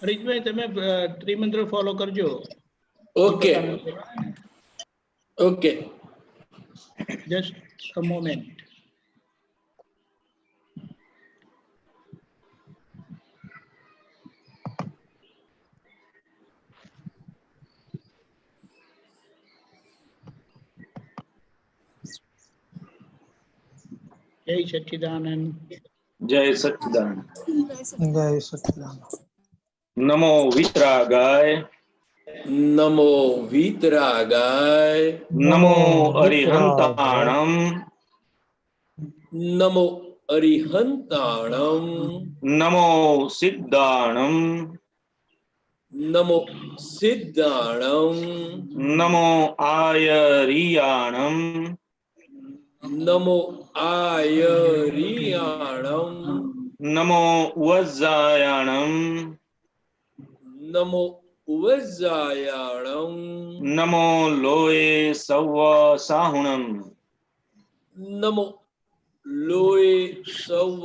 હરીશભાઈ તમે ત્રિમંત્ર ફોલો કરજો. Okay okay. Just a moment. જય સચ્ચિદાનંદ. જય સચ્ચિદાનંદ. જય સચ્ચિદાનંદ. નમો વિતરાગાય. નમો વિતરાગાય. નમો અરિહંતાણમ. નમો અરિહંતાણમ. નમો સિદ્ધાણમ. નમો સિદ્ધાણમ. નમો આયરિયાણમ. નમો આયરિયાણમ. નમો વજ્જાયાણમ. નમો વજ્જાયાણમ. નમો લોય સવ સાહુણમ. નમો લોય સવ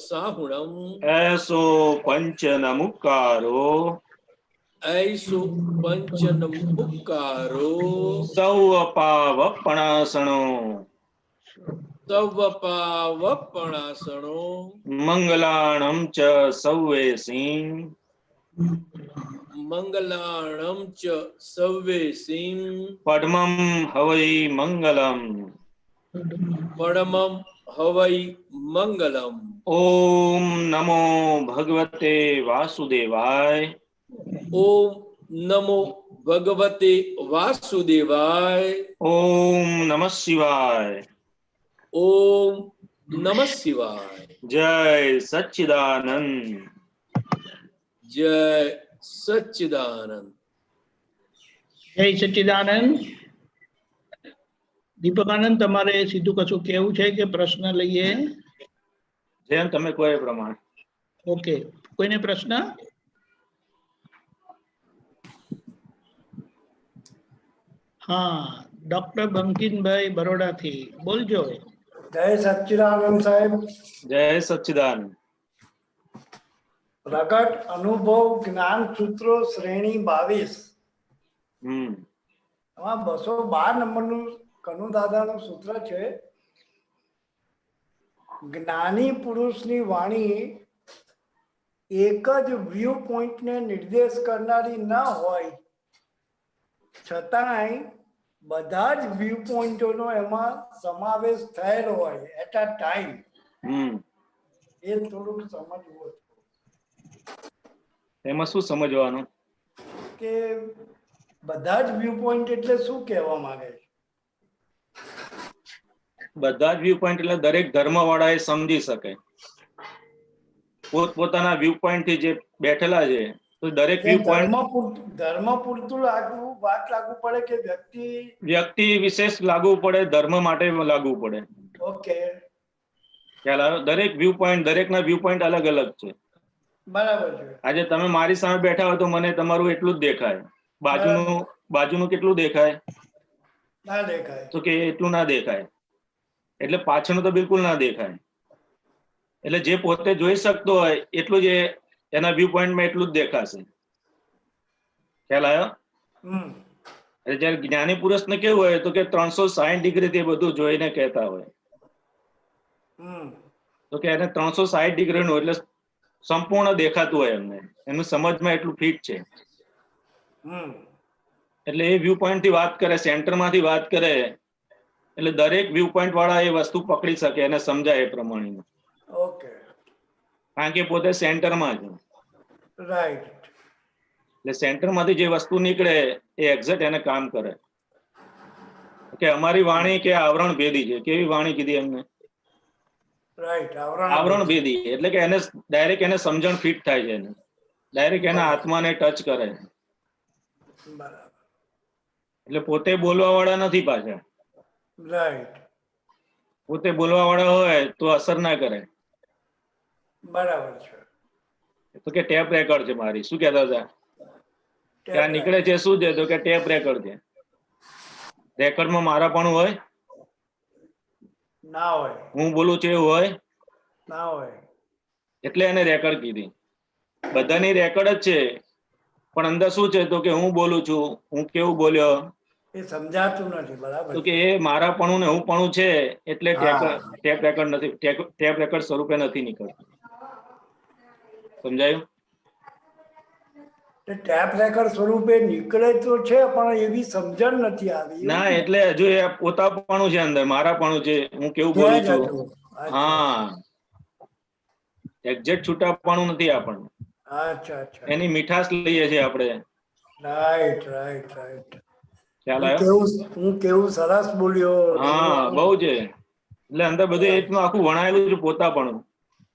સાહુણમ. એસો પંચનમુકારો. ऐसो पंचनमुक्कारो સૌ પાવપણાસણો. सवपावपणासनो મંગલાણમ ચ સૌવેસીમ. मंगलाणं च सव्येसिं પડમમ હવૈ મંગલમ. परमं हवै मंगलम्. ઓમ નમો ભગવતે વાસુદેવાય. ओम नमो भगवते वासुदेवाय. ઓમ નમઃ શિવાય. ओम नमः शिवाय. જય સચ્ચિદાનંદ. जय सच्चिदानंद. જય સચ્ચિદાનંદ. દીપકાનંદ તમારે સીધું કશું કેવું છે કે પ્રશ્ન લઈએ? જેમ તમે કહો એ પ્રમાણે. ઓકે, કોઈને પ્રશ્ન? હા, ડોક્ટર બંકિમભાઈ બરોડાથી બોલજો. જય સચ્ચિદાનંદ સાહેબ. જય સચ્ચિદાનંદ. પ્રગટ અનુભવ જ્ઞાન સૂત્રો શ્રેણી 22. આમાં 212 નંબરનું કનુ દાદાનું સૂત્ર છે. જ્ઞાની પુરુષની વાણી એક જ વ્યૂ પોઈન્ટને નિર્દેશ કરનારી ન હોય છતાંય બધા જ વ્યૂ પોઈન્ટોનો એમાં સમાવેશ થયેલો હોય એટ અ ટાઈમ. એ થોડુંક સમજવું હતું એમાં શું સમજવાનું કે બધા જ વ્યૂ પોઈન્ટ એટલે શું કહેવા માંગે છે? બધા જ વ્યૂ પોઈન્ટ એટલે દરેક ધર્મ વાળા એ સમજી શકે. પોતપોતાના વ્યૂ પોઈન્ટ થી જે બેઠેલા છે તો દરેક વ્યૂ પોઈન્ટ ધર્મ પૂરતું વાત લાગુ પડે કે વ્યક્તિ વિશેષ લાગુ પડે, ધર્મ માટે લાગુ પડે. ઓકે, ખ્યાલ આવ્યો? દરેક વ્યૂ પોઈન્ટ, દરેકના વ્યૂ પોઈન્ટ અલગ અલગ છે. બરાબર છે. આજે તમે મારી સામે બેઠા હોય તો મને તમારું એટલું જ દેખાય, બાજુનું કેટલું દેખાય? ના દેખાય. તો કે એટલું ના દેખાય, એટલે પાછળનું તો બિલકુલ ના દેખાય. એટલે જે પોતે જોઈ શકતો હોય એટલું જ એના વ્યૂ પોઈન્ટમાં એટલું જ દેખાશે. ખ્યાલ આવ્યો? જયારે જ્ઞાની પુરુષને કેવું હોય તો કે 360 ડિગ્રી થી બધું જોઈને કહેતા હોય તો કે એને 360 ડિગ્રી નું એટલે સંપૂર્ણ દેખાતું હોય એમને, એનું સમજમાં એટલું ફિટ છે. એટલે એ વ્યૂ પોઈન્ટ થી વાત કરે, સેન્ટર માંથી વાત કરે, એટલે દરેક વ્યૂ પોઈન્ટ વાળા એ વસ્તુ પકડી શકે અને સમજાય એ પ્રમાણે. ઓકે, કારણ કે પોતે સેન્ટરમાં છે. રાઈટ. એટલે સેન્ટર માંથી જે વસ્તુ નીકળે એ એક્ઝેક્ટ એને કામ કરે. કે અમારી વાણી કે આવરણ ભેદી છે. કેવી વાણી કીધી એમને? રાઈટ, આવરણ ભેદી. એટલે કે એને ડાયરેક્ટ એને સમજણ ફિટ થાય છે, એને ડાયરેક્ટ એના આત્માને ટચ કરે. બરાબર. એટલે પોતે બોલવા વાળા નથી પાછા. રાઈટ. પોતે બોલવા વાળા હોય તો અસર ના કરે. બરાબર છે. તો કે ટેપ રેકોર્ડ છે મારી. શું કહેતા હતા? ત્યાં નીકળે છે શું છે? તો કે ટેપ રેકોર્ડ છે. રેકોર્ડમાં મારા પણ હોય? ના હોય. હું બોલું છું એવું હોય? ના હોય. એટલે એને રેકોર્ડ કીધી. બધાની રેકોર્ડ જ છે, પણ અંદર શું છે તો કે હું બોલું છું, હું કેવું બોલ્યો, એ સમજાતું નથી. બરાબર તો કે એ મારાપણું ને હું પણ છે, એટલે હા. ટેપ રેકોર્ડ નથી, ટેપ રેકોર્ડ સ્વરૂપે નથી નીકળતું. સમજાયું? ટેપ રેકર્ડ સ્વરૂપે નીકળે તો છે, પણ એવી સમજણ નથી આવી. એવું ના, ને? એટલે હજુ એ પોતાપણું છે અંદર, મારાપણું છે, હું કેવું બોલું ત્યાં જ છું. હતું. હા, એક્ઝેક્ટ છૂટાપણું નથી આપણને. અચ્છા અચ્છા. એની મીઠાશ લઈએ છીએ આપણે. Right right right. ખ્યાલ આવ્યો? હું કેવું સરસ બોલ્યો. હા, બહુ છે. એટલે અંદર બધું એટલું આખું વણાયેલું છે, પોતાપણું.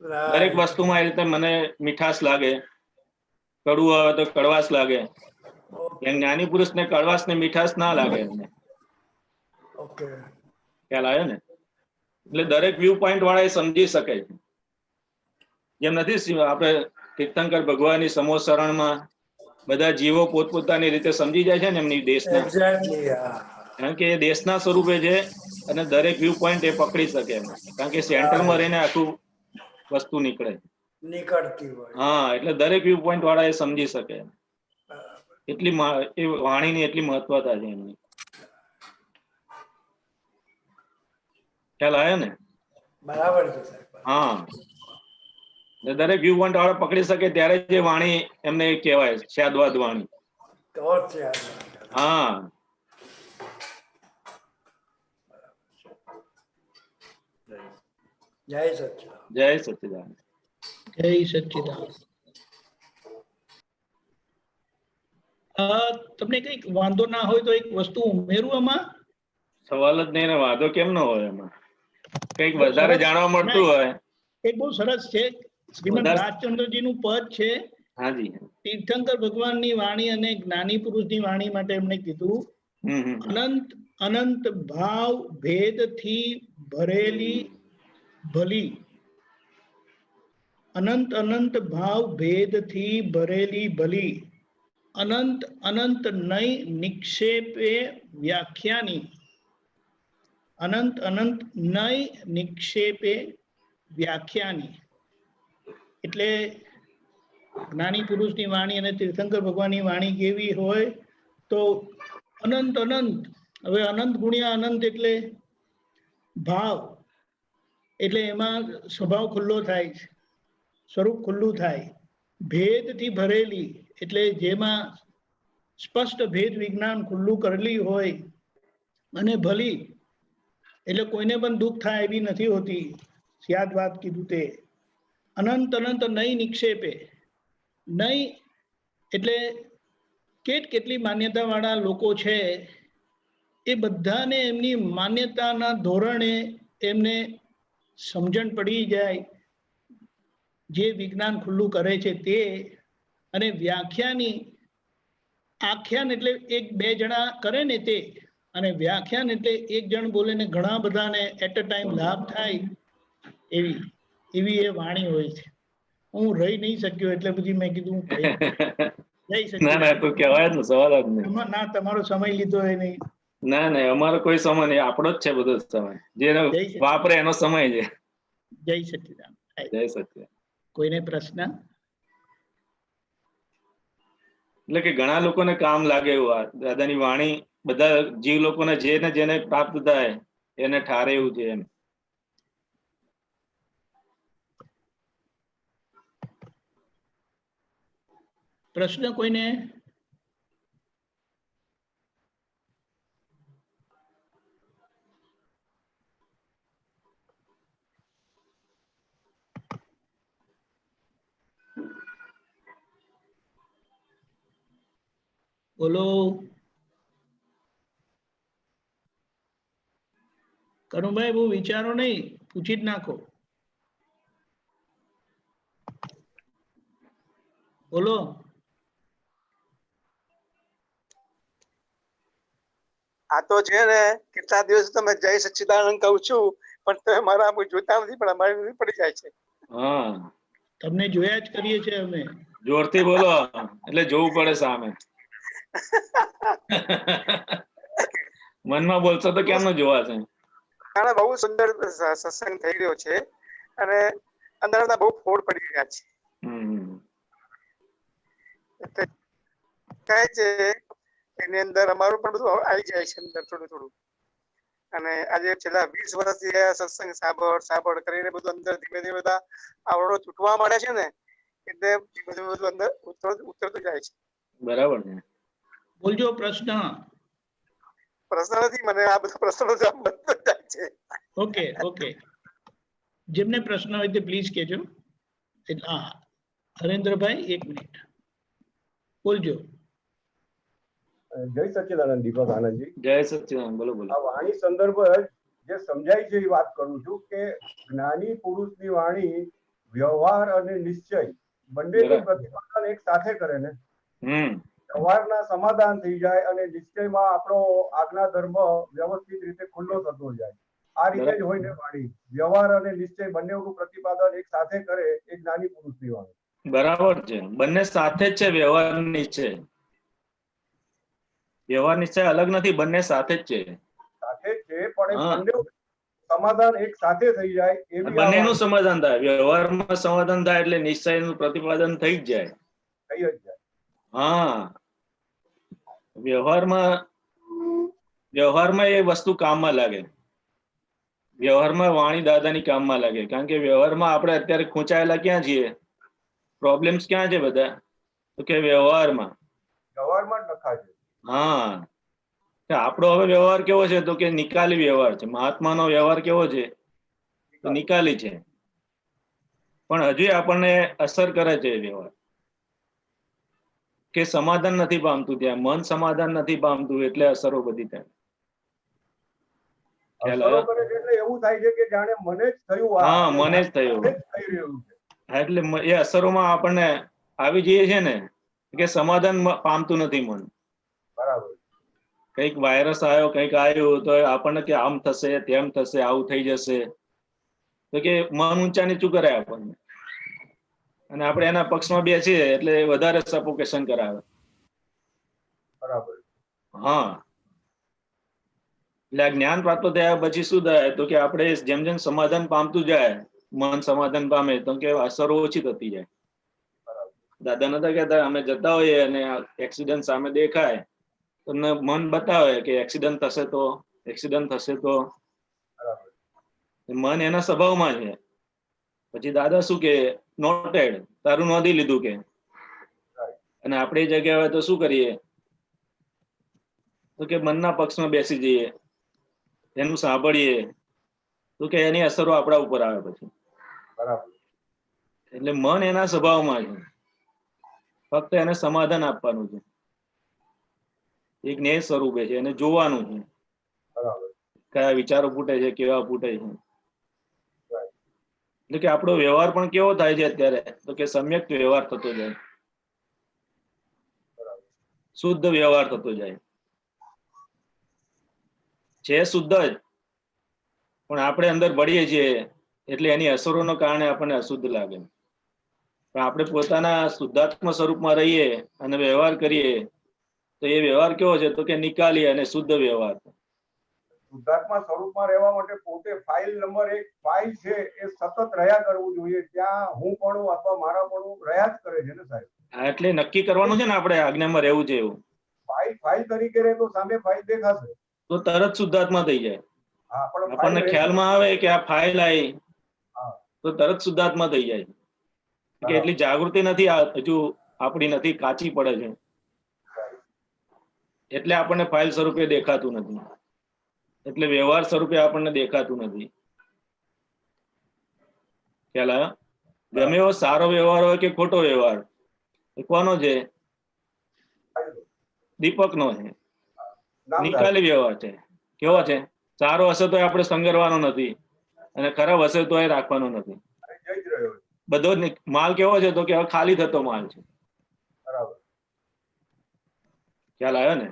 દરેક રાઈટ. વસ્તુમાં એ રીતે મને મીઠાશ લાગે, કડવું આવે તો કડવાશ લાગે. ઓકે એમ જ્ઞાની પુરુષ ને કડવાશ ને મીઠાશ ના લાગે એમને. ઓકે. ખ્યાલ આવ્યો ને? એટલે દરેક વ્યૂ પોઈન્ટ વાળા એ સમજી શકે છે. જેમ નથી આપણે તીર્થંકર ભગવાનની સમોસરણમાં બધા જીવો પોતપોતાની રીતે સમજી જાય છે ને એમની દેશના, એક્ઝેક્ટલી. હા કારણ કે એ દેશના સ્વરૂપે છે અને દરેક વ્યૂ પોઈન્ટ એ પકડી શકે એમ, કારણ કે સેન્ટરમાં રહીને આખું વસ્તુ નીકળે. નીકળતી હોય. હા, એટલે દરેક વ્યૂ પોઈન્ટ વાળા એ સમજી શકે. એટલી એ વાણીની એટલી મહત્વતા છે એમની. ખ્યાલ આવ્યો ને? બરાબર છે સાહેબ. હા, દરેક વ્યૂ પોઈન્ટ વાળા પકડી શકે ત્યારે જે વાણી એમને કહેવાય શાદવાદ વાણી. તો જ છે આ. હા, જય સચિદાનંદ. જય સચ્ચિદાનંદ. જય સચ્ચિદાનંદ. તમને કઈક વાંધો ના હોય તો એક વસ્તુ ઉમેરું આમાં. સવાલ જ નહીં ને, વાંધો કેમ ન હોય એમાં? કઈક બહુ વધારે સરસ. જાણવા મળતું ના, હોય. એક બહુ સરસ છે. શ્રીમદ વધારે. રાજચંદ્રજી નું પદ છે, હાજી. તીર્થંકર ભગવાનની વાણી અને જ્ઞાની પુરુષની વાણી માટે એમણે કીધું, અનંત અનંત ભાવ ભેદથી ભરેલી ભલી, અનંત અનંત ભાવ ભેદથી ભરેલી ભલી, અનંત અનંત નય નિક્ષેપે વ્યાખ્યાની, અનંત અનંત નય નિક્ષેપે વ્યાખ્યાની. એટલે જ્ઞાની પુરુષની વાણી અને તીર્થંકર ભગવાનની વાણી કેવી હોય તો અનંત અનંત. હવે અનંત ગુણ્યા અનંત એટલે ભાવ, એટલે એમાં સ્વભાવ ખુલ્લો થાય છે, સ્વરૂપ ખુલ્લું થાય. ભેદથી ભરેલી એટલે જેમાં સ્પષ્ટ ભેદ વિજ્ઞાન ખુલ્લું કરેલી હોય. અને ભલી એટલે કોઈને પણ દુઃખ થાય એવી નથી હોતી. યાદ વાત કીધું તે. અનંત અનંત નય નિક્ષેપે. નય એટલે કેટલી માન્યતા વાળા લોકો છે, એ બધાને એમની માન્યતાના ધોરણે એમને સમજણ પડી જાય, જે વિજ્ઞાન ખુલ્લું કરે છે તે. અને વ્યાખ્યાની, આખ્યાન એટલે એક બે જણા કરે ને તે, અને વ્યાખ્યાન એટલે એક જણ બોલે ને ઘણા બધાને એટ અ ટાઈમ લાભ થાય, એવી એવી એ વાણી હોય છે. હું રહી નહીં શક્યો એટલે પછી મેં કીધું હું કહી. જય ના ના, સચ્ચિદાનંદ. તો કહેવાય જ ને, સવાલ જ નહીં. ના, તમારો સમય લીધો એ નહીં. ના ના, અમારો કોઈ સમય નહીં, આપણો જ છે બધો સમય. જેનો વાપરે એનો સમય છે. જય સચ્ચિદાનંદ. જય સચ્ચિદાનંદ. કોઈને પ્રશ્ન? એટલે કે ઘણા લોકોને કામ લાગે એવું આ દાદાની વાણી, બધા જીવ લોકોને જેને પ્રાપ્ત થાય એને ઠારે એવું છે એમ. પ્રશ્ન કોઈને? બોલો. કરુણભાઈ, બહુ વિચારો નહીં, પૂછી જ નાખો. બોલો. આ તો છે ને, કેટલા દિવસ તમે જય સચ્ચિદાનંદ કહું છું, પણ તમે મારા જોતા નથી, પણ અમારી પડી જાય છે. હા, તમને જોયા જ કરીએ છીએ અમે. જોરથી બોલો એટલે જોવું પડે સામે. મનમાં બોલશો તો કેમનો જોવાશે? બહુ સુંદર સત્સંગ થઈ રહ્યો છે અને અંદર બહુ ફોડ પડી રહ્યા છે. એટલે કહે છે એની અંદર અમારું પણ બધું આવી જાય છે અંદર થોડું થોડું. અને આજે છેલ્લા 20 વર્ષથી આ સત્સંગ સાંભળ કરીને બધું અંદર ધીમે ધીમે બધા આવડો તૂટવા માંડે છે ને, એટલે ધીમે ધીમે બધું અંદર ઉતરતું જાય છે. બરાબર છે. બોલજો પ્રશ્ન. પ્રશ્ન નથી, મને આ બધા પ્રશ્નો જવાબ મળતો જાય છે. ઓકે ઓકે, જેમને પ્રશ્ન હોય તે પ્લીઝ કહેજો. હા, હરેન્દ્રભાઈ 1 મિનિટ બોલજો. જય સચ્ચિદાનંદ. દીપક આનંદજી. જય સચ્ચિદાનંદ. બોલો બોલો. આ વાણી સંદર્ભ જે સમજાય છે એ વાત કરું છું કે જ્ઞાની પુરુષની વાણી વ્યવહાર અને નિશ્ચય બંનેનું પ્રતિપાદન એક સાથે કરે ને, વ્યવહારના સમાધાન થઈ જાય અને નિશ્ચયમાં આપણો આજ્ઞા ધર્મ વ્યવસ્થિત રીતે ખુલ્લો થતો જાય. આ રીતે જ હોય ને વાણી. વ્યવહાર અને નિશ્ચય બંનેનું પ્રતિપાદન એક સાથે કરે એ જ્ઞાની પુરુષની વાણી. બરાબર છે, બંને સાથે જ છે. વ્યવહાર નિશ્ચય, વ્યવહાર નિશ્ચય અલગ નથી, બંને સાથે જ છે. સાથે જ છે, પણ એ બંને સમાધાન એક સાથે થઈ જાય એવી બંનેનું સમાધાન થાય. વ્યવહારમાં સમાધાન થાય એટલે નિશ્ચયનું પ્રતિપાદન થઈ જ જાય. થઈ જ જાય. હા, વ્યવહારમાં એ વસ્તુ કામમાં લાગે. વ્યવહારમાં વાણી દાદાની કામમાં લાગે. કારણ કે વ્યવહારમાં આપણે અત્યારે ખૂંચાયેલા ક્યાં છીએ? પ્રોબ્લેમ્સ ક્યાં છે બધા? તો કે વ્યવહારમાં જ લખા છે. હા, આપણો હવે વ્યવહાર કેવો છે? તો કે નિકાલી વ્યવહાર છે. મહાત્માનો વ્યવહાર કેવો છે? તો નિકાલી છે. પણ હજુ આપણને અસર કરે છે વ્યવહાર, કે સમાધાન નથી પામતું. ત્યાં મન સમાધાન નથી પામતું એટલે અસરો બધી થાય. એવું થાય છે કે જાણે મને જ થયું. હા, મને જ થયું. એટલે એ અસરોમાં આપણને આવી જઈએ છે ને કે સમાધાન પામતું નથી મન. બરાબર. કઈક વાયરસ આવ્યો, કઈક આવ્યું તો આપણને કે આમ થશે, તેમ થશે, આવું થઈ જશે, તો કે મન ઊંચા નીચું કરે આપણને, અને આપણે એના પક્ષમાં બેસીએ એટલે વધારે સફોકેશન કરાવે. બરાબર. હા, એટલે આ જ્ઞાન પ્રાપ્ત થયા પછી શું થાય? તો કે આપણે જેમ જેમ સમાધાન પામતું જાય, મન સમાધાન પામે તો કે અસરો ઓછી થતી જાય. દાદા નતા કહેતા અમે જતા હોઈએ અને એક્સિડન્ટ સામે દેખાય તો મન બતાવે કે એક્સિડન્ટ થશે તો, એક્સિડન્ટ થશે તો. મન એના સ્વભાવમાં છે. પછી દાદા શું કે નોટેડ, તારું નોંધી લીધું કે. અને આપણે એ જગ્યા હોય તો શું કરીએ? તો કે મનના પક્ષમાં બેસી જઈએ, એનું સાંભળીએ તો કે એની અસરો આપણા ઉપર આવે પછી. એટલે મન એના સ્વભાવમાં છે, ફક્ત એને સમાધાન આપવાનું છે. એક જ્ઞેય સ્વરૂપે છે, એને જોવાનું છે કયા વિચારો ફૂટે છે, કેવા ફૂટે છે. એટલે કે આપણો વ્યવહાર પણ કેવો થાય છે અત્યારે? તો કે સમ્યક વ્યવહાર થતો જાય, શુદ્ધ વ્યવહાર થતો જાય છે. શુદ્ધ જ, પણ આપણે અંદર ભળીએ છીએ એટલે એની અસરોના કારણે આપણને અશુદ્ધ લાગે. પણ આપણે પોતાના શુદ્ધાત્મા સ્વરૂપમાં રહીએ અને વ્યવહાર કરીએ તો એ વ્યવહાર કેવો છે? તો કે નિકાલી અને શુદ્ધ વ્યવહાર. શુદ્ધાત્મા સ્વરૂપમાં રહેવા માટે પોતે ફાઇલ નંબર 1 ફાઇલ છે એ સતત રહ્યા કરવું જોઈએ. ત્યાં હું પણ અથવા મારા પણ રહ્યા જ કરે છે ને સાહેબ. એટલે નક્કી કરવાનું છે ને આપણે આજ્ઞામાં રહેવું છે એવું. ફાઇલ તરીકે રહે તો સામે ફાઇલ દેખાશે તો તરત શુદ્ધાત્મા થઈ જાય. આપણને ખ્યાલમાં આવે કે આ ફાઇલ આવી તો તરત શુદ્ધાત્મા થઈ જાય. કે એટલી જાગૃતિ નથી હજુ આપણી, નથી, કાચી પડે છે એટલે આપણને ફાઇલ સ્વરૂપે દેખાતું નથી, એટલે વ્યવહાર સ્વરૂપે આપણને દેખાતું નથી. ખ્યાલ આવ્યો? ગમે એવો સારો વ્યવહાર હોય કે ખોટો વ્યવહાર, એ કોનો છે? દીપક નો છે. નિકાલી વ્યવહાર છે. કેવો છે? સારો હશે તો આપણે સંગરવાનો નથી, અને ખરાબ હશે તો એ રાખવાનો નથી. બધો માલ કેવો છે? તો કે ખાલી થતો માલ છે. ખ્યાલ આવ્યો ને?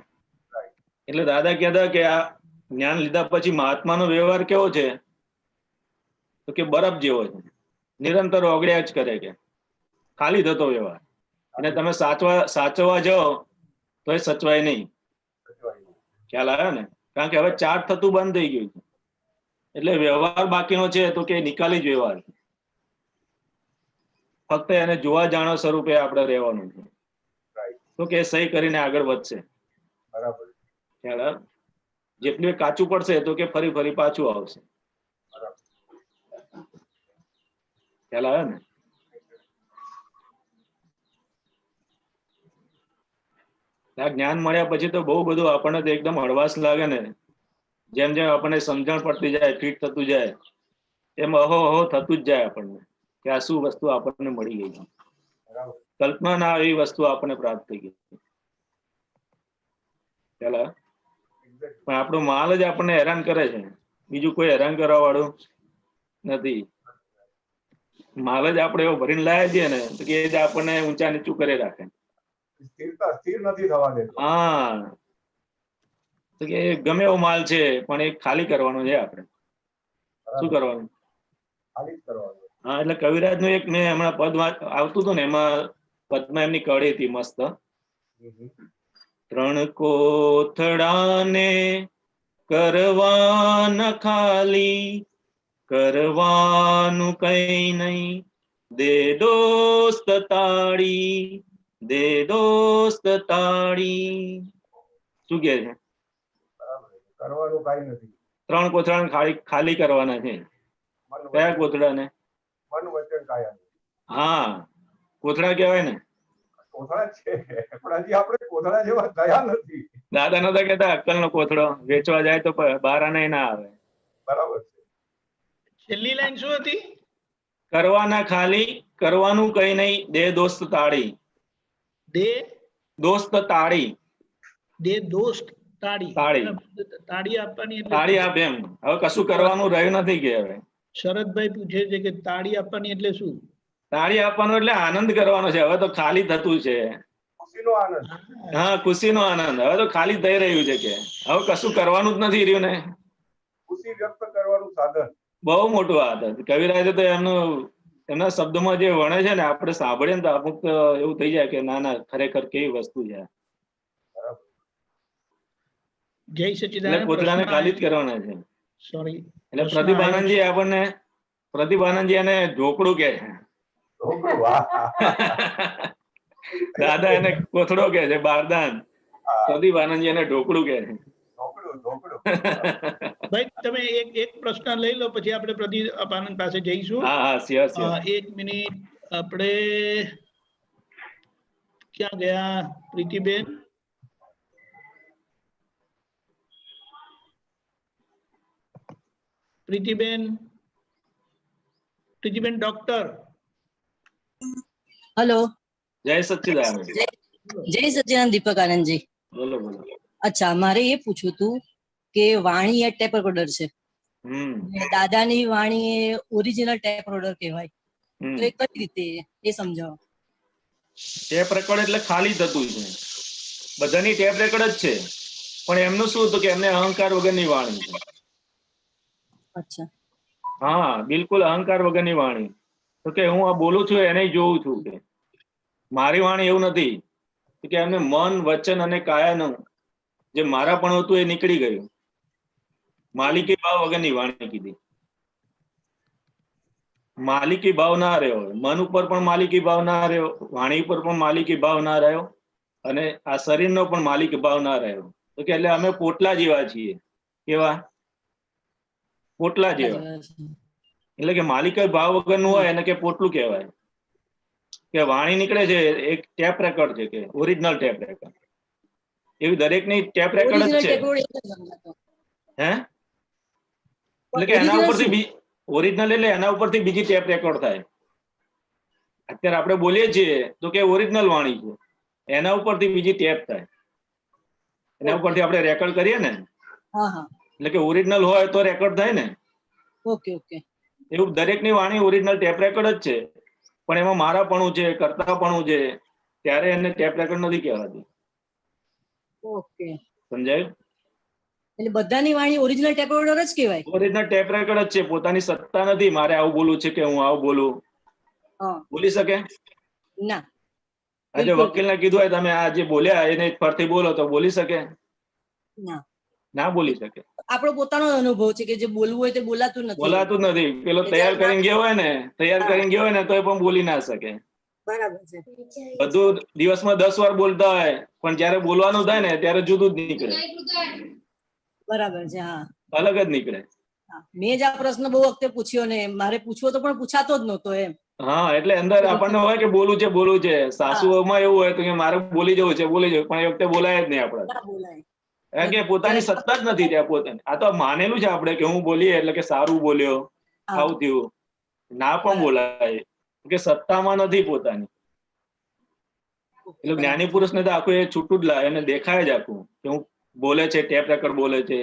એટલે દાદા કહેતા કે આ જ્ઞાન લીધા પછી મહાત્માનો વ્યવહાર કેવો છે? તો કે બરફ જેવો છે, નિરંતર ઓગળ્યા જ કરે, કે ખાલી થતો વ્યવહાર. અને તમે સાચવવા જાઓ તો એ સચવાય નહીં. ખ્યાલ આવ્યો ને? કારણ કે હવે ચાર્જ થતું બંધ થઈ ગયું છે. એટલે વ્યવહાર બાકીનો છે તો કે નિકાલી જ વ્યવહાર છે. ફક્ત એને જોવા જાણો સ્વરૂપે આપણે રહેવાનું છે. તો કે સહી કરીને આગળ વધશે. બરાબર. ખ્યાલ આવે? જેટલું કાચું પડશે તો કે ફરી ફરી પાછું આવશે. ખ્યાલ આવે ને? આ જ્ઞાન મળ્યા પછી તો બહુ બધું આપણને તો એકદમ હળવાશ લાગે ને. જેમ જેમ આપણને સમજણ પડતી જાય, ફિટ થતું જાય, એમ અહો અહો થતું જ જાય આપણને કે આ શું વસ્તુ આપણને મળી ગઈ છે. કલ્પના ના એવી વસ્તુ આપણને પ્રાપ્ત થઈ ગઈ. ખ્યાલ આવે? પણ આપણો માલ જ આપણને હેરાન કરે છે, બીજું કોઈ હેરાન કરવા વાળું નથી. માલ જ આપણે એવો ભરીને લાયા છીએ ને તો કે એ જ આપણને ઊંચા નીચું કરી રાખે. સ્થિર નથી થવા દેતો. હા, તો કે ગમે એવો માલ છે પણ એ ખાલી કરવાનો છે આપણે. શું કરવાનું? ખાલી જ કરવાનો. હા, એટલે કવિરાજ નું એક મેં હમણાં પદ આવતું હતું ને, એમાં પદમાં એમની કડી હતી મસ્ત. 3 કોથળાને કરવાના ખાલી, કરવાનું કઈ નહીં, દે દોસ્ત તાળી, દે દોસ્ત તાળી. શું કે છે? કરવાનું કઈ નથી. 3 કોથળાને ખાલી કરવાના છે. કયા કોથળાને? મન વચન કાયા. હા, કોથળા કહેવાય ને. કોથળા છે પણ હજી આપણે કોથળા જેવા ગયા નથી. દાદા નતા કહેતા અક્કલ નો કોથળો વેચવા જાય તો બહાર ના આવે. બરાબર છે. છેલ્લી લાઈન શું હતી? કરવાના ખાલી, કરવાનું કઈ નહીં, દે દોસ્ત તાળી. દે દોસ્ત તાળી. દે દોસ્ત તાળી. તાળી. તાળી આપવાની એટલે તાળી આપે એમ. હવે કશું કરવાનું રહ્યું નથી કે હવે. શરદભાઈ પૂછે છે કે તાળી આપવાની એટલે શું? તાળી આપવાનો એટલે આનંદ કરવાનો છે. હવે તો ખાલી થતું છે. ખુશીનો આનંદ. હા, ખુશીનો આનંદ. હવે તો ખાલી થઈ રહ્યું છે કે હવે કશું કરવાનું જ નથી રહ્યું ને. ખુશી વ્યક્ત કરવાનું સાધન. બહુ મોટું આદત. કવિરાજે તો એમના શબ્દોમાં જે વણે છે ને, આપણે સાંભળીએ ને તો અમુક એવું થઈ જાય કે ના ના, ખરેખર કેવી વસ્તુ છે. જય એટલે સચ્ચિદાનંદ. કોથળાને ખાલી જ કરવાના છે. સોરી. એટલે પ્રદીપાનંદજી આપણને પ્રદીપાનંદજી એને ઢોકળું કે છે. દાદા એને કોથળો કે છે, બારદાન. પ્રદીપાનંદજી એને ઢોકળું કે છે. ભાઈ તમે એક પ્રશ્ન લઈ લો, પછી આપણે પ્રદીપાનંદ પાસે જઈશું. હા હા, શ્યોર શ્યોર. 1 મિનિટ. આપણે ક્યાં ગયા? પ્રીતિબેન. પ્રીતિબેન ડોક્ટર. હેલો. જય સચ્ચિદાનંદ. જય સચ્ચિદાનંદ. દીપક આનંદજી. બોલો બોલો. અચ્છા, મારે એ પૂછવું હતું કે વાણી એ ટેપ રેકોર્ડર છે, દાદાની વાણી એ ઓરિજિનલ ટેપ રેકોર્ડર કહેવાય, તો એ કઈ રીતે એ સમજાવો. ટેપ રેકોર્ડ એટલે ખાલી થતું છે. બધાની ટેપ રેકોર્ડ જ છે, પણ એમનું શું હતું કે એમને અહંકાર વગરની વાણી છે. અચ્છા. હા, બિલકુલ અહંકાર વગરની વાણી. તો કે હું આ બોલું છું એને જોઉં છું કે મારી વાણી એવું નથી કે એમને મન, વચન અને કાયાનું જે મારા પણ હતું એ નીકળી ગયું. માલિકી ભાવ વગરની વાણી કીધી. માલિકી ભાવ ના રહ્યો, મન ઉપર પણ માલિકી ભાવ ના રહ્યો, વાણી ઉપર પણ માલિકી ભાવ ના રહ્યો, અને આ શરીરનો પણ માલિકી ભાવ ના રહ્યો. તો કે એટલે અમે પોટલા જેવા છીએ. કેવા? પોટલા જેવા. એટલે કે માલિકી ભાવ વગરનું હોય એને કે પોટલું કહેવાય. કે વાણી નીકળે છે એક ટેપ રેકોર્ડ છે, કે ઓરિજિનલ ટેપ રેકોર્ડ. એવી દરેકની ટેપ રેકોર્ડ જ છે. હે? એટલે કે એના ઉપરથી ઓરિજિનલ એટલે એના ઉપરથી બીજી ટેપ રેકોર્ડ થાય. અત્યારે આપણે બોલીએ છીએ તો કે ઓરિજિનલ વાણી છે, એના ઉપરથી બીજી ટેપ થાય, એના ઉપરથી આપણે રેકોર્ડ કરીએ ને, એટલે કે ઓરિજિનલ હોય તો રેકોર્ડ થાય ને. Okay okay. એવું દરેકની વાણી ઓરિજિનલ ટેપ રેકોર્ડ જ છે, પણ એમાં મારાપણું છે, કર્તાપણું છે, ત્યારે એને ટેપ રેકોર્ડ નથી કહેવાતી. ઓકે, સમજાયું? એટલે બધાની વાણી ઓરિજિનલ ટેપ રેકોર્ડર જ કહેવાય. ઓરિજિનલ ટેપ રેકોર્ડ જ છે. પોતાની સત્તા નથી મારે આવું બોલવું છે કે હું આવું બોલું. બોલી શકે ના? આજે વકીલને કીધું હોય તમે આ જે બોલ્યા એને ફરતી બોલો તો બોલી શકે? ના, ના બોલી શકે. આપણો પોતાનો અનુભવ છે કે જે બોલવું હોય તે બોલાતું નથી. બોલાતું નથી. પેલો તૈયાર કરીને ગયો હોય ને તો એ પણ બોલી ના શકે. બરાબર છે. બધું દિવસમાં 10 વાર બોલતા હોય પણ જયારે બોલવાનું થાય ને ત્યારે જુદું જ નીકળે, બરાબર છે. હા, અલગ જ નીકળે. હા. મેં જ આ પ્રશ્ન બહુ વખતે પૂછ્યો ને મારે પૂછવો તો પણ પૂછાતો જ નહોતો એમ. હા, એટલે અંદર આપણને હોય કે બોલવું છે. સાસુઓમાં એવું હોય તો કે મારે બોલી જવું છે, પણ એ વખતે બોલાય જ નહીં આપણે, ના બોલાય. કારણ કે પોતાની સત્તા જ નથી ત્યાં પોતાની. આ તો માનેલું છે આપણે કે હું બોલીએ એટલે કે સારું બોલ્યો, હા, આવું થયું. ના પણ બરાબર. બોલાય કે સત્તામાં નથી પોતાની. એટલે જ્ઞાની પુરુષ ને તો આખું એ છૂટું જ લાગે, એને દેખાય જ આખું કે હું બોલે છે, ટેપ રેકર્ડ બોલે છે,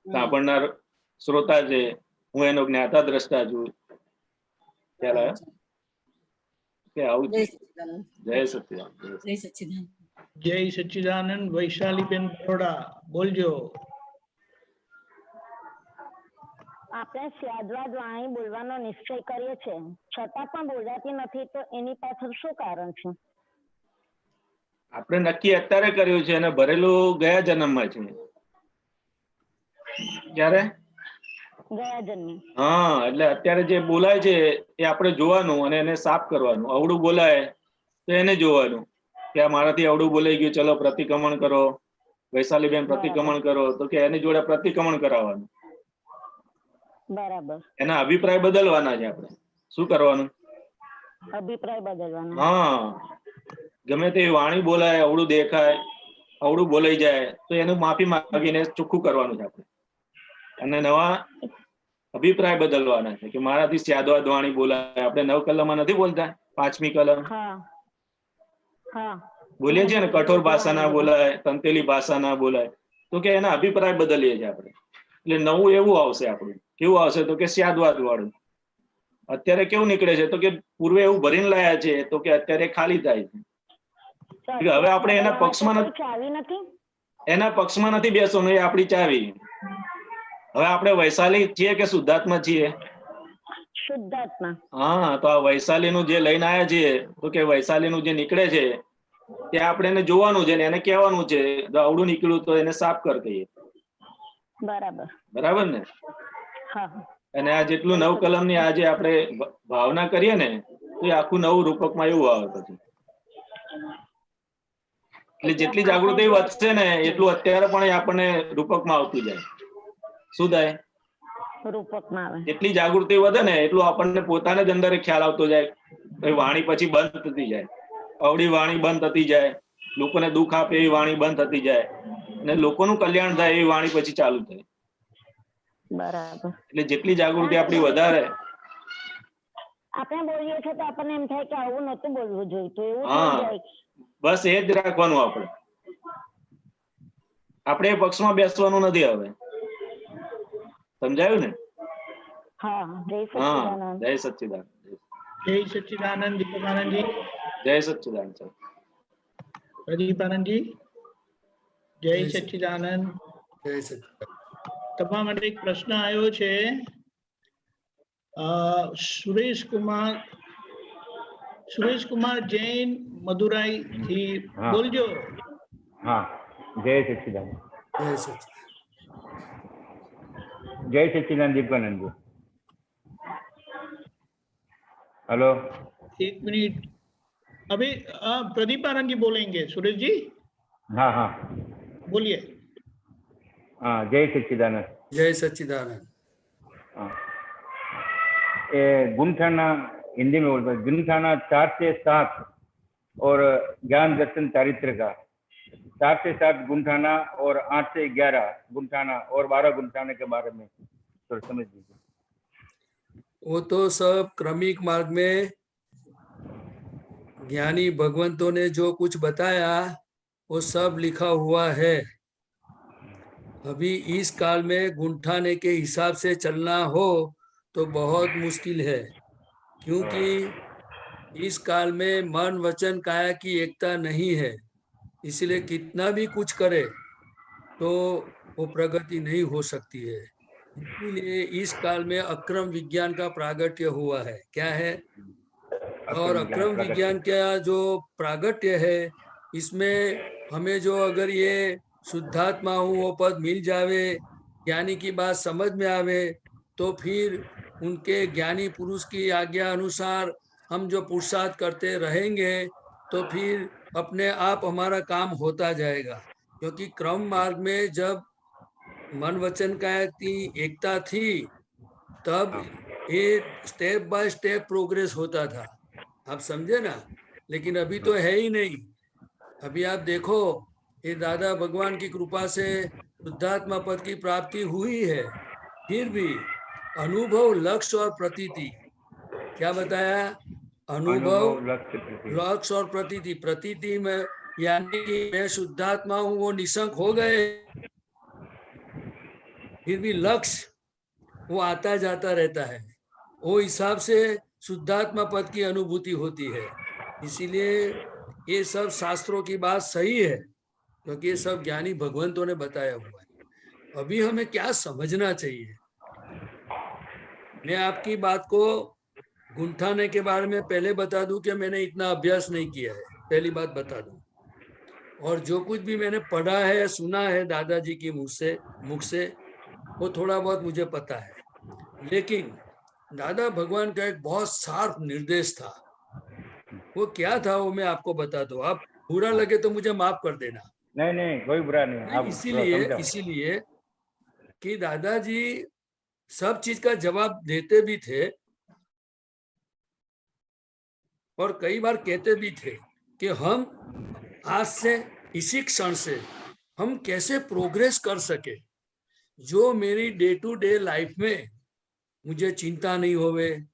સાંભળનાર શ્રોતા છે, હું એનો જ્ઞાતા દ્રષ્ટા છું. ખ્યાલ આવ્યો કે આવું જય છે. સચ્ચિદાનંદ. જય સચિદાનંદ. જય સચ્ચિદાનંદ. જય સચ્ચિદાનંદ. વૈશાલીબેન બરોડા, બોલજો. આપણે સ્યાદવાદ વાણી બોલવાનો નિશ્ચય કરીએ છીએ છતાં પણ બોલાતી નથી, તો એની પાછળ શું કારણ છે? આપણે નક્કી અત્યારે કર્યું છે અને ભરેલું ગયા જન્મમાં છે. ક્યારે? ગયા જન્મે. હા, એટલે અત્યારે જે બોલાય છે એ આપણે જોવાનું અને એને સાફ કરવાનું. અવળું બોલાય તો એને જોવાનું કે આ મારાથી અવળું બોલાઈ ગયું, ચલો પ્રતિક્રમણ કરો. વૈશાલીબેન પ્રતિક્રમણ કરો, તો કે એની જોડે પ્રતિક્રમણ કરાવવાનું. બરાબર. એના અભિપ્રાય બદલવાના છે આપણે. શું કરવાનું? અભિપ્રાય બદલવાનો. હા, ગમે તે વાણી બોલાય, અવળું દેખાય, અવળું બોલાઈ જાય તો એનું માફી માંગીને ચોખ્ખું કરવાનું છે આપણે, અને નવા અભિપ્રાય બદલવાના છે કે મારાથી સ્યાદવાદ વાણી બોલાય. આપણે 9 કલમમાં નથી બોલતા, 5મી કલમ બોલીએ છીએ ને, કઠોર ભાષા ના બોલાય, તંતેલી ભાષા ના બોલાય, તો કે એના અભિપ્રાય બદલીએ છીએ આપણે. એટલે નવું એવું આવશે આપણું. કેવું આવશે? તો કે સ્યાદવાદ વાળું. અત્યારે કેવું નીકળે છે? તો કે પૂર્વે એવું ભરીને લાયા છે તો કે અત્યારે ખાલી થાય છે. હવે આપણે એના પક્ષમાં નથી બેસવાનું, એ આપણી ચાવી. હવે આપણે વૈશાલી છીએ કે શુદ્ધાત્મા છીએ? શુદ્ધાત્મા. હા, તો આ વૈશાલીનું જે લઈને આવ્યા છીએ તો કે વૈશાલીનું જે નીકળે છે તે આપણે એને જોવાનું છે ને એને કહેવાનું છે અવળું નીકળ્યું તો એને સાફ કર કહીએ. બરાબર ને? અને આ જેટલું 9 કલમની આજે આપણે ભાવના કરીએ ને તો એ આખું નવું રૂપકમાં એવું આવે પછી. એટલે જેટલી જાગૃતિ વધશે ને એટલું અત્યારે પણ આપણને રૂપકમાં આવતું જાય. શું થાય? જેટલી જાગૃતિ વધે ને એટલું આપણને પોતાને જ અંદર ખ્યાલ આવતો જાય. વાણી પછી બંધ થતી જાય, અવળી વાણી બંધ થતી જાય, લોકોને દુઃખ આપે એવી વાણી બંધ થતી જાય, અને લોકોનું કલ્યાણ થાય એવી વાણી પછી ચાલુ થાય. બરાબર. એટલે જેટલી જાગૃતિ આપણી વધારે આપણે બોલીએ છીએ તો આપણને એમ થાય કે આવું નતું બોલવું જોઈતું, એવું થઈ હા, જાય. બસ એ જ રાખવાનું. આપણે એ પક્ષમાં બેસવાનું નથી. હવે સમજાયું ને? હા, જય સચ્ચિદાનંદ. જય સચ્ચિદાનંદ. જય સચ્ચિદાનંદ. દીપકાનંદજી. જય સચ્ચિદાનંદ. પ્રદીપાનંદજી. જય સચ્ચિદાનંદ. જય સચ્ચિદાનંદ. તમારા માટે એક પ્રશ્ન આવ્યો છે. સુરેશ કુમાર જૈન, મદુરાઈ થી, બોલજો. હા, જય સચ્ચિદાનંદ. જય સચ્ચિદાનંદ. जय सच्चिदानंद. दीपकानंद जी, हेलो, 1 मिनट. अभी प्रदीपानंद जी बोलेंगे. सुरेश जी, हाँ हाँ बोलिए. हाँ, जय सच्चिदानंद. जय सच्चिदानंद. हाँ, ये गुणठाना हिंदी में बोलते हैं. गुणठाना 4 से 7 और ज्ञान दर्शन चारित्र का 4 से 7 गुणठाना और 8 से 11 गुणठाना और 12 गुणठाना के बारे में थोड़ा समझ लीजिए. वो तो सब क्रमिक मार्ग में ज्ञानी भगवंतों ने जो कुछ बताया वो सब लिखा हुआ है. अभी इस काल में गुणठाने के हिसाब से चलना हो तो बहुत मुश्किल है, क्योंकि इस काल में मन वचन काया की एकता नहीं है. इसलिए कितना भी कुछ करे तो वो प्रगति नहीं हो सकती है. इसलिए इस काल में अक्रम विज्ञान का प्रागट्य हुआ है. क्या है? और अक्रम विज्ञान का जो प्रागट्य है इसमें हमें जो अगर ये शुद्धात्मा हूँ वो पद मिल जावे, ज्ञानी की बात समझ में आवे, तो फिर उनके ज्ञानी पुरुष की आज्ञा अनुसार हम जो पुरुषार्थ करते रहेंगे तो फिर अपने आप हमारा काम होता जाएगा, क्योंकि क्रम मार्ग में जब मन वचन काया की एकता थी तब ये स्टेप बाय स्टेप प्रोग्रेस होता था, आप समझे ना। लेकिन अभी तो है ही नहीं। अभी आप देखो, ये दादा भगवान की कृपा से शुद्धात्मा पद की प्राप्ति हुई है, फिर भी अनुभव, लक्ष्य और प्रतीति, क्या बताया? अनुभव, लक्ष्य और प्रतीति। प्रतीति में यानी कि मैं शुद्धात्मा हूं, वो निशंक हो गए, फिर भी लक्ष्य वो आता जाता रहता है। वो हिसाब से शुद्धात्मा पद की अनुभूति होती है। इसीलिए ये सब शास्त्रों की बात सही है, क्योंकि ये सब ज्ञानी भगवंतों ने बताया हुआ है। अभी हमें क्या समझना चाहिए? मैं आपकी बात को गुंठाने के बारे में पहले बता दूं कि मैंने इतना अभ्यास नहीं किया है, पहली बात बता दूं। और जो कुछ भी मैंने पढ़ा है, सुना है दादाजी की मुख से वो थोड़ा बहुत मुझे पता है। लेकिन दादा भगवान का एक बहुत शार्प निर्देश था। वो क्या था वो मैं आपको बता दूं, आप बुरा लगे तो मुझे माफ कर देना। नहीं, कोई बुरा नहीं। इसीलिए कि दादाजी सब चीज का जवाब देते भी थे और कई बार कहते भी थे कि हम आज से, इसी क्षण से हम कैसे प्रोग्रेस कर सके, जो मेरी डे टू डे लाइफ में मुझे चिंता नहीं होवे,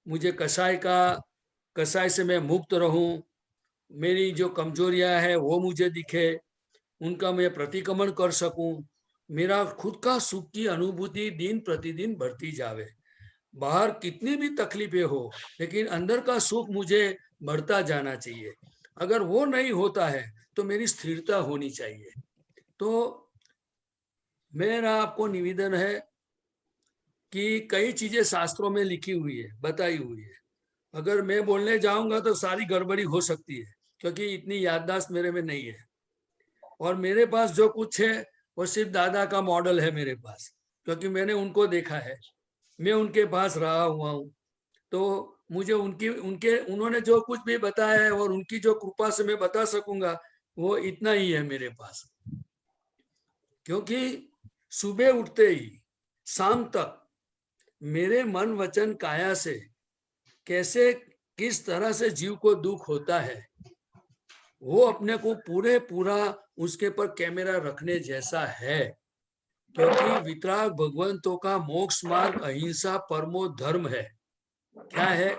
मुझे कसाय से मैं मुक्त रहूं, मेरी जो कमजोरियां हैं वो मुझे दिखे, उनका मैं प्रतिक्रमण कर सकूं, मेरा खुद का सुख की अनुभूति दिन प्रतिदिन बढ़ती जावे। बाहर कितनी भी तकलीफें हो, लेकिन अंदर का सुख मुझे बढ़ता जाना चाहिए। अगर वो नहीं होता है तो मेरी स्थिरता होनी चाहिए। तो मेरा आपको निवेदन है कि कई चीजें शास्त्रों में लिखी हुई है, बताई हुई है। अगर मैं बोलने जाऊंगा तो सारी गड़बड़ी हो सकती है, क्योंकि इतनी याददाश्त मेरे में नहीं है। और मेरे पास जो कुछ है वो सिर्फ दादा का मॉडल है मेरे पास, क्योंकि मैंने उनको देखा है, मैं उनके पास रहा हुआ हूँ। तो मुझे उन्होंने जो कुछ भी बताया है और उनकी जो कृपा से मैं बता सकूंगा, वो इतना ही है मेरे पास। क्योंकि सुबह उठते ही शाम तक मेरे मन वचन काया से कैसे, किस तरह से जीव को दुख होता है, वो अपने को पूरा उसके पर कैमरा रखने जैसा है। क्योंकि वितराग भगवंतों का मोक्ष मार्ग अहिंसा परमो धर्म है। क्या है?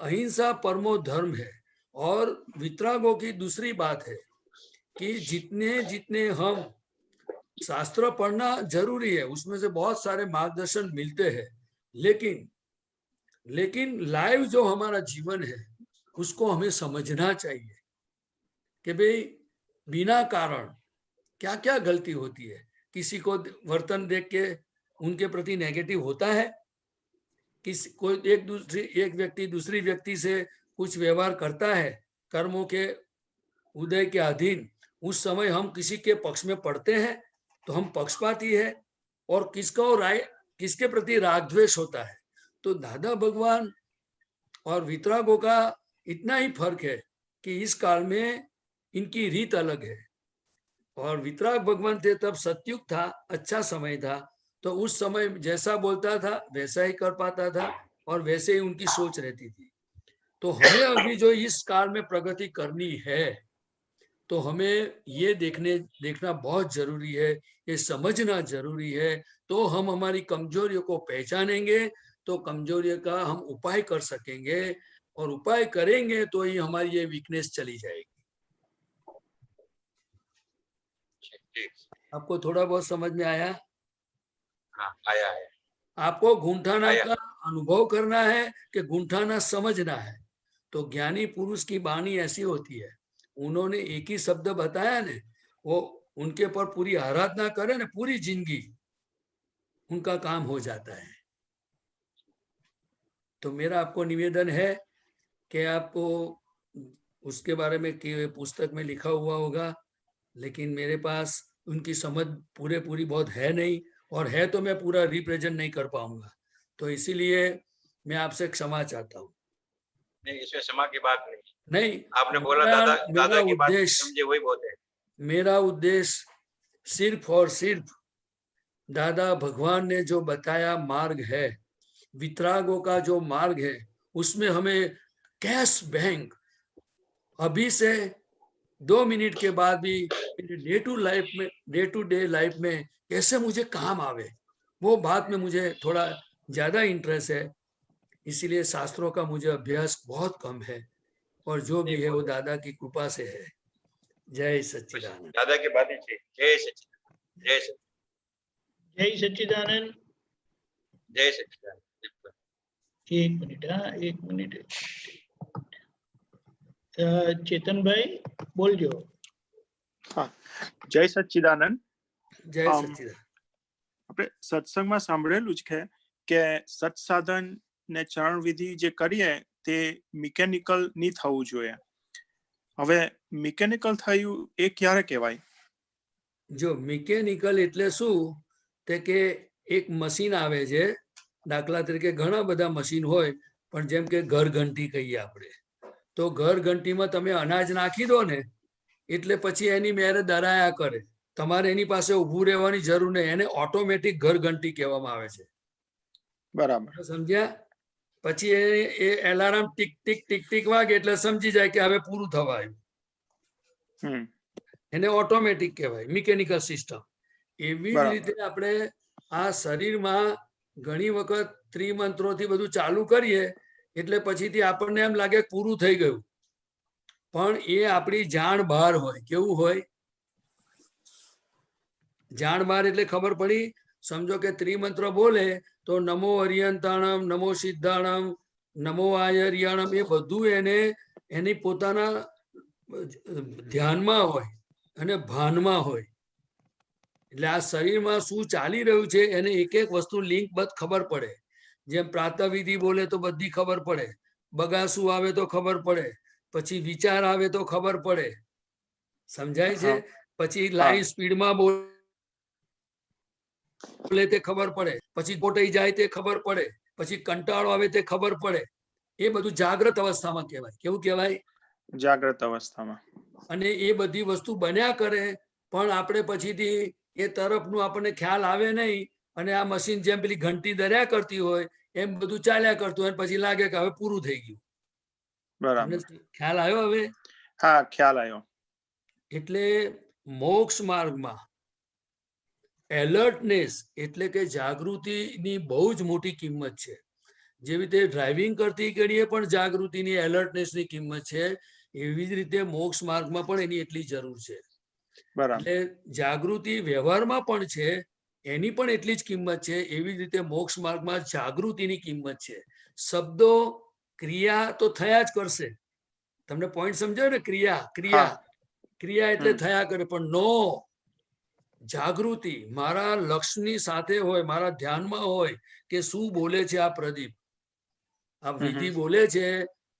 अहिंसा परमो धर्म है। और वितरागों की दूसरी बात है कि जितने जितने हम शास्त्र पढ़ना जरूरी है, उसमें से बहुत सारे मार्गदर्शन मिलते हैं, लेकिन लाइव जो हमारा जीवन है उसको हमें समझना चाहिए कि भाई बिना कारण क्या क्या गलती होती है। किसी को वर्तन देख के उनके प्रति नेगेटिव होता है, कोई एक व्यक्ति दूसरी व्यक्ति से कुछ व्यवहार करता है कर्मों के उदय के अधीन, उस समय हम किसी के पक्ष में पड़ते हैं तो हम पक्षपाती है, और किसके प्रति राग द्वेष होता है। तो दादा भगवान और वितरागों का इतना ही फर्क है कि इस काल में इनकी रीत अलग है। और वितराग भगवान थे तब सतयुग था, अच्छा समय था, तो उस समय जैसा बोलता था वैसा ही कर पाता था और वैसे ही उनकी सोच रहती थी। तो हमें अभी जो इस काल में प्रगति करनी है, तो हमें ये देखना बहुत जरूरी है, ये समझना जरूरी है। तो हम हमारी कमजोरियों को पहचानेंगे, तो कमजोरियों का हम उपाय कर सकेंगे, और उपाय करेंगे तो ही हमारी ये वीकनेस चली जाएगी। आपको थोड़ा बहुत समझ में आया? हाँ, आया है। आपको गुंठाना का अनुभव करना है कि गुंठाना समझना है? तो ज्ञानी पुरुष की वाणी ऐसी होती है, उन्होंने एक ही शब्द बताया ने, वो उनके पर पूरी आराधना करे ना, पूरी जिंदगी उनका काम हो जाता है। तो मेरा आपको निवेदन है कि आपको उसके बारे में कि पुस्तक में लिखा हुआ होगा, लेकिन मेरे पास उनकी समझ पूरी बहुत है नहीं, और है तो मैं पूरा रिप्रेजेंट नहीं कर पाऊंगा। तो इसीलिए मैं आपसे क्षमा चाहता हूँ। नहीं, इसमें क्षमा की बात नहीं। नहीं, आपने बोला दादा की बात समझे, वही बहुत है। मेरा उद्देश्य सिर्फ और सिर्फ दादा भगवान ने जो बताया मार्ग है, वितरागों का जो मार्ग है, उसमें हमें कैश बैंक अभी से 2 मिनट के बाद भी डे टू डे लाइफ में कैसे मुझे काम आवे, वो बात में मुझे थोड़ा ज्यादा इंटरेस्ट है। इसीलिए शास्त्रों का मुझे अभ्यास बहुत कम है, और जो भी है वो दादा की कृपा से है। जय सच्चिदानंद। दादा की बात ही थी। जय सच्चिदानंद। जय सच्चिदानंद। जय सच्चिदानंद। जय सच्चिदानंद। 1 मिनट, हाँ 1 मिनट। चेतन भाई बोलજો। हाँ, जय सच्चिदानंद। जय सच्चिदानंद। આપણે સત્સંગમાં સાંભળેલું છે કે સત્સાધન ને ચરણ વિધિ જે કરીએ તે મિકેનિકલ ની થવું જોઈએ. હવે મિકેનિકલ થયું એ ક્યારે કહેવાય? જો મિકેનિકલ એટલે શું, તે કે એક મશીન આવે છે, દાખલા તરીકે ઘણા બધા મશીન હોય, પણ જેમ કે ઘર ઘંટી કહીએ આપણે, તો ઘર ઘંટીમાં તમે અનાજ નાખી દો ને એટલે પછી એની મેરે દરાયા કરે, તમારે એની પાસે ઊભું રહેવાની જરૂર નહીં, એને ઓટોમેટિક ઘર ઘંટી કહેવામાં આવે છે. બરાબર, સમજ્યા? પછી એ alarm tick tick tick tick વાગે એટલે સમજી જાય કે હવે પૂરું થવા આવ્યું. એને ઓટોમેટિક કહેવાય, મિકેનિકલ સિસ્ટમ. એવી જ રીતે આપણે આ શરીરમાં ઘણી વખત ત્રિમંત્રોથી બધું ચાલુ કરીએ એટલે પછીથી આપણને એમ લાગે પૂરું થઈ ગયું, પણ એ આપણી જાણ બહાર હોય. કેવું હોય? જાણ બહાર એટલે ખબર પડી. સમજો કે ત્રિમંત્ર બોલે તો નમો અરિયંતાણમ, નમો સિદ્ધાણમ, નમો આયર્યાણમ, એ બધું એને એની પોતાના ધ્યાનમાં હોય અને ભાનમાં હોય. એટલે આ શરીરમાં શું ચાલી રહ્યું છે એને એક એક વસ્તુ લિંક બધ ખબર પડે. જેમ પ્રાતઃવિધિ બોલે તો બધી ખબર પડે, બગાસું આવે તો ખબર પડે, પછી વિચાર આવે તો ખબર પડે. સમજાય છે? પછી લાઈન સ્પીડમાં બોલે તે ખબર પડે, પછી ગોટાઈ જાય તે ખબર પડે, પછી કંટાળો આવે તે ખબર પડે. એ બધું જાગ્રત અવસ્થામાં કહેવાય. કેવું કહેવાય? જાગ્રત અવસ્થામાં. અને એ બધી વસ્તુ બન્યા કરે, પણ આપણે પછીથી એ તરફનું આપણને ખ્યાલ આવે નહીં, અને આ મશીન જેમ પેલી ઘંટી દર્યા કરતી હોય એમ બધું ચાલ્યા કરતું હોય, પછી લાગે કે હવે પૂરું થઈ ગયું. બરાબર, ખ્યાલ આવ્યો હવે? હા, ખ્યાલ આવ્યો. એટલે મોક્ષ માર્ગમાં એલર્ટનેસ એટલે કે જાગૃતિની બહુ જ મોટી કિંમત છે. જેવી રીતે ડ્રાઇવિંગ કરતી ઘડીએ પણ જાગૃતિની, એલર્ટનેસની કિંમત છે, એવી જ રીતે મોક્ષ માર્ગમાં પણ એની એટલી જરૂર છે. એટલે જાગૃતિ વ્યવહારમાં પણ છે, એની પણ એટલી જ કિંમત છે. એવી જ રીતે મોક્ષ માર્ગમાં જાગૃતિની કિંમત છે. શબ્દો ક્રિયા તો થયા જ કરશે. તમને પોઈન્ટ સમજાયો ને? ક્રિયા ક્રિયા ક્રિયા એટલે થયા કરે, પણ નો જાગૃતિ મારા લક્ષ્યની સાથે હોય, મારા ધ્યાનમાં હોય કે શું બોલે છે આ પ્રદીપ. આ વિધિ બોલે છે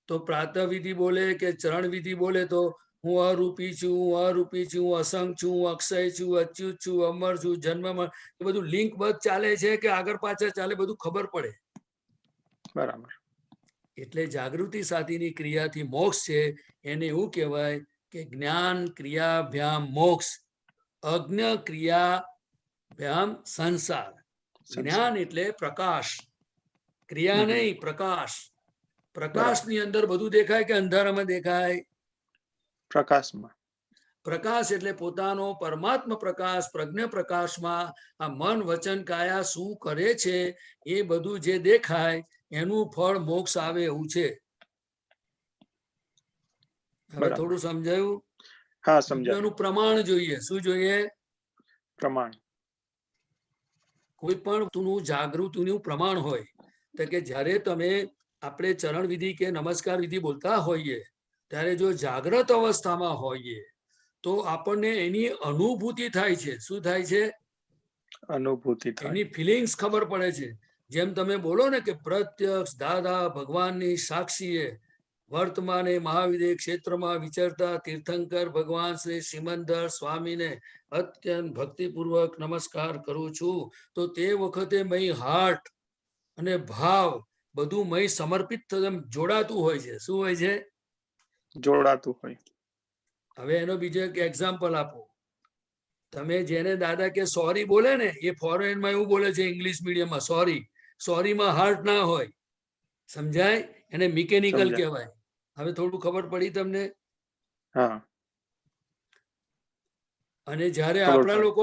તો પ્રાતઃ વિધિ બોલે કે ચરણ વિધિ બોલે તો હું અરૂપી છું, હું અરૂપી છું, હું અસંગ છું, હું અક્ષય છું, અચ્યુત છું, અમર છું, જન્મ, એ બધું લિંક બધ ચાલે છે કે આગળ પાછળ ચાલે, બધું ખબર પડે. બરાબર. એટલે જાગૃતિ સાથેની ક્રિયાથી મોક્ષ છે. એને એવું કહેવાય કે જ્ઞાન ક્રિયાભ્યામ મોક્ષ, અજ્ઞ ક્રિયાભ્યામ સંસાર. જ્ઞાન એટલે પ્રકાશ, ક્રિયા નહીં, પ્રકાશ. પ્રકાશની અંદર બધું દેખાય કે અંધારામાં દેખાય? પ્રકાશમાં. પ્રકાશ એટલે પોતાનો પરમાત્મા પ્રકાશ, પ્રજ્ઞ પ્રકાશમાં આ મન વચન કાયા શું કરે છે એ બધું જે દેખાય એનું ફળ મોક્ષ આવે એવું છે. હવે થોડું સમજાયું? હા, સમજાયું. એનું પ્રમાણ જોઈએ. શું જોઈએ? પ્રમાણ. કોઈ પણ વસ્તુનું જાગૃતિનું પ્રમાણ હોય તો કે જ્યારે તમે આપણે ચરણ વિધિ કે નમસ્કાર વિધિ બોલતા હોઈએ ત્યારે જો જાગ્રત અવસ્થામાં હોઈએ તો આપણને એની અનુભૂતિ થાય છે. શું થાય છે? અનુભૂતિ થાય. એની ફિલિંગ્સ ખબર પડે છે. જેમ તમે બોલો ને કે પ્રત્યક્ષ દાદા ભગવાનની સાક્ષીએ વર્તમાને મહાવિદે ક્ષેત્રમાં વિચરતા તીર્થંકર ભગવાન શ્રી સિમંદર સ્વામીને અત્યંત ભક્તિપૂર્વક નમસ્કાર કરું છું, તો તે વખતે મય હાર્ટ અને ભાવ બધું મય સમર્પિત જોડાતું હોય છે. શું હોય છે? જોડાતું હોય. હવે એનો બીજો એક એક્ઝામ્પલ આપો. તમે જેને દાદા કે સોરી બોલે ને, એ ફોરેનમાં એવું બોલે છે ઇંગ્લિશ મીડિયમમાં, સોરીમાં હાર્ટ ના હોય. સમજાય? એને મિકેનિકલ કહેવાય. હવે થોડું ખબર પડી તમને? હા. અને જ્યારે આપણા લોકો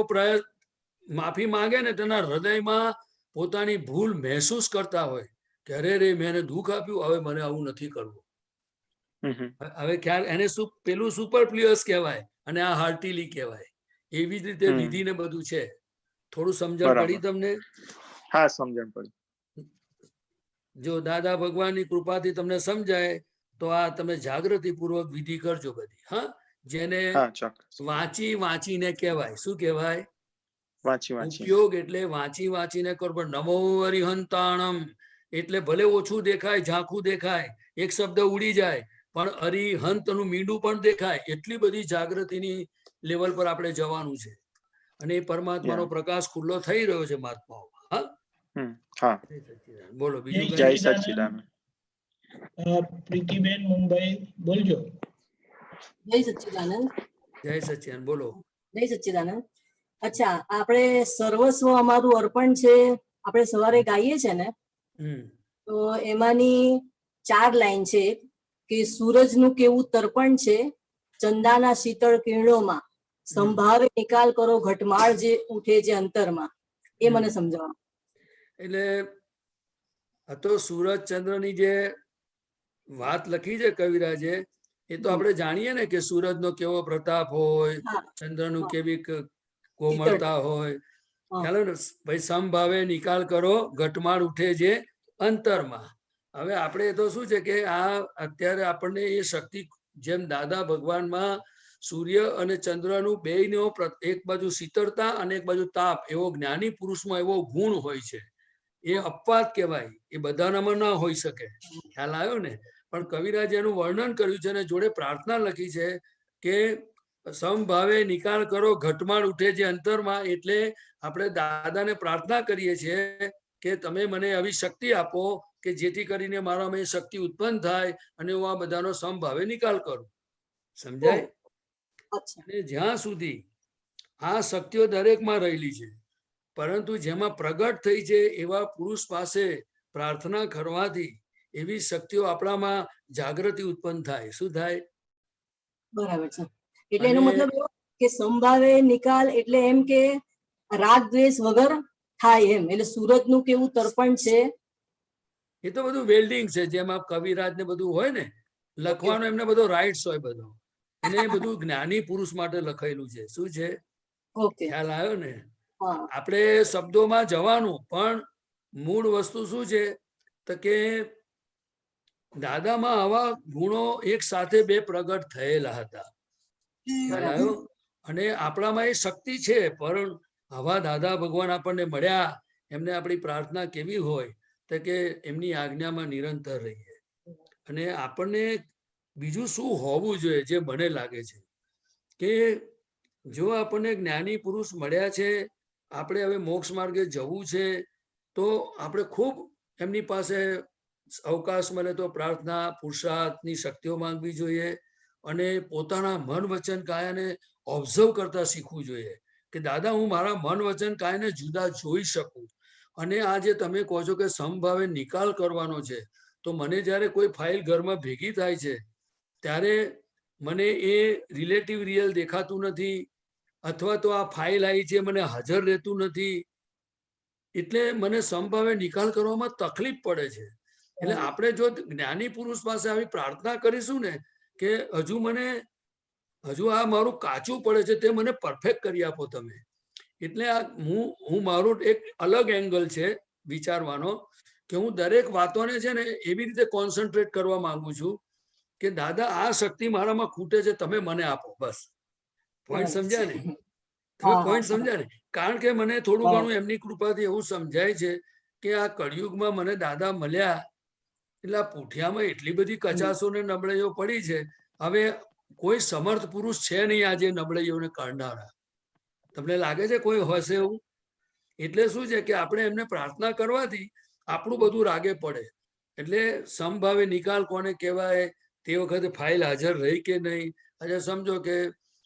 માફી માંગે ને, તેના હૃદયમાં પોતાની ભૂલ મહેસૂસ કરતા હોય કે અરે રે મેં એને દુઃખ આપ્યું, હવે મને આવું નથી કરવું. હવે ખ્યાલ, એને પેલું સુપરફ્લુઅસ કહેવાય અને આ હાર્ટીલી કહેવાય. એવી જ રીતે વિધિ ને બધું છે. થોડું સમજણ પડી તમને? હા, સમજણ પડી. જો દાદા ભગવાનની કૃપાથી તમને સમજાય તો આ તમે જાગૃતિ પૂર્વક વિધિ કરજો બધી. હા, જેને વાંચીને કહેવાય. શું કહેવાય? ઉપયોગ એટલે વાંચીને કરો. પણ નમો અરિહંતાણમ એટલે ભલે ઓછું દેખાય, ઝાંખું દેખાય, એક શબ્દ ઉડી જાય, પણ અરિહંત નું મીંડું પણ દેખાય. એટલી બધી જાગૃતિની લેવલ પર આપણે જવાનું છે. અને એ પરમાત્માનો પ્રકાશ ખુલ્લો થઈ રહ્યો છે મહાત્માઓ. હા, બોલો બીજું. જય સચ્ચિદાનંદ. પ્રીતિબેન મુંબઈ બોલજો. જય સચ્ચિદાનંદ. જય સચ્ચિદાનંદ બોલો. જય સચ્ચિદાનંદ. અચ્છા, આપણે સર્વસ્વ અમારું અર્પણ છે, આપણે સવારે ગાઈએ છે ને, તો એમાંની 4 લાઈન છે કે સૂરજનું કેવું તર્પણ છે, ચંદાના શીતળ કિરણોમાં સંભાવે નિકાલ કરો ઘટમાળ જે ઉઠે છે અંતરમાં. એ મને સમજાવો. એટલે આ તો સૂરજ ચંદ્રની જે વાત લખી છે કવિરાજે, એ તો આપણે જાણીએ ને કે સૂરજનો કેવો પ્રતાપ હોય, ચંદ્રનું કેવી કોમળતા હોય. ખ્યાલ ને ભાઈ, સમભાવે નિકાલ કરો ઘટમાળ ઉઠે છે અંતરમાં. હવે આપણે તો શું છે કે આ અત્યારે આપણને એ શક્તિ, જેમ દાદા ભગવાનમાં સૂર્ય અને ચંદ્રનું બેયનો એક બાજુ શીતળતા અને એક બાજુ તાપ, એવો જ્ઞાની પુરુષમાં એવો ગુણ હોય છે. એ અપવાદ કહેવાય, એ બધાનામાં ના હોઈ શકે. ખ્યાલ આવ્યો ને? પણ કવિરાજે એનું વર્ણન કર્યું છે અને જોડે પ્રાર્થના લખી છે કે સમભાવે નિકાલ કરો ઘટમાળ ઉઠે છે અંતરમાં. એટલે આપણે દાદાને પ્રાર્થના કરીએ છીએ કે તમે મને આવી શક્તિ આપો કે જેથી કરીને મારામાં એ શક્તિ ઉત્પન્ન થાય અને હું આ બધાનો સમભાવે નિકાલ કરું. સમજાય? અને જ્યાં સુધી આ શક્તિઓ દરેકમાં રહેલી છે, પરંતુ જેમાં પ્રગટ થઈ છે એવા પુરુષ પાસે પ્રાર્થના કરવાથી એવી શક્તિઓ આપણામાં જાગૃતિ ઉત્પન્ન થાય. શું થાય? બરાબર છે. એટલે એનો મતલબ એવો કે સંભાવે નિકાલ એટલે એમ કે રાગ દ્વેષ વગર થાય એમ. એટલે સૂરજનું કેવું તર્પણ છે, એ તો બધું વેલ્ડિંગ છે. જેમાં કવિરાજ ને બધું હોય ને, લખવાનો એમને બધો રાઇટ્સ હોય બધો, અને બધું જ્ઞાની પુરુષ માટે લખાયેલું છે. શું છે? ખ્યાલ આવ્યો ને? આપણે શબ્દોમાં જવાનું, પણ મૂળ વસ્તુ શું છે તો કે દાદામાં આવા ગુણો એક સાથે 2 પ્રગટ થયેલા હતા. ખ્યાલ આવ્યો? અને આપણામાં એ શક્તિ છે, પણ આવા દાદા ભગવાન આપણને મળ્યા, એમને આપણી પ્રાર્થના કેવી હોય તો કે એમની આજ્ઞામાં નિરંતર રહીએ. અને આપણને બીજું શું હોવું જોઈએ, જે મને લાગે છે કે જો આપણને જ્ઞાની પુરુષ મળ્યા છે, આપણે હવે મોક્ષ માર્ગે જવું છે, તો આપણે ખૂબ એમની પાસે અવકાશ મળે તો પ્રાર્થના, પુરુષાર્થની શક્તિઓ માંગવી જોઈએ. અને પોતાના મન વચન કાયાને ઓબ્ઝર્વ કરતા શીખવું જોઈએ કે દાદા, હું મારા મન વચન કાયાને જુદા જોઈ શકું. અને આ જે તમે કહો છો કે સમભાવે નિકાલ કરવાનો છે, તો મને જ્યારે કોઈ ફાઇલ ઘરમાં ભેગી થાય છે, ત્યારે મને એ રિલેટિવ રિયલ દેખાતું નથી, અથવા તો આ ફાઇલ આવી છે મને હાજર રહેતું નથી. એટલે મને સમભાવે નિકાલ કરવામાં તકલીફ પડે છે. એટલે આપણે જો જ્ઞાની પુરુષ પાસે આવી પ્રાર્થના કરીશું ને કે હજુ આ મારું કાચું પડે છે, તે મને પરફેક્ટ કરી આપો તમે. એટલે આ હું મારું એક અલગ એંગલ છે વિચારવાનો, કે હું દરેક વાતોને છે ને એવી રીતે કોન્સન્ટ્રેટ કરવા માંગુ છું કે દાદા, આ શક્તિ મારામાં ખૂટે છે, તમે મને આપો. બસ. પોઈન્ટ સમજ્યા ને? તમે પોઈન્ટ સમજ્યા ને? કારણ કે મને થોડું ઘણું એમની કૃપાથી એવું સમજાય છે કે આ કળિયુગમાં મને દાદા મળ્યા, એટલે આ પૂઠિયામાં એટલી બધી કચાસો ને નબળાઈઓ પડી છે. હવે કોઈ સમર્થ પુરુષ છે નહીં આજે નબળાઈઓને કાઢનારા. તમને લાગે છે કોઈ હશે એવું? એટલે શું છે કે આપણે એમને પ્રાર્થના કરવાથી આપણું બધું રાગે પડે. એટલે સમભાવે નિકાલ કોને કહેવાય, તે વખતે ફાઇલ હાજર રહી કે નહીં. આજે સમજો કે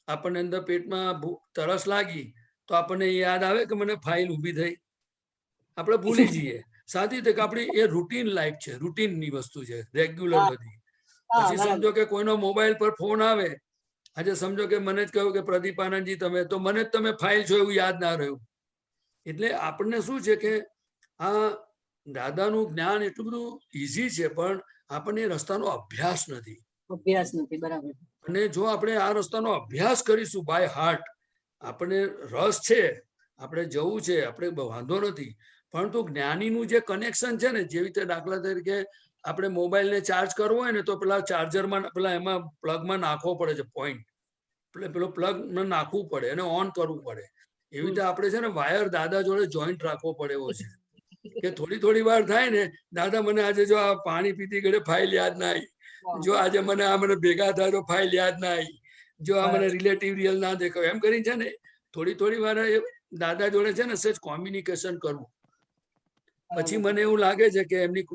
આપણને અંદર પેટમાં તરસ લાગી તો આપણને યાદ આવે કે મને ફાઇલ ઊભી થઈ, આપણે ભૂલી જઈએ. સાચી રીતે આપણી એ રૂટીન લાઈફ છે, રૂટીનની વસ્તુ છે, રેગ્યુલર બધી. પછી સમજો કે કોઈનો મોબાઈલ પર ફોન આવે, આજે સમજો કે મને જ કહ્યું કે પ્રદીપ આનંદજી તમે, તો મને જ તમે ફાઇલ છો એવું યાદ ના રહ્યું. એટલે આપણને શું છે કે આ દાદાનું જ્ઞાન એટલું બધું ઈઝી છે, પણ આપણને એ રસ્તાનો અભ્યાસ નથી. બરાબર. અને જો આપણે આ રસ્તાનો અભ્યાસ કરીશું બાય હાર્ટ, આપણને રસ છે, આપણે જવું છે, આપણે વાંધો નથી, પરંતુ જ્ઞાનીનું જે કનેક્શન છે ને, જેવી રીતે દાખલા તરીકે આપણે મોબાઈલને ચાર્જ કરવો હોય ને તો પેલા ચાર્જરમાં પેલા એમાં પ્લગમાં નાખવો પડે છે પોઈન્ટ, પેલો પ્લગ નાખવું પડે અને ઓન કરવું પડે. એવી રીતે આપણે છે ને વાયર દાદા જોડે જોઈન્ટ રાખવો પડે એવો છે કે થોડી વાર થાય ને, દાદા મને આજે જો આ પાણી પીતી ઘડે ફાઇલ યાદ ના આવી, જો આજે મને આ મને ભેગા થાય તો ફાઇલ યાદ ના આવી, જો આ મને રિલેટિવ રિયલ ના દેખાય, એમ કરીને છે ને થોડી વાર દાદા જોડે છે ને સચ કોમ્યુનિકેશન કરવું. પછી મને એવું લાગે છે કે એમની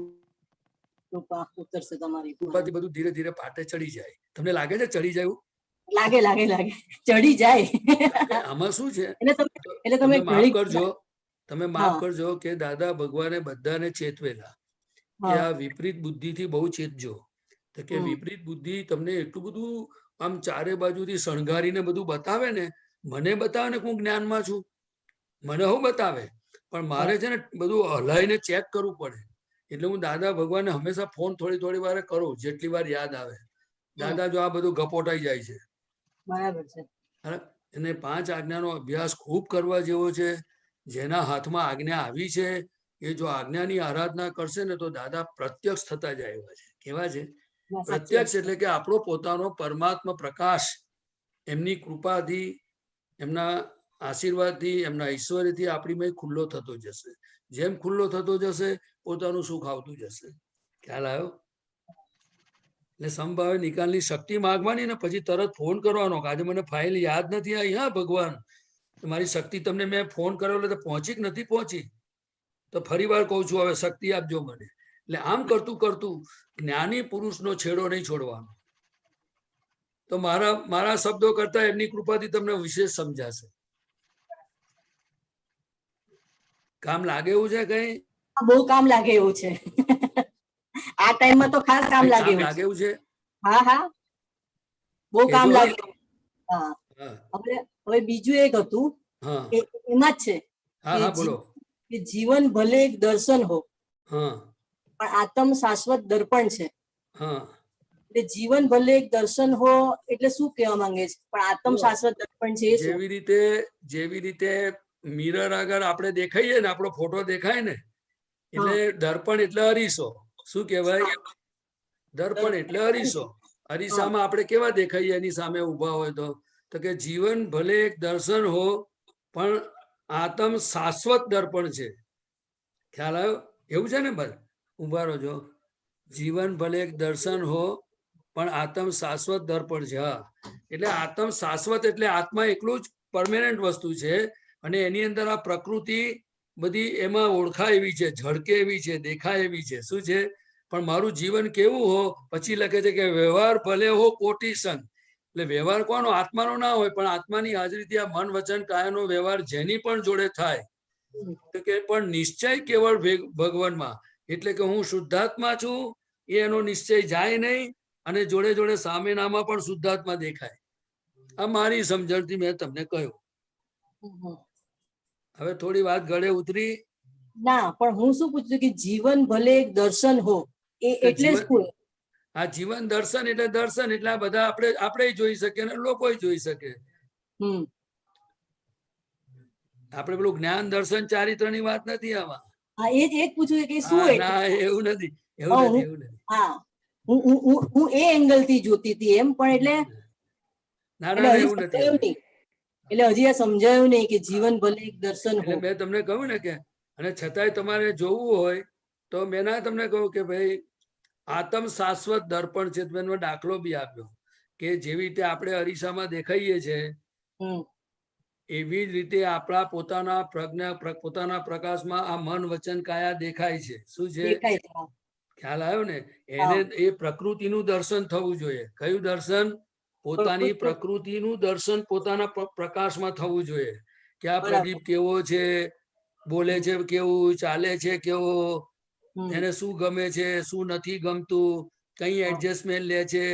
કૃપાથી બધું ધીરે ધીરે પાટે ચડી જાય. તમને લાગે છે ચડી જાય? લાગે ચડી જાય. આમાં શું છે, એટલે તમે માફ કરજો કે દાદા ભગવાને બધાને ચેતવેલા કે આ વિપરીત બુદ્ધિથી બહુ ચેતજો. તો કે વિપરીત બુદ્ધિ તમને એટલું બધું આમ ચારે બાજુથી શણગારીને બધું બતાવે ને, મને બતાવે ને હું જ્ઞાનમાં છું, મને હું બતાવે, પણ મારે છે ને બધું હલાઈને ચેક કરવું પડે. એટલે હું દાદા ભગવાનને હંમેશા ફોન થોડી વારે કરું, જેટલી વાર યાદ આવે. દાદા જો આ બધું ગપોટાઈ જાય છે. બરાબર છે. એને 5 આજ્ઞાનો અભ્યાસ ખૂબ કરવા જેવો છે. જેના હાથમાં આજ્ઞા આવી છે એ જો આજ્ઞાની આરાધના કરશે ને તો દાદા પ્રત્યક્ષ થતા જાય એવા છે. કેવા છે? પ્રત્યક્ષ એટલે કે આપણો પોતાનો પરમાત્મા પ્રકાશ એમની કૃપાથી, એમના આશીર્વાદથી, એમના ઈશ્વરથી આપણીમાં ખુલ્લો થતો જશે. જેમ ખુલ્લો થતો જશે પોતાનું સુખ આવતું જશે. ખ્યાલ આવ્યો? એટલે સમભાવે નિકાલની શક્તિ માંગવાની ને પછી તરત ફોન કરવાનો કે આજે મને ફાઇલ યાદ નથી આવી. હા ભગવાન, મારી શક્તિ તમને મેં ફોન કર્યો એટલે પહોંચી કે નથી પહોંચી, તો ફરી વાર કહું છું હવે શક્તિ આપજો મને. એટલે આમ કરતું જ્ઞાની પુરુષનો છેડો નહીં છોડવાનો. તો મારા શબ્દો કરતા એમની કૃપાથી તમને વિશેષ સમજાશે. કામ લાગે એવું છે? કઈ બહુ કામ લાગે એવું છે. આ ટાઈમમાં તો ખાસ કામ લાગે એવું છે. હા બહુ કામ લાગે. હવે બીજું એક હતું, એમાં જ છે કે જીવન ભલે એક દર્શન હો પણ આત્મ શાશ્વત દર્પણ છે. એટલે જીવન ભલે એક દર્શન હો એટલે શું કહેવા માંગે છે? પણ આત્મ શાશ્વત દર્પણ છે. જેવી રીતે મિરર આગળ આપણે દેખાઈએ ને, આપણો ફોટો દેખાય ને, એટલે દર્પણ એટલે અરીસો. શું કહેવાય? દર્પણ એટલે અરીસો. અરીસામાં આપણે કેવા દેખાઈએ એની સામે ઉભા હોય તો કે જીવન ભલે એક દર્શન હો પણ આત્મ શાશ્વત દર્પણ છે. ખ્યાલ આવ્યો? એવું છે ને ભાઈ? ઉભા રહો. જીવન ભલે એક દર્શન હો પણ આત્મ શાશ્વત દર્પણ છે. હા, એટલે આત્મ શાશ્વત એટલે આત્મા એકલું જ પરમેનન્ટ વસ્તુ છે અને એની અંદર આ પ્રકૃતિ બધી એમાં ઓળખાય એવી છે, ઝળકે એવી છે, દેખાય એવી છે. શું છે? પણ મારું જીવન કેવું હો, પછી લખે છે કે વ્યવહાર ભલે હો કોટી સંગ. એટલે વ્યવહાર કોનો? આત્માનો ના હોય, પણ આત્માની હાજરીથી આ મન વચન કાયાનો વ્યવહાર જેની પણ જોડે થાય તો કે પણ નિશ્ચય કેવળ ભગવાનમાં. એટલે કે હું શુદ્ધાત્મા છું એ એનો નિશ્ચય જાય નહીં અને જોડે જોડે સામેનામાં પણ શુદ્ધાત્મા દેખાય. આ મારી સમજણથી મેં તમને કહ્યું. હવે થોડી વાત ગળે ઉતરી? ના, પણ હું શું પૂછું કે જીવન ભલે એક દર્શન હો એટલે શું? આ જીવન દર્શન એટલે આ બધા આપણે જોઈ શકીએ અને લોકો જોઈ શકે. આપણે પેલું જ્ઞાન દર્શન ચારિત્ર ની વાત નથી આમાં. એ જ પૂછું કે શું? ના, એવું નથી. હા, હું એ એંગલ થી જોતી હતી એમ, પણ એટલે એવું નથી. એટલે હજી આ સમજાયું નહીં કે જીવન ભલે એક દર્શન હો. મેં તમને કહ્યું ને કે અને છતાંય તમારે જોવું હોય તો મેં ના તમને કહું કે ભાઈ આત્મ શાશ્વત દર્પણ છે. મેં દાખલો બી આપ્યો કે જેવી રીતે આપણે અરીસામાં દેખાઈએ છીએ એવી જ રીતે આપણા પોતાના પોતાના પ્રકાશમાં આ મન વચન કાયા દેખાય છે. શું છે? ખ્યાલ આવ્યો ને? એને એ પ્રકૃતિનું દર્શન થવું જોઈએ. કયું દર્શન? પોતાની પ્રકૃતિનું દર્શન પોતાના પ્રકાશમાં થવું જોઈએ. કે આ પ્રદીપ કેવો છે, બોલે છે કેવું, ચાલે છે કેવો, એને શું ગમે છે, શું નથી ગમતું, કઈ એડજસ્ટમેન્ટ લે છે,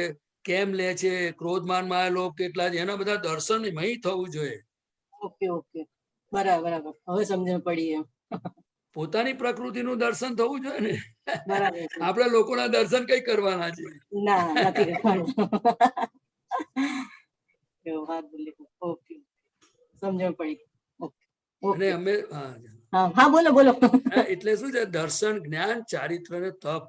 કેમ લે છે, ક્રોધમાન માં લોક કેટલા છે, એના બધા દર્શન મહી થવું જોઈએ. ઓકે ઓકે, બરાબર બરાબર, હવે સમજણ પડી. એમ પોતાની પ્રકૃતિનું દર્શન થવું જોઈએ ને. આપણે લોકોના દર્શન કઈ કરવાના છે? ના, નથી કરવાનું. ઓકે, સમજણ પડી. અને અમે હા બોલો બોલો. એટલે શું છે? દર્શન, જ્ઞાન, ચારિત્ર ને તપ.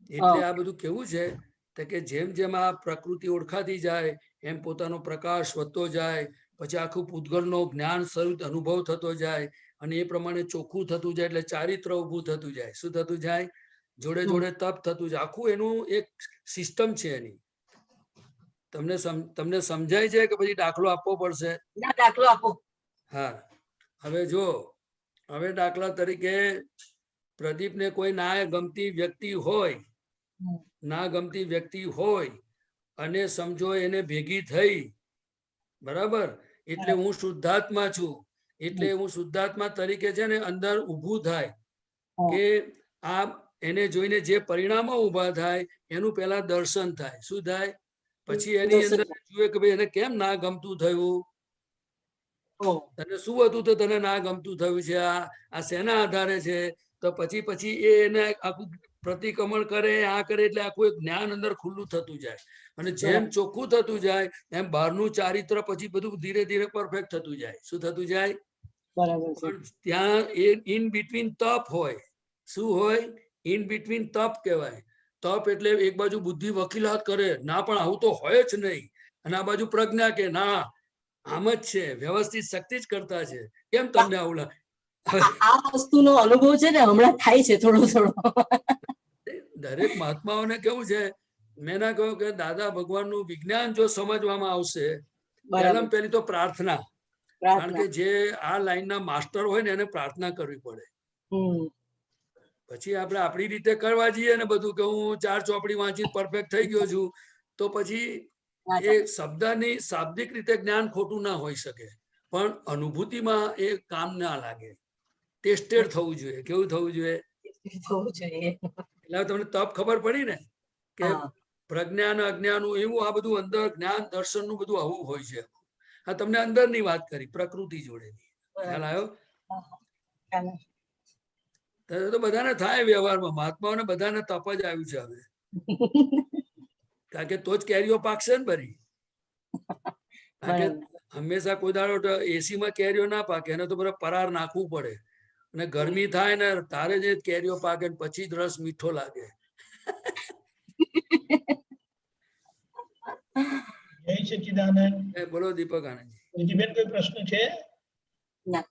એટલે આ બધું કેવું છે કે જેમ જેમ આ પ્રકૃતિ ઓળખાતી જાય એમ પોતાનો પ્રકાશ વધતો જાય, પછી આખું પૂતગલનો જ્ઞાન સ્વરૂપ અનુભવ થતો જાય અને એ પ્રમાણે ચોખ્ખું થતું જાય, એટલે ચારિત્ર ઉભું થતું જાય. શું થતું જાય? જોડે જોડે તપ થતું જાય. આખું એનું એક સિસ્ટમ છે એની. તમને સમજાય છે કે પછી દાખલો આપવો પડશે? દાખલો આપો. હા, હવે જો, હવે દાખલા તરીકે પ્રદીપને કોઈ ના ગમતી વ્યક્તિ હોય અને સમજો એને ભેગી થઈ, બરાબર? એટલે હું શુદ્ધાત્મા છું. એટલે હું શુદ્ધાત્મા તરીકે છે ને અંદર ઊભું થાય કે આ એને જોઈને જે પરિણામો ઊભા થાય એનું પહેલા દર્શન થાય. શું થાય? પછી એની અંદર જુએ કે ભાઈ એને કેમ ના ગમતું થયું, તને શું હતું તો તને ના ગમતું થયું છે, આ શેના આધારે છે? તો પછી એને આખું પ્રતિક્રમણ કરે, આ કરે, એટલે આખું એક જ્ઞાન અંદર ખુલ્લું થતું જાય. અને જેમ ચોખ્ખું થતું જાય એમ બહારનું ચારિત્ર પછી બધું ધીરે ધીરે પરફેક્ટ થતું જાય. શું થતું જાય? પણ ત્યાં એ ઇન બિટવીન તપ હોય. શું હોય? ઇન બિટવીન તપ કહેવાય. તપ એટલે એક બાજુ બુદ્ધિ વકીલાત કરે, ના પણ આવું તો હોય જ નહીં, અને આ બાજુ પ્રજ્ઞા કે ના આમ જ છે, વ્યવસ્થિત શક્તિ જ કરતા છે. કેમ તમને આવું લાગે? આ વસ્તુનો અનુભવ છે ને હમણાં થાય છે થોડો થોડો. દરેક મહાત્માઓને કેવું છે, મેં ના કહ્યું કે દાદા ભગવાનનું વિજ્ઞાન જો સમજવામાં આવશે, પહેલામાં પહેલી તો પ્રાર્થના. કારણ કે જે આ લાઈનના માસ્ટર હોય ને એને પ્રાર્થના કરવી પડે. પછી આપણે આપણી રીતે કરવા જઈએ ને બધું કે હું 4 ચોપડી વાંચી પરફેક્ટ થઈ ગયો છું, તો પછી એ શબ્દની શાબ્દિક રીતે જ્ઞાન ખોટું ના હોઈ શકે, પણ અનુભૂતિમાં એ કામ ના લાગે. ટેસ્ટેડ થવું જોઈએ. કેવું થવું જોઈએ? એટલે તમને તપ ખબર પડી ને કે પ્રજ્ઞાન અજ્ઞાનું એવું આ બધું અંદર જ્ઞાન દર્શન નું બધું આવું હોય છે. આ તમને અંદર ની વાત કરી, પ્રકૃતિ જોડેની. ખ્યાલ આવ્યો? તો બધાને થાય વ્યવહારમાં. મહાત્માઓને બધાને તપ જ આવ્યું છે હવે. કારણ કે તો જ કેરીઓ પાકશે ને બરી. કારણ કે હંમેશા કોઈ દાડો એસી માં કેરીઓ ના પાકે, એને તો બધા પરાર નાખવું પડે. અને ગરમી થાય ને તારે જે કેરીઓ પાકે પછી જ રસ મીઠો લાગે. જય સચ્ચિદાનંદ. બોલો દીપક આનંદજી. બેન કોઈ પ્રશ્ન છે? ના.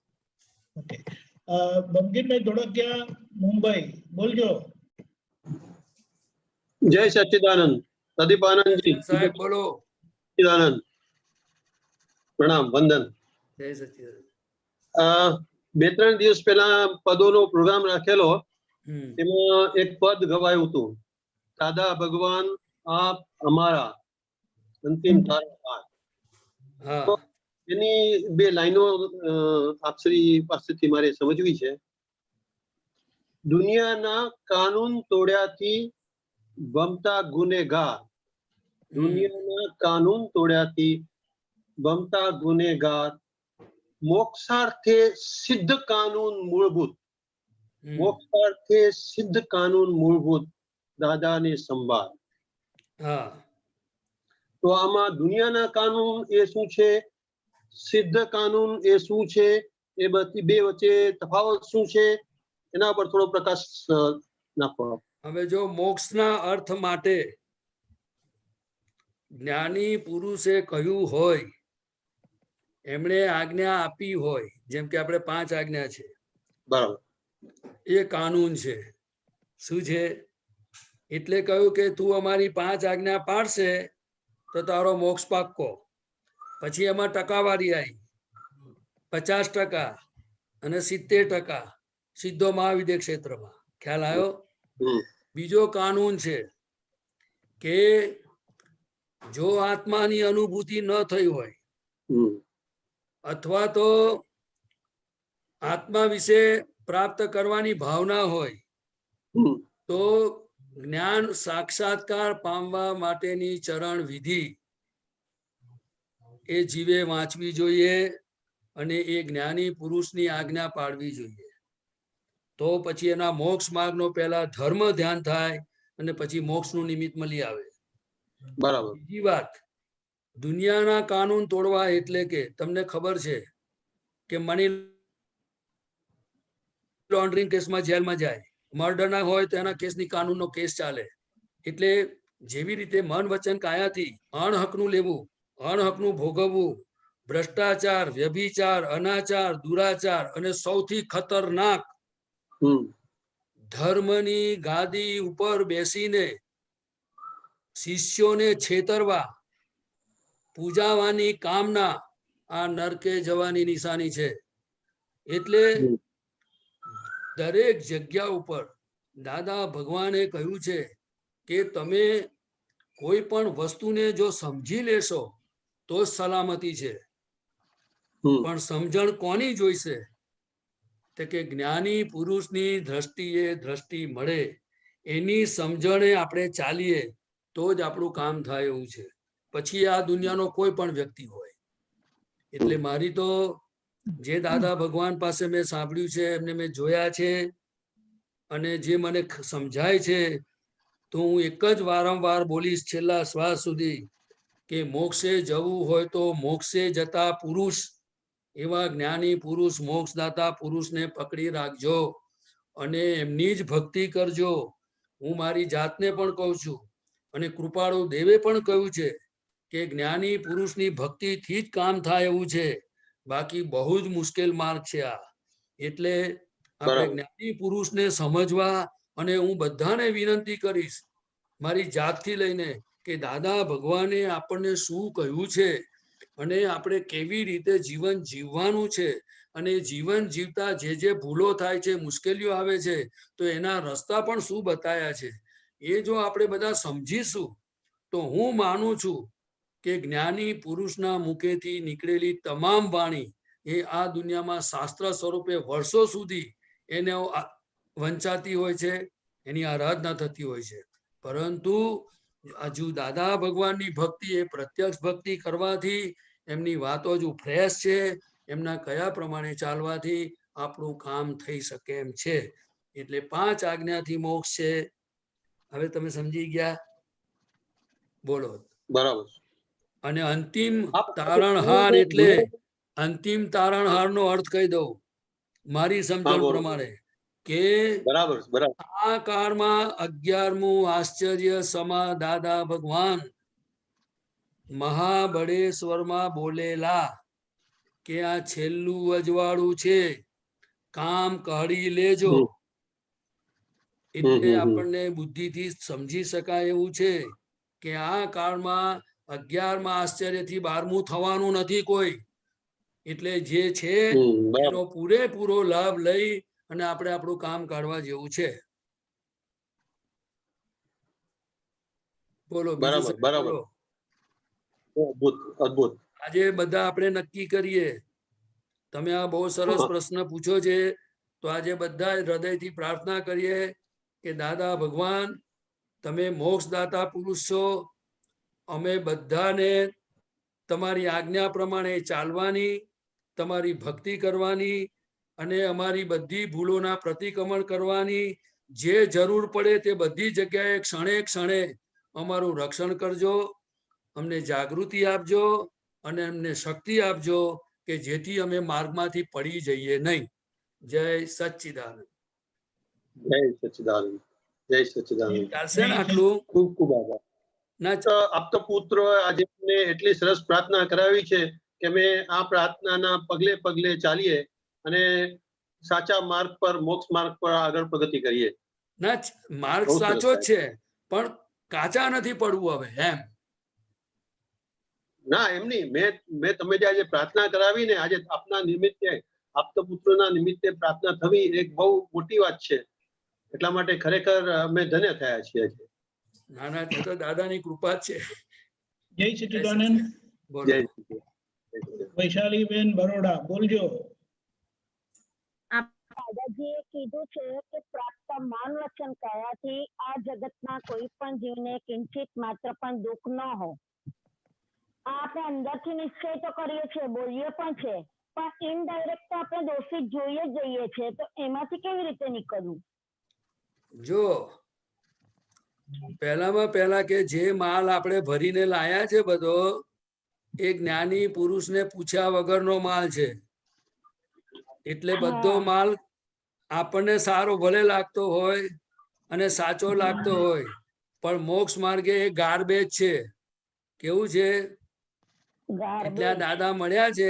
ઓકે, બંકિમભાઈ ધોળકિયા, મુંબઈ, બોલજો. જય સચ્ચિદાનંદ. પ્રદીપ આનંદજી સાહેબ બોલો. સચ્ચિદાનંદ, પ્રણામ, વંદન. જય સચ્ચિદાનંદ. 2-3 દિવસ પહેલા પદોનો પ્રોગ્રામ રાખેલો, એમાં એક પદ ગવાયું હતું, દાદા ભગવાન આપ અમારા અંતિમ તારણહાર. એની 2 લાઈનો આપશ્રી પાસેથી મારે સમજવી છે. દુનિયાના કાનૂન તોડ્યાથી બમતા ગુનેગાર, દુનિયાના કાનૂન તોડ્યાથી બમતા ગુનેગાર, મોક્ષાર્થે સિદ્ધ કાનૂન મૂળભૂત, મોક્ષાર્થે સિદ્ધ કાનૂન મૂળભૂત દાદાને સંભાળ. તો આમાં દુનિયાના કાનૂન એ શું છે, સિદ્ધ કાનૂન એ શું છે, એ બધી 2 વચ્ચે તફાવત શું છે, એના પર થોડો પ્રકાશ નાખો. હવે જો મોક્ષના અર્થ માટે જ્ઞાની પુરુષે કહ્યું હોય, એમણે આજ્ઞા આપી હોય, જેમ કે આપણે 5 આજ્ઞા છે, બરાબર, એ કાનૂન છે. શું છે? એટલે કહ્યું કે તું અમારી 5 આજ્ઞા પાડશે તો તારો મોક્ષ પાક્કો. પછી એમાં ટકાવારી આવી 50% અને 70% સીધો મહાવિદ્ય ક્ષેત્રમાં. ખ્યાલ આવ્યો? બીજો કાનૂન છે કે જો આત્માની અનુભૂતિ ન થઈ હોય અથવા તો આત્મા વિશે પ્રાપ્ત કરવાની ભાવના હોય તો જ્ઞાન સાક્ષાત્કાર પામવા માટેની ચરણ વિધિ એ જીવે વાંચવી જોઈએ અને એ જ્ઞાની પુરુષની આજ્ઞા પાડવી જોઈએ. તો પછી એના મોક્ષ માર્ગનો પહેલા ધર્મ ધ્યાન થાય અને પછી મોક્ષનું નિમિત્ત મળી આવે. બરાબર. બીજી વાત, દુનિયાના કાનૂન તોડવા એટલે કે તમને ખબર છે કે મની લોન્ડરિંગ કેસમાં જેલમાં જાય, મર્ડરના હોય તો એના કેસની કાનૂનનો કેસ ચાલે. એટલે જેવી રીતે મન વચન કાયાથી અણહકનું લેવું, અણહકનું ભોગવવું, ભ્રષ્ટાચાર, વ્યભિચાર, અનાચાર, દુરાચાર અને સૌથી ખતરનાક ધર્મની ગાદી ઉપર બેસીને શિષ્યોને છેતરવા, પૂજાવાની કામના આ નરકે જવાની નિશાની છે. એટલે દરેક જગ્યા ઉપર દાદા ભગવાને કહ્યું છે કે તમે કોઈ પણ વસ્તુને જો સમજી લેશો તો જ સલામતી છે. પણ સમજણ કોની જોઈશે? તો કે જ્ઞાની પુરુષની દ્રષ્ટિએ દ્રષ્ટિ મળે, એની સમજણે આપણે ચાલીએ તો જ આપણું કામ થાય એવું છે. પછી આ દુનિયાનો કોઈ પણ વ્યક્તિ હોય. એટલે મારી તો જે દાદા ભગવાન પાસે મેં સાંભળ્યું છે, એમને મેં જોયા છે અને જે મને સમજાય છે, તો હું એક જ વારંવાર બોલીશ છેલ્લા શ્વાસ સુધી કે મોક્ષે જવું હોય તો મોક્ષે જતા પુરુષ, એવા જ્ઞાની પુરુષ, મોક્ષદાતા પુરુષને પકડી રાખજો અને એમની જ ભક્તિ કરજો. હું મારી જાતને પણ કહું છું અને કૃપાળુ દેવે પણ કહ્યું છે કે જ્ઞાની પુરુષની ભક્તિથી જ કામ થાય એવું છે. બાકી બહુ જ મુશ્કેલ માર્ગ છે આ. એટલે આપણે જ્ઞાની પુરુષને સમજવા, અને હું બધાને વિનંતી કરીશ મારી જાતથી લઈને કે દાદા ભગવાને આપણને શું કહ્યું છે અને આપણે કેવી રીતે જીવન જીવવાનું છે, અને જીવન જીવતા જે ભૂલો થાય છે, મુશ્કેલીઓ આવે છે, તો એના રસ્તા પણ શું બતાયા છે, એ જો આપણે બધા સમજીશું તો હું માનું છું કે જ્ઞાની પુરુષના મુખેથી નીકળેલી તમામ વાણી એ આ દુનિયામાં શાસ્ત્ર સ્વરૂપે વર્ષો સુધી એને વંચાતી હોય છે, એની આરાધના થતી હોય છે. પરંતુ હજુ દાદા ભગવાનની ભક્તિ એ પ્રત્યક્ષ ભક્તિ કરવાથી, એમની વાતો હજુ ફ્રેશ છે, એમના કયા પ્રમાણે ચાલવાથી આપણું કામ થઈ શકે એમ છે. એટલે 5 આજ્ઞાથી મોક્ષ છે. હવે તમે સમજી ગયા? બોલો. બરાબર. અને અંતિમ તારણહાર એટલે અંતિમ તારણહારનો અર્થ કહી દઉં મારી સમજણ પ્રમાણે કે આ કાળમાં 11મું આશ્ચર્ય સમા દાદા ભગવાન મહાબળેશ્વરમાં બોલેલા કે આ છેલ્લું અજવાળું છે, કામ કાઢી લેજો. એટલે આપણને બુદ્ધિથી સમજી શકાય એવું છે કે આ કાળમાં 11મા આશ્ચર્યથી 12મું થવાનું નથી કોઈ. એટલે જે છે એનો પૂરેપૂરો લાભ લઈ અને આપણે આપણું કામ કાઢવા જેવું છે. બોલો. બરાબર. અદ્ભુત. આજે બધા આપણે નક્કી કરીએ. તમે આ બહુ સરસ પ્રશ્ન પૂછો છે, તો આજે બધા હૃદયથી પ્રાર્થના કરીએ કે દાદા ભગવાન તમે મોક્ષદાતા પુરુષ છો, અમે બધાને તમારી આજ્ઞા પ્રમાણે ચાલવાની, તમારી ભક્તિ કરવાની અને અમારી બધી ભૂલોના પ્રતિક્રમણ કરવાની, જે જરૂર પડે તે બધી જગ્યાએ ક્ષણે ક્ષણે અમારું રક્ષણ કરજો, અમને જાગૃતિ આપજો અને અમને શક્તિ આપજો કે જેથી અમે માર્ગમાંથી પડી જઈએ નહીં. જય સચ્ચિદાનંદ. જય સચ્ચિદાનંદ. જય સચ્ચિદાનંદ. ચાલશે ને આટલું? ખૂબ ખૂબ આભાર. આપતો પુત્ર આજે એટલી સરસ પ્રાર્થના કરાવી છે કે અમે આ પ્રાર્થનાના પગલે પગલે ચાલીએ અને સાચા માર્ગ પર, મોક્ષ માર્ગ પર આગળ પ્રગતિ કરીએ. ના, માર્ગ સાચો જ છે, પણ કાચા નથી પડવું હવે એમ. ના એમ નહીં, મેં તમે જે આજે પ્રાર્થના કરાવી ને આજે આપના નિમિત્તે, આપતા પુત્રના નિમિત્તે પ્રાર્થના થવી એક બહુ મોટી વાત છે. એટલા માટે ખરેખર અમે ધન્ય થયા છીએ. ના ના, તે તો દાદાની કૃપા જ છે. જય સચ્ચિદાનંદ. બોલો. વૈશાલીબેન બરોડા, બોલજો. દાદાજીએ કીધું છે કે પ્રાપ્ત મન વચન કયાથી આ જગતના કોઈ પણ જીવને કિંચિત માત્ર પણ દુઃખ ન હો. આપણે અંદરથી નિશ્ચય તો કરીએ છીએ, બોલીએ પણ છે, પણ ઇનડાયરેક્ટ તો આપણે દોષિત જોઈએ જ જઈએ છીએ. તો એમાંથી કેવી રીતે નીકળવું? જો પહેલામાં પહેલા કે જે માલ આપણે ભરીને લાયા છે બધો, એ જ્ઞાની પુરુષને પૂછ્યા વગરનો માલ છે. એટલે બધો માલ આપણને સારો ભલે લાગતો હોય અને સાચો લાગતો હોય, પણ મોક્ષ માર્ગે એ ગાર્બેજ છે. કેવું છે? એટલે આ દાદા મળ્યા છે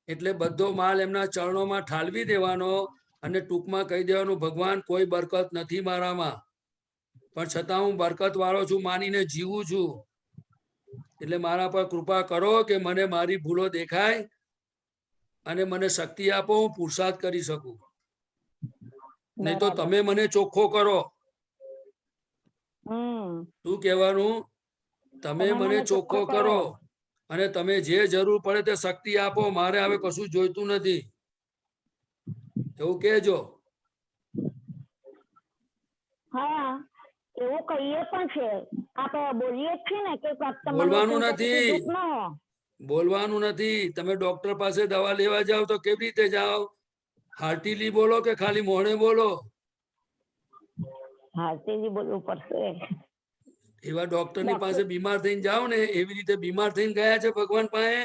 એટલે બધો માલ એમના ચરણોમાં ઠાલવી દેવાનો અને ટૂંકમાં કહી દેવાનું, ભગવાન કોઈ બરકત નથી મારામાં, પણ છતાં હું બરકત વાળો છું માનીને જીવું છું. એટલે મારા પર કૃપા કરો કે મને મારી ભૂલો દેખાય અને મને શક્તિ આપો, હું પુરુષાર્થ કરી શકું. નહીં તો તમે મને ચોખ્ખો કરો. શું કહેવાનું? તમે મને ચોખ્ખો કરો અને તમે જે જરૂર પડે તે શક્તિ આપો, મારે હવે કશું જોઈતું નથી. એવું કહેજો. હા, એવું કહીએ પણ છે, આપણે બોલીએ જ છીએ ને કે બોલવાનું નથી, બોલવાનું નથી. તમે ડોક્ટર પાસે દવા લેવા જાઓ તો કેવી રીતે જાઓ? હાર્ટીલી બોલો કે ખાલી મોઢે બોલો? હાર્ટીલી બોલવું પડશે. એવા ડોક્ટર ની પાસે બીમાર થઈને જાઓ ને, એવી રીતે બીમાર થઈને ગયા છે ભગવાન પાસે.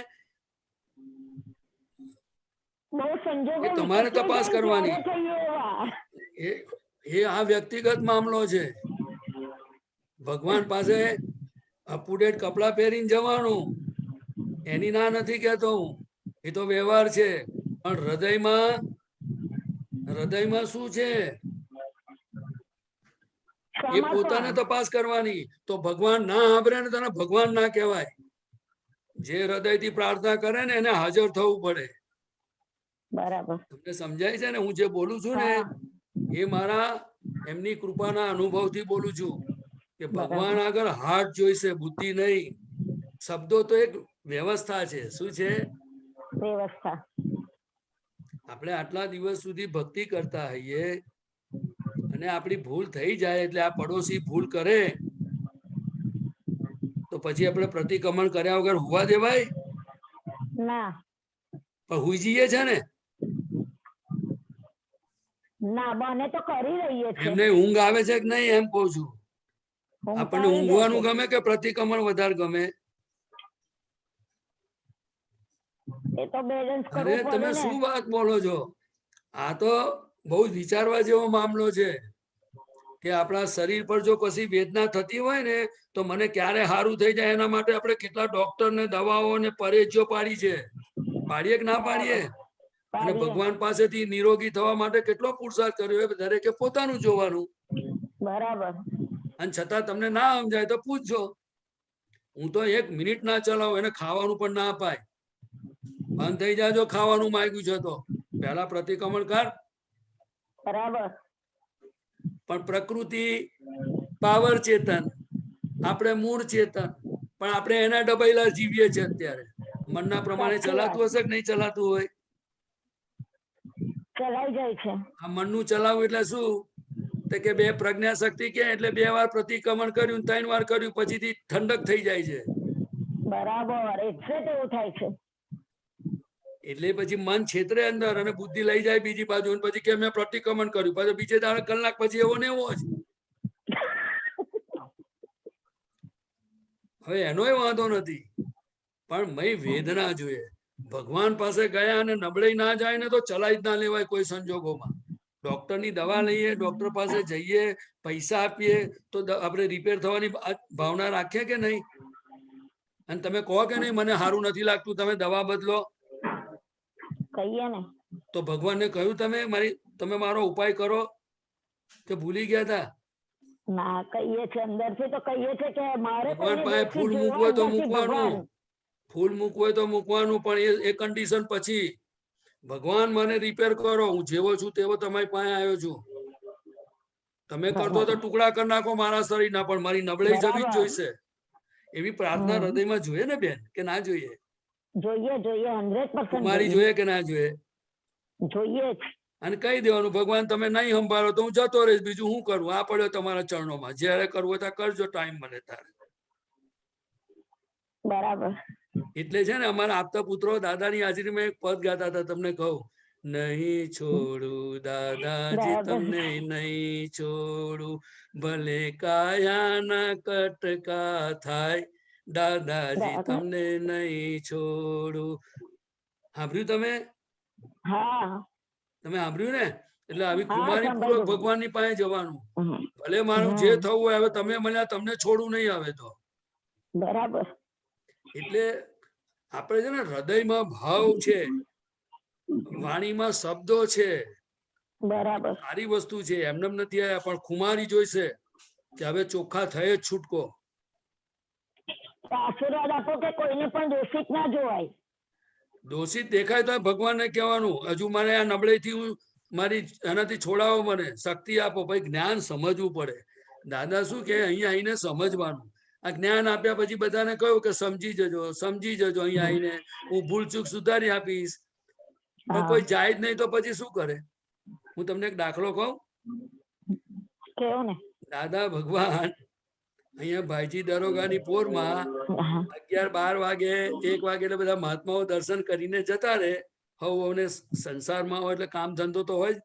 તમારે તપાસ કરવાની. એ આ વ્યક્તિગત મામલો છે. ભગવાન પાસે અપટુડેટ કપડા પહેરીને જવાનું, એની ના નથી કહેતો હું, એ તો વ્યવહાર છે. પણ હૃદયમાં શું છે એ પોતાને તપાસ કરવાની. તો ભગવાન ના સાંભળે ને તને ભગવાન ના કહેવાય. જે હૃદયથી પ્રાર્થના કરે ને એને હાજર થવું પડે. બરાબર. તમને સમજાય છે ને? હું જે બોલું છું ને એ મારા એમની કૃપાના અનુભવથી બોલું છું કે ભગવાન આગળ હાર્ટ જોઈશે, બુદ્ધિ નહીં. શબ્દો તો એક વ્યવસ્થા છે. શું છે? વ્યવસ્થા. આપણે આટલા દિવસ સુધી ભક્તિ કરતા હોઈએ અને આપણી ભૂલ થઈ જાય એટલે આ પડોશી ભૂલ કરે તો પછી આપણે પ્રતિક્રમણ કર્યા વગર હોવા દેવાય? ના. પણ હુઈ જઈએ છે ને? ના, બને તો કરી રહીએ છીએ. એમને ઊંઘ આવે છે કે નહીં એમ કહું છું. આપણને ઊંઘવાનું ગમે કે પ્રતિક્રમણ વધારે ગમે? એ તો બેલેન્સ કરવું અરે પડે તમે ને. શું વાત બોલો છો? આ તો બહુ વિચારવા જેવો મામલો છે કે આપણા શરીર પર જો કશી વેદના થતી હોય ને તો મને ક્યારે સારું થઈ જાય એના માટે આપણે કેટલા ડોક્ટર ને દવાઓ ને પરેજો પાડી છે. પાડીએ કે ના પાડીએ? અને ભગવાન પાસેથી નિરોગી થવા માટે કેટલો પુરુષાર્થ કર્યો એ દરેકે પોતાનું જોવાનું. બરાબર. અને છતાં તમને ના સમજાય તો પૂછજો. હું તો 1 મિનિટ ના ચલાવું, એને ખાવાનું પણ ના અપાય. બંધ થઈ જાજો ખાવાનું માંગ્યું છે તો પહેલા પ્રતિક્રમણ કર. બરાબર. પણ પ્રકૃતિ પાવર ચેતન, આપણે મૂળ ચેતન, પણ આપણે એના ડબૈલા જીવીએ છીએ અત્યારે. મનના પ્રમાણે ચલાતું હશે કે નહીં ચલાતું હોય? ચલાઈ જાય છે. આ મનનું ચલાવવું એટલે શું? તો કે 2 પ્રજ્ઞા શક્તિ કે એટલે 2 વાર પ્રતિક્રમણ કર્યું, 3 વાર કર્યું, પછીથી ઠંડક થઈ જાય છે. બરાબર. એટલે એવું થાય છે. એટલે પછી મન છેતરે અંદર અને બુદ્ધિ લઈ જાય બીજી બાજુ, પછી કે મેં પ્રતિક્રમણ કર્યું, પછી બીજે કલાક પછી એવો ને એવો જ. હવે એનોય વાંધો નથી, પણ મય વેદના જોઈએ. ભગવાન પાસે ગયા અને નબળાઈ ના જાય ને તો ચલાવી જ ના લેવાય કોઈ સંજોગોમાં. ડોક્ટર ની દવા લઈએ, ડોક્ટર પાસે જઈએ, પૈસા આપીએ તો આપણે રિપેર થવાની ભાવના રાખીએ કે નહીં? અને તમે કહો કે નહીં મને સારું નથી લાગતું, તમે દવા બદલો? કહીએ ને. તો ભગવાનને કહ્યું તમે મારો ઉપાય કરો કે ભૂલી ગયા હતા? ના, કહીએ છે અંદરથી તો કહીએ છે કે મારે ભગવાન પાસે ફૂલ મૂકવું તો મૂકવાનું. ફૂલ મૂકવું હોય તો મૂકવાનું, પણ એ કન્ડિશન પછી ભગવાન મને રિપેર કરો, હું જેવો છું તેવો તમારી પાસે આવ્યો છું. તમે કરતો તો ટુકડા કરી નાખો મારા શરીરના, પણ મારી નબળાઈ જવી જ જોઈશે. એવી પ્રાર્થના હૃદયમાં જોઈએ ને બેન, કે ના જોઈએ? જોઈએ જોઈએ 100% મારી જોઈએ કે ના જોઈએ? જોઈએ જ. અને કહી દેવાનું, ભગવાન તમે નહીં સંભાળો તો હું જતો રહીશ, બીજું શું કરું, આ પડ્યો તમારા ચરણોમાં, જ્યારે કરવું હોય ત્યાં કરજો, ટાઈમ મળે ત્યારે. બરાબર. એટલે છે ને અમારા આપતા પુત્રો દાદાની હાજરીમાં એક પદ ગાતા હતા, તમને કહું, નહીં છોડું દાદાજી તમને, નહીં છોડું ભલે કાયાના કટકા થાય, દાદાજી તમને નહીં છોડું. સાંભળ્યું તમે? હા, તમે સાંભળ્યું ને? એટલે આવી કુમારી પૂર્વક ભગવાનની પાસે જવાનું. ભલે મારું જે થવું હોય, હવે તમે મળ્યા, તમને છોડું નહીં આવે તો. બરાબર. એટલે આપણે છે ને હૃદયમાં ભાવ છે, વાણીમાં શબ્દો છે, બરાબર, સારી વસ્તુ છે, એમને નથી આવ્યા, પણ ખુમારી જોઈશે કે હવે ચોખ્ખા થઈ જ છૂટકો. આશીર્વાદ આપો કે કોઈને પણ દોષિત ના જોવાય. દોષિત દેખાય તો ભગવાનને કહેવાનું, હજુ મારે આ નબળાઈથી હું મારી એનાથી છોડાવો, મને શક્તિ આપો. ભાઈ જ્ઞાન સમજવું પડે. દાદા શું કે અહીંયા આવીને સમજવાનું. આ જ્ઞાન આપ્યા પછી બધાને કહ્યું કે સમજી જજો, સમજી જજો, અહીંયા આવીને હું ભૂલચૂક સુધારી આપીશ. પણ કોઈ જાય જ નહીં તો પછી શું કરે? હું તમને એક દાખલો કહું. દાદા ભગવાન અહીંયા ભાઈજી દરોગાની પોરમાં 11-12 વાગે 1 વાગે એટલે બધા મહાત્માઓ દર્શન કરીને જતા રહે. હવે સંસારમાં હોય એટલે કામ ધંધો તો હોય જ.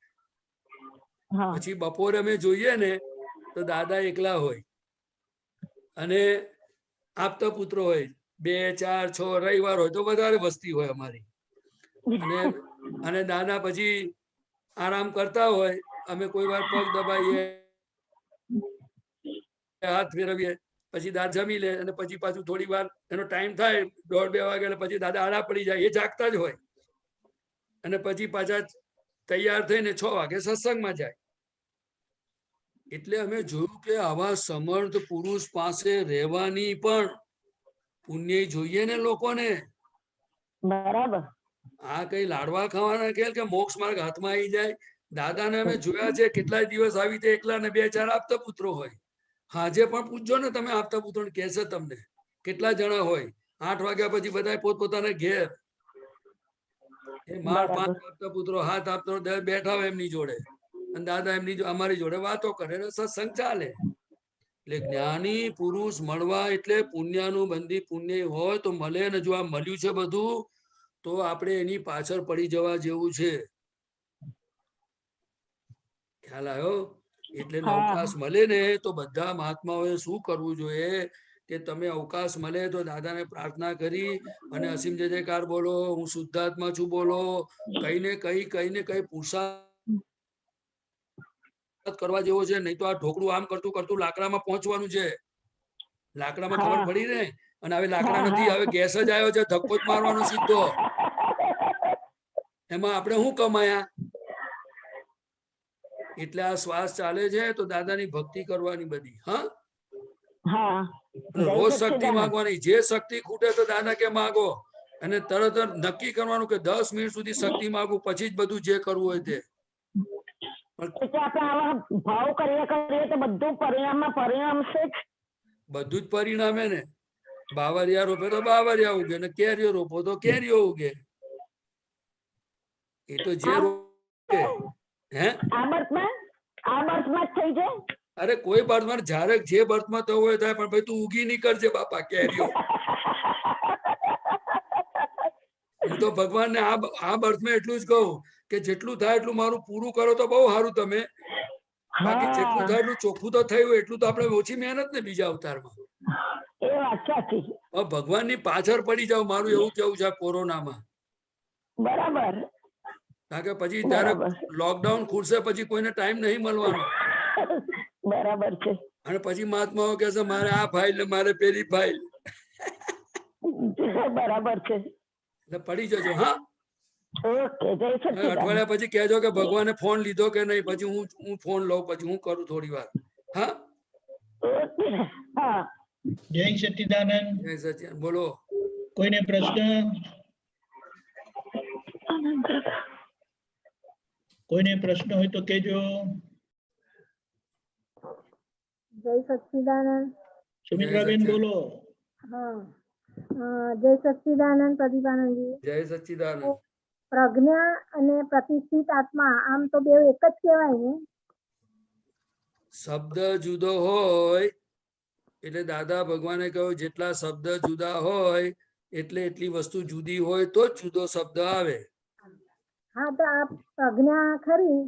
પછી બપોરે અમે જોઈએ ને તો દાદા એકલા હોય અને આપતા પુત્રો હોય 2, 4, 6, રવિવાર હોય તો વધારે વસ્તી હોય અમારી. અને દાદા પછી આરામ કરતા હોય, અમે કોઈ વાર પગ દબાઈએ, હાથ ફેરવીએ, પછી દાદા જમી લે અને પછી પાછું થોડી વાર એનો ટાઈમ થાય 1:30-2 વાગે એટલે પછી દાદા આડા પડી જાય. એ જાગતા જ હોય અને પછી પાછા તૈયાર થઈને 6 વાગે સત્સંગમાં જાય. એટલે અમે જોયું કે આવા સમર્થ પુરુષ પાસે રહેવાની પણ પુણ્ય જોઈએ ને લોકોને. બરાબર. આ કઈ લાડવા ખાવાના કે મોક્ષ માર્ગ હાથમાં આવી જાય. દાદાને અમે જોયા છે કેટલાય દિવસ આવી રીતે એકલા ને 2-4 આપતા પુત્રો હોય. હાજે પણ પૂછજો ને તમે, આપતા પુત્રો ને કહેશે તમને કેટલા જણા હોય. 8 વાગ્યા પછી બધા પોતપોતાના ઘેર, એ માર 5 આપતા પુત્રો 7 આપતા બેઠા હોય એમની જોડે, અને દાદા એમની અમારી જોડે વાતો કરે, સત્સંગ ચાલે. એટલે જ્ઞાની પુરુષ મળવા એટલે પુણ્યનું બંધી પુણ્ય હોય તો મળે ને. જો આ મળ્યું છે બધું તો આપણે એની પાછળ પડી જવા જેવું છે. ખ્યાલ આવ્યો? એટલે અવકાશ મળે ને તો બધા મહાત્માઓએ શું કરવું જોઈએ કે તમે અવકાશ મળે તો દાદાને પ્રાર્થના કરી અને અસીમ જય જયકાર બોલો, હું શુદ્ધાત્મા છું બોલો, કઈ ને કઈ પુરુષાર્થ કરવા જેવો છે. નહીં તો આ ઢોકળું આમ કરતું કરતું લાકડામાં પહોંચવાનું છે. લાકડામાં ખબર પડી ને? અને હવે લાકડા નથી, હવે ગેસ જ આવ્યો છે, ધક્કો જ મારવાનો સીધો. એમાં આપણે શું કમાયા? એટલે આ શ્વાસ ચાલે છે તો દાદાની ભક્તિ કરવાની બધી. હા, રોજ શક્તિ માંગવાની. જે શક્તિ ખૂટે તો દાદા કે માગો, અને તરત જ નક્કી કરવાનું કે 10 મિનિટ સુધી શક્તિ માંગુ, પછી જ બધું જે કરવું હોય તે. ભાવ કરીએ તો બધું પરિણામશે જ. બધું જ પરિણામે ને. બાવરિયા રોપે તો બાવરિયા ઉગે, ને કેરીઓ રોપો તો કેરીઓ ઉગે. એ તો જે રોપે. અરે કોઈ બર્થમાં જયારે જે બર્થમાં થવું હોય થાય, પણ ભાઈ તું ઉગી નીકળજે બાપા કેરીઓ. હું તો ભગવાનને આ બર્થમાં એટલું જ કહું કે જેટલું થાય એટલું મારું પૂરું કરો તો બહુ સારું તમે. બાકી જેટલું થાય એટલું ચોખ્ખું તો થયું, એટલું તો આપણે ઓછી મહેનત ને બીજા અવતારમાં. ભગવાનની પાછળ પડી જાવ, મારું એવું કેવું છે કોરોનામાં. બરાબર. કારણ કે પછી ત્યારે લોકડાઉન ખુલશે પછી કોઈને ટાઈમ નહીં મળવાનો. બરાબર છે. અને પછી મહાત્માઓ કહે છે મારે આ ફાઇલ ને મારે પેલી ફાઇલ. બરાબર છે. એટલે પડી જજો. હા, અઠવાડિયા પછી કહેજો કે ભગવાને ફોન લીધો કે નહીં, પછી હું ફોન લઉં, પછી હું કરું થોડી વાર. હા, જય સચ્ચિદાનંદ. જય સચ્ચિદાનંદ. બોલો. કોઈને પ્રશ્ન? કોઈને પ્રશ્ન હોય તો કેજો. જય સચ્ચિદાનંદ. સુમિત્રાબેન બોલો. હા, જય સચ્ચિદાનંદ પ્રદીપાનંદજી. જય સચ્ચિદાનંદ. પ્રજ્ઞા અને પ્રતિષ્ઠિત આત્મા આમ તો બે એક જ કહેવાય ને? શબ્દ જુદો હોય એટલે દાદા ભગવાને કહ્યું જેટલા શબ્દ જુદા હોય એટલે એટલી વસ્તુ જુદી હોય તો જ જુદો શબ્દ આવે. હા, તો આ પ્રજ્ઞા ખરી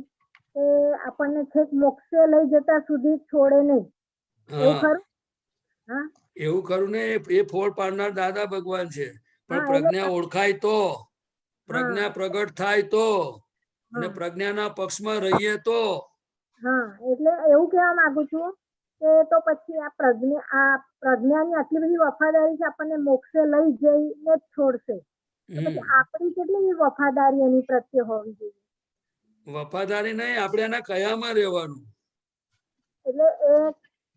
એ આપણને છેક મોક્ષે લઈ જતા સુધી છોડે નહીં, એવું ખરું? હા, એવું ખરું ને, એ ફોડ પાડનાર દાદા ભગવાન છે. પણ પ્રજ્ઞા ઓળખાય તો, પ્રજ્ઞા પ્રગટ થાય તો, અને પ્રજ્ઞાના પક્ષમાં રહીએ તો. હા, એટલે એવું કહેવા માંગુ છું કે તો પછી આ પ્રજ્ઞાની આટલી બધી વફાદારી છે, આપણને મોક્ષે લઈ જઈને જ છોડશે. પછી આપણી કેટલી વફાદારી એની પ્રત્યે હોવી જોઈએ? વફાદારી નહીં, આપણે એના કયામાં રહેવાનું. એટલે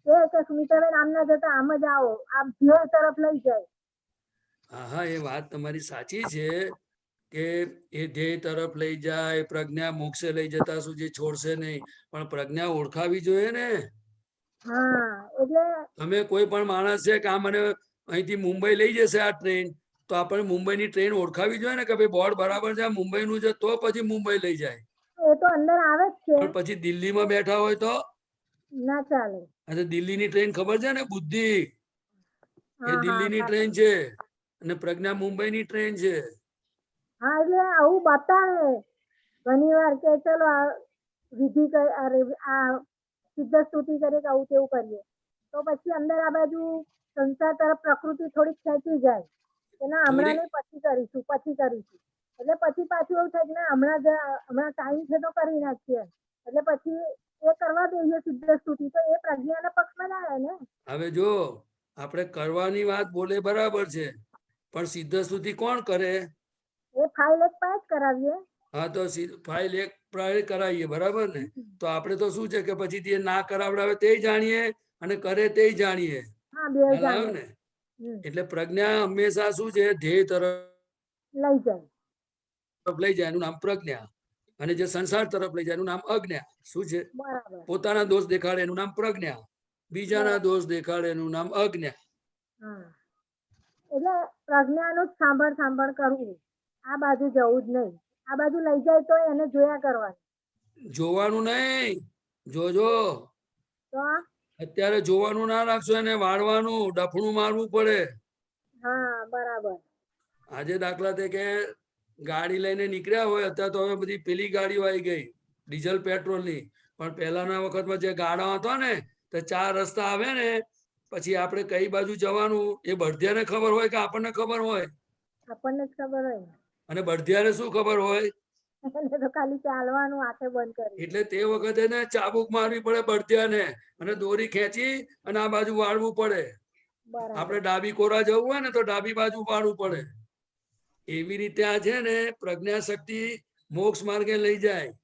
એ કે સુમિત્રાબેન આમ ના જતા આમ જ આવો, આમ ધ્યેય તરફ લઈ જાય. હા, એ વાત તમારી સાચી છે કે એ ધ્યેય તરફ લઈ જાય, પ્રજ્ઞા મોક્ષે લઈ જતા સુધી છોડશે નહીં, પણ પ્રજ્ઞા ઓળખાવી જોઈએ ને. તમે કોઈ પણ માણસ છે કે આ મને અહીંથી મુંબઈ લઈ જશે આ ટ્રેન, તો આપણે મુંબઈની ટ્રેન ઓળખાવી જોઈએ ને કે ભાઈ બોર્ડ બરાબર છે મુંબઈનું છે, તો પછી મુંબઈ લઈ જાય. એ તો અંદર આવે જ છે. પણ પછી દિલ્હીમાં બેઠા હોય તો ના ચાલે. અને દિલ્હીની ટ્રેન ખબર છે ને, બુદ્ધિ એ દિલ્હીની ટ્રેન છે અને પ્રજ્ઞા મુંબઈની ટ્રેન છે. હા, એટલે આવું બતાવે ઘણી વાર કે ચલો આ વિધિ આ સિદ્ધ સ્તુતિ કરીએ કે આવું તેવું કરીએ, તો પછી અંદર આ બાજુ સંસાર તરફ પ્રકૃતિ થોડીક ખેંચી જાય કે ના હમણાં નહીં પછી કરીશું. એટલે પછી પાછું એવું થાય કે ના હમણાં ટાઈમ છે તો કરી નાખીએ, એટલે પછી એ કરવા દઈએ સિદ્ધ સ્તુતિ, તો એ પ્રજ્ઞાના પક્ષમાં ના આવે ને. હવે જો આપણે કરવાની વાત બોલે બરાબર છે, પણ સિદ્ધ સ્તુતિ કોણ કરે? એ ફાઇલ એક પાસ કરાવીએ. હા, તો ફાઇલ એક કરાવીએ, બરાબર ને? તો આપણે તો શું છે કે પછી તે ના કરાવડાવે તે જાણીએ અને કરે તે જાણીએ ને. એટલે પ્રજ્ઞા હંમેશા શું છે, ધ્યેય તરફ લઈ જાય એનું નામ પ્રજ્ઞા, અને જે સંસાર તરફ લઈ જાય એનું નામ અજ્ઞા. શું છે? પોતાના દોષ દેખાડે એનું નામ પ્રજ્ઞા, બીજાના દોષ દેખાડે એનું નામ અજ્ઞા. એટલે પ્રજ્ઞાનું જ સાંભળ કરવું, આ બાજુ જવું જ નહીં. આ બાજુ લઈ જાય તો એને જોયા કરવાનું. જોવાનું નહીં, જોજો. અત્યારે જોવાનું ના રાખશો, એને વાળવાનું, ડફણું મારવું પડે. હા, બરાબર. આજે દાખલા તરીકે ગાડી લઈને નીકળ્યા હોય, અત્યારે તો હવે બધી પેલી ગાડીઓ આવી ગઈ ડીઝલ પેટ્રોલ ની, પણ પહેલાના વખતમાં જે ગાડા હતા ને, તો 4 રસ્તા આવે ને, પછી આપણે કઈ બાજુ જવાનું એ બળદિયાને ખબર હોય કે આપણને ખબર હોય? આપણને જ ખબર હોય. અને બળદિયાને શું ખબર હોય? તો ખાલી ચાલવાનું, આંખે બંધ કરી. એટલે તે વખતે ને ચાબુક મારવી પડે બળદિયાને, અને દોરી ખેંચી અને આ બાજુ વાળવું પડે. આપણે ડાબી કોરા જવું હોય ને તો ડાબી બાજુ વાળવું પડે. એવી રીતે આ છે ને પ્રજ્ઞા શક્તિ મોક્ષ માર્ગે લઈ જાય,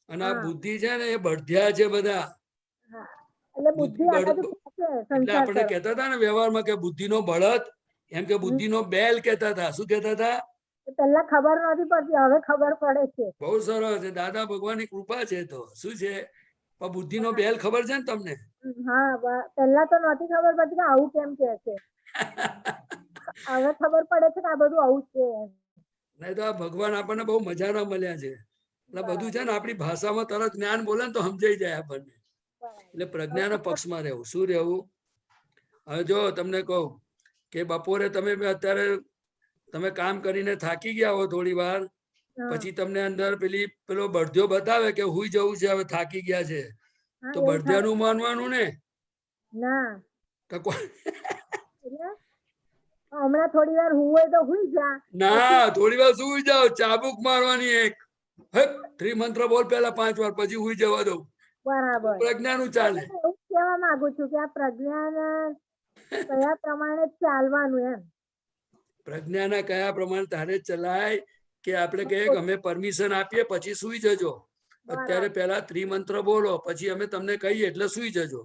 અને આ બુદ્ધિ છે ને એ બળદિયા છે બધા. એટલે આપણે કહેતા હતા ને વ્યવહારમાં કે બુદ્ધિનો બળદ, એમ કે બુદ્ધિનો બેલ કહેતા હતા. શું કહેતા હતા? પહેલા ખબર નથી પડતી, હવે ખબર પડે છે. બહુ સરસ છે, દાદા ભગવાનની કૃપા છે. તો શું છે, બુદ્ધિનો બેલ ખબર છે ને તમને? હા, પહેલા તો નહોતી ખબર પડતી કે આવું કેમ કે છે. હવે ખબર પડે છે કે આ બધું આવું છે. નહીં તો આ ભગવાન આપણને બહુ મજાના મળ્યા છે. એટલે બધું છે ને આપણી ભાષામાં તરત જ્ઞાન બોલે ને તો સમજાઈ જાય આપણને. એટલે પ્રજ્ઞાના પક્ષમાં રહેવું. શું રહેવું? હવે જો તમને કહું કે બપોરે તમે અત્યારે તમે કામ કરીને થાકી ગયા હો થોડી વાર, પછી તમને અંદર પેલો બળદિયો બતાવે કે હુઈ જવું છે, હવે થાકી ગયા છે, તો બળદિયાનું માનવાનું ને? ના, હમણાં થોડી વાર હું હોય તો હુઈ જા. ના, થોડી વાર સુઈ જાવ, ચાબુક મારવાની એક, ત્રિમંત્ર બોલ પેલા 5 વાર, પછી હુઈ જવા દઉં. બરાબર. પ્રજ્ઞાનું ચાલે. એવું કહેવા માંગુ છું કે આ પ્રજ્ઞાના કયા પ્રમાણે ચાલવાનું એમ. પ્રજ્ઞાના કયા પ્રમાણે તારે ચલાય કે આપણે કહીએ કે અમે પરમિશન આપીએ પછી સુઈ જજો. અત્યારે પેલા ત્રિમંત્ર બોલો, પછી અમે તમને કહીએ એટલે સુઈ જજો.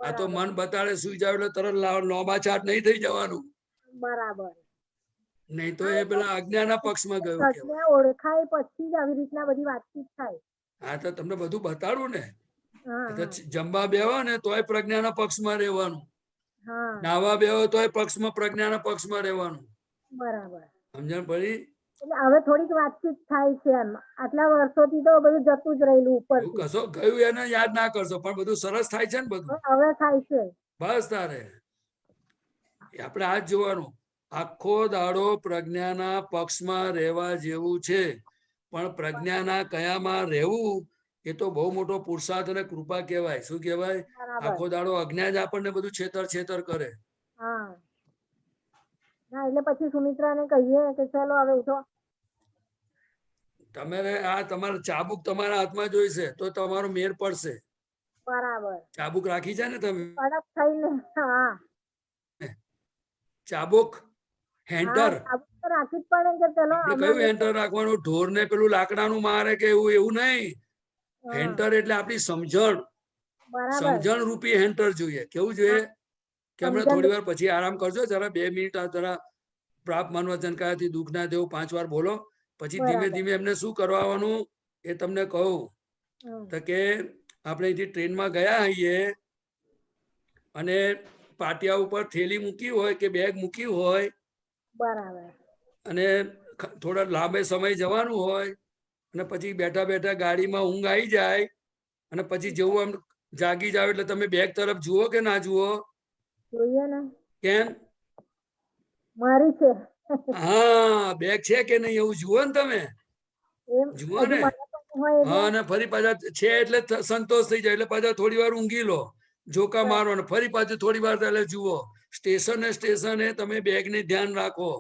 આ તો મન બતાડે સુઈ જાવ એટલે તરત લોબા ચાટ નહીં થઈ જવાનું. બરાબર. નહીં તો એ પેલા આજ્ઞાના પક્ષમાં ગયું કહેવાય. પ્રજ્ઞા ઓળખાય પછી જ આવી રીતના બધી વાતચીત થાય. હા તો તમને બધું બતાડું ને. હા, એ તો જમવા બેહો ને તોય પ્રજ્ઞાના પક્ષમાં રહેવાનું, હા, નાવા બેહો તોય પ્રજ્ઞાના પક્ષમાં રહેવાનું. બરાબર. સમજણ પડી? એટલે હવે થોડીક વાતચીત થાય છે એમ. આટલા વર્ષોથી તો બધું જતું જ રહેલું ઉપર. એવું કશો ગયું એને યાદ ના કરશો, પણ બધું સરસ થાય છે ને બધું. હવે થાય છે. બસ તારે આપણે આ જ જોવાનું, આખો દાડો પ્રજ્ઞાના પક્ષમાં રહેવા જેવું છે, પણ પ્રજ્ઞાના કયામાં રહેવું એ તો બહુ મોટો પુરુષાર્થ અને કૃપા કહેવાય. શું કહેવાય? આખો દાડો અજ્ઞાન જ આપણને બધું છેતર કરે. હા, ના એટલે પછી સુમિત્રાને કહીએ કે ચલો હવે ઉઠો. તમારે આ તમારે ચાબુક તમારા હાથમાં જોઈશે તો તમારો મેર પડશે. બરાબર. ચાબુક રાખી છે ને તમે? કડક થઈને. હા, ચાબુક હેન્ટર રાખી જ પડે કે ચલો. કયું હેન્ટર રાખવાનું? ઢોર ને પેલું લાકડાનું મારે કે એવું નહીં. હેન્ટર એટલે આપણી સમજણ રૂપી હેન્ટર જોઈએ. કેવું જોઈએ કે હમણાં થોડી વાર પછી આરામ કરજો, જરા 2 મિનિટ જરા પ્રાપ્ત માનવચન કાયાથી દુઃખ ના દેવું 5 વાર બોલો, પછી ધીમે ધીમે એમને શું કરવાનું એ તમને કહું. તો કે આપણે અહીંથી ટ્રેનમાં ગયા હોઈએ અને પાટિયા ઉપર થેલી મૂકી હોય કે બેગ મૂકી હોય, બરાબર, અને થોડા લાંબે સમય જવાનું હોય અને પછી બેઠા બેઠા ગાડીમાં ઊંઘ આવી જાય અને પછી જેવું આમ જાગી જાવ એટલે તમે બેગ તરફ જુઓ કે ના જુઓ? જોઈએ ને. કેમ? મારી છે. હા, બેગ છે કે નહીં એવું જુઓ ને તમે. જુઓ ને. હા, અને ફરી પાછા છે એટલે સંતોષ થઈ જાય એટલે પાછા થોડી વાર ઊંઘી લો, જોકા મારો ને ફરી પાછું થોડી વાર એટલે જુઓ. સ્ટેશને તમે બેગ ને ધ્યાન રાખો.